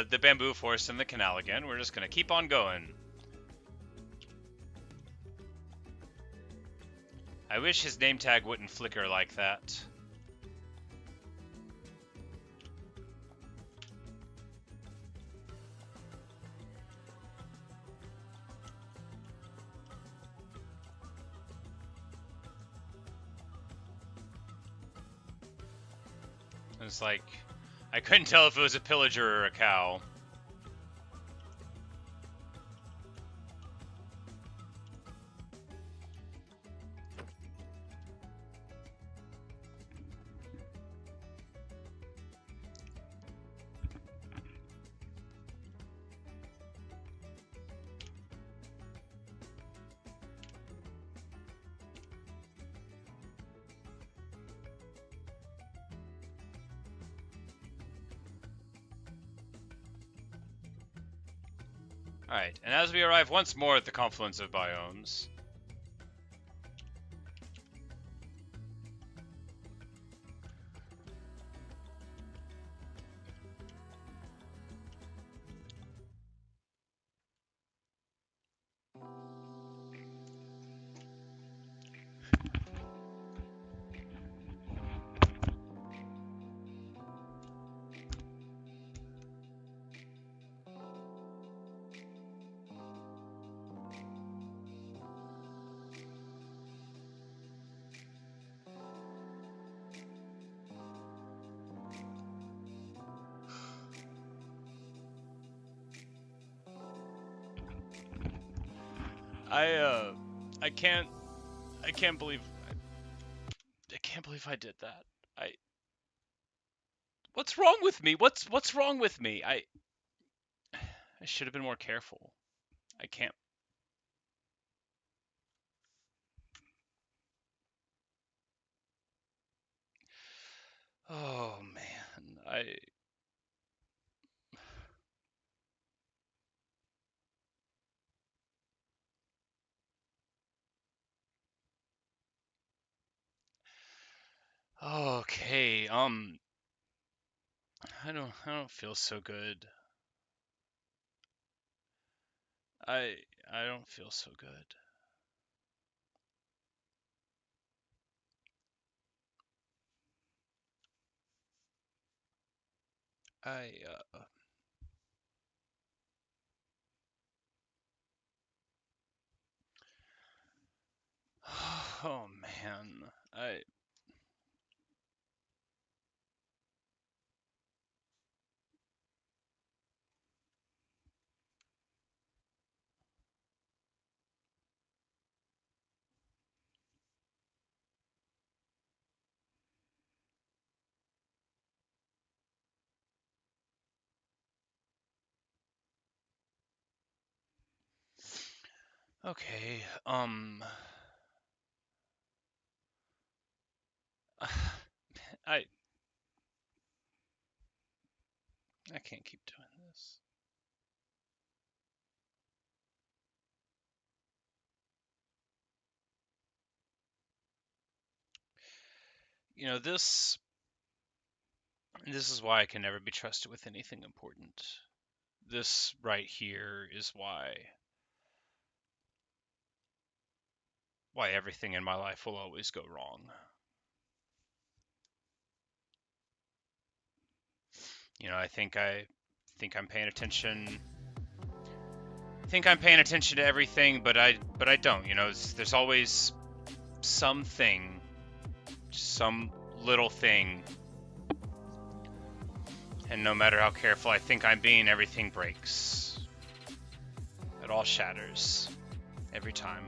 the bamboo forest and the canal again, we're just going to keep on going. I wish his name tag wouldn't flicker like that. It's like, I couldn't tell if it was a pillager or a cow. Alright, and as we arrive once more at the confluence of biomes, I can't believe I did that. What's wrong with me? What's wrong with me? I should have been more careful. I can't. Oh man, okay. I don't feel so good. I don't feel so good. I Oh man, okay. I I can't keep doing this. You know, this is why I can never be trusted with anything important. This right here is why everything in my life will always go wrong. You know, I think I'm paying attention. I think I'm paying attention to everything, but I don't. You know, there's always something, some little thing, and no matter how careful I think I'm being, everything breaks. It all shatters every time.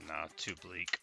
Nah, too bleak.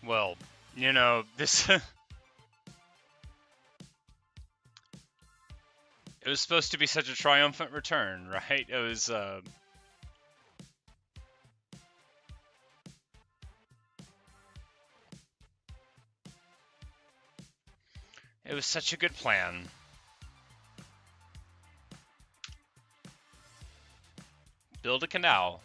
Well, you know, this it was supposed to be such a triumphant return, right? It was such a good plan. Build a canal.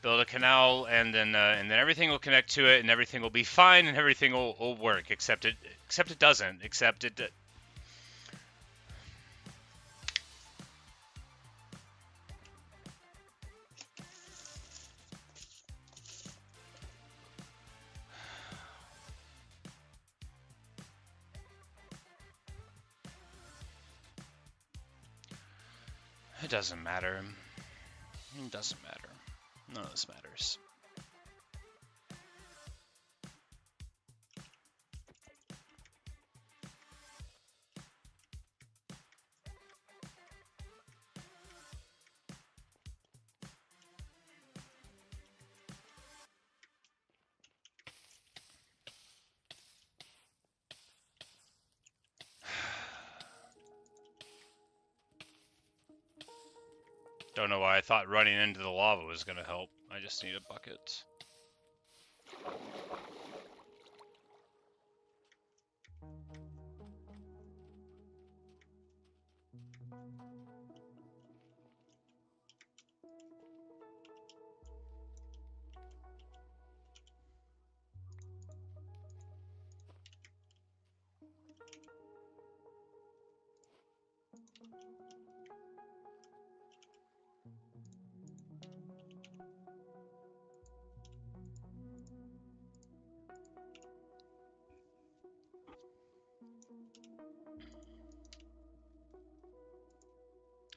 Build a canal, and then everything will connect to it, and everything will be fine, and everything will work. Except it doesn't. Except it. It doesn't matter. It doesn't matter. None of this matters. Don't know why I thought running into the lava was gonna help. I just need a bucket.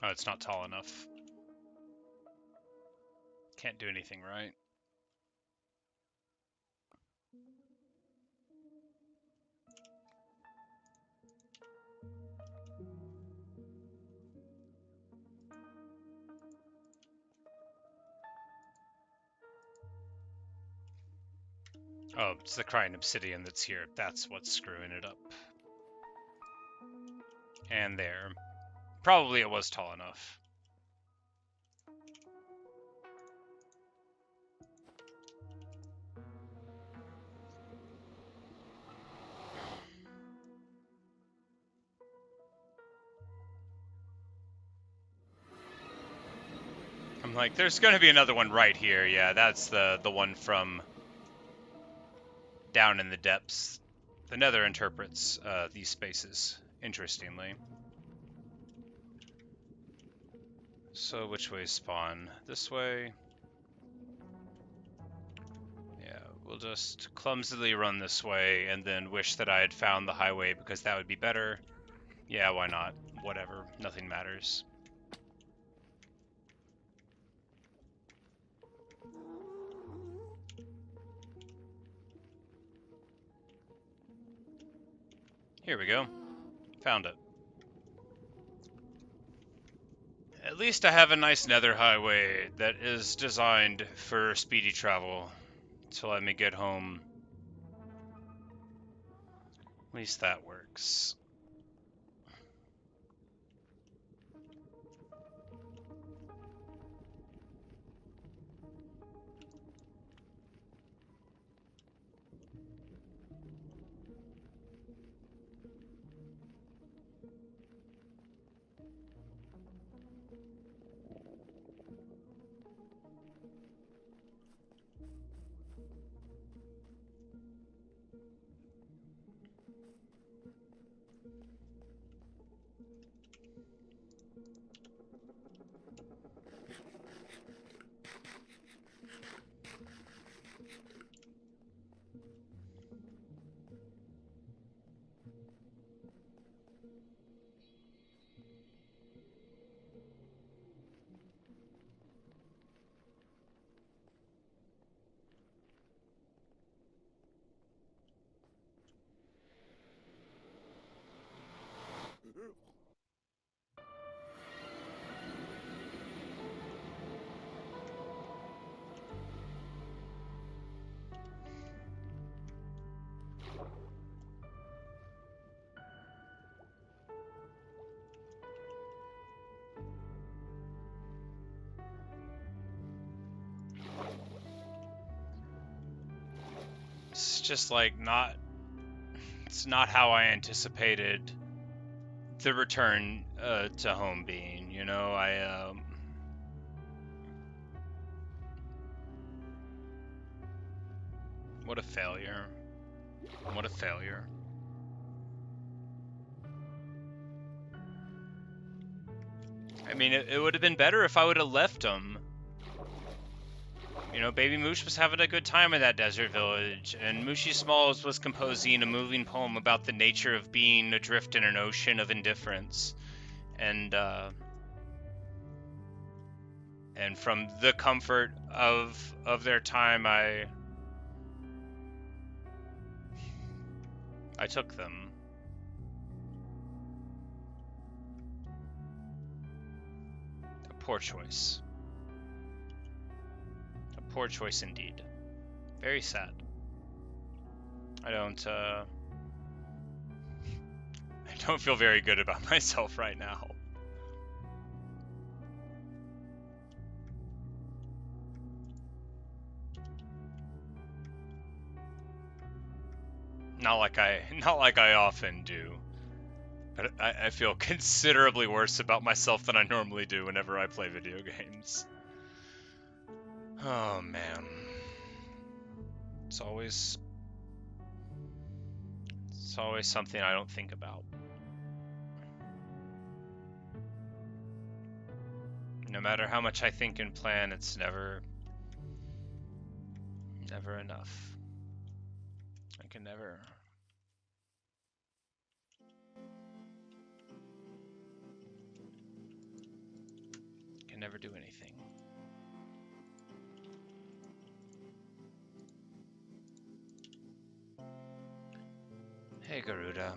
Oh, it's not tall enough. Can't do anything right. Oh, it's the crying obsidian that's here. That's what's screwing it up. And there. Probably it was tall enough. I'm like, there's gonna be another one right here. Yeah, that's the one from down in the depths. The Nether interprets these spaces, interestingly. So which way spawn? This way? Yeah, we'll just clumsily run this way and then wish that I had found the highway because that would be better. Yeah, why not? Whatever, nothing matters. Here we go. Found it. At least I have a nice nether highway that is designed for speedy travel to let me get home. At least that works. It's just like it's not how I anticipated the return to home being, you know. What a failure. What a failure. I mean, it would have been better if I would have left them. You know, Baby Moosh was having a good time in that desert village, and Mooshy Smalls was composing a moving poem about the nature of being adrift in an ocean of indifference. And from the comfort of their time, I took them. A poor choice. A poor choice indeed. Very sad. I don't feel very good about myself right now. Not like I often do. But I feel considerably worse about myself than I normally do whenever I play video games. Oh man. It's always something I don't think about. No matter how much I think and plan, it's never enough. I can never do anything. Hey, Garuda.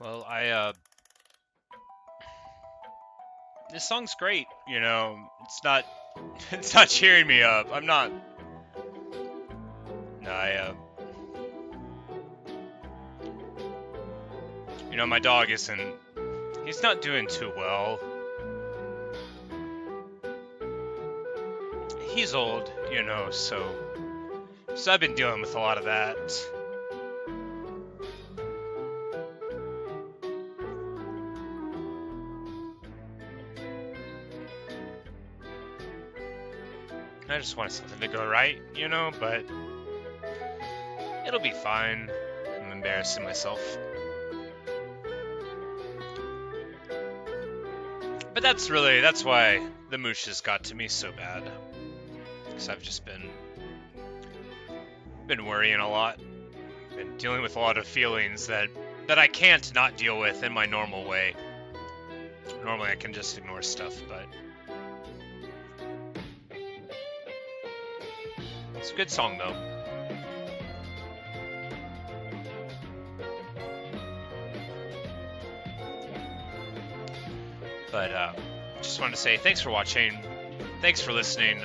Well, this song's great, you know. It's not it's not cheering me up. I'm not. No, you know, my dog isn't. He's not doing too well. He's old, you know, so I've been dealing with a lot of that. I just wanted something to go right, you know, but it'll be fine. I'm embarrassing myself. But that's why the Mooshes got to me so bad. Because I've just been worrying a lot. Been dealing with a lot of feelings that I can't not deal with in my normal way. Normally I can just ignore stuff, but it's a good song, though. But just wanted to say thanks for watching. Thanks for listening.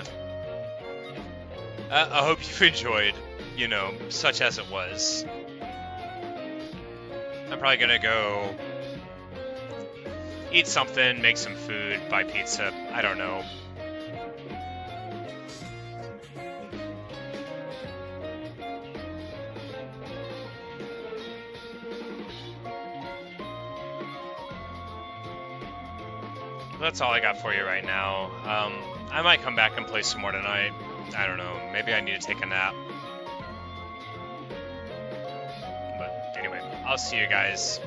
I hope you enjoyed, you know, such as it was. I'm probably gonna go eat something, make some food, buy pizza. I don't know. That's all I got for you right now. I might come back and play some more tonight. I don't know. Maybe I need to take a nap. But anyway, I'll see you guys.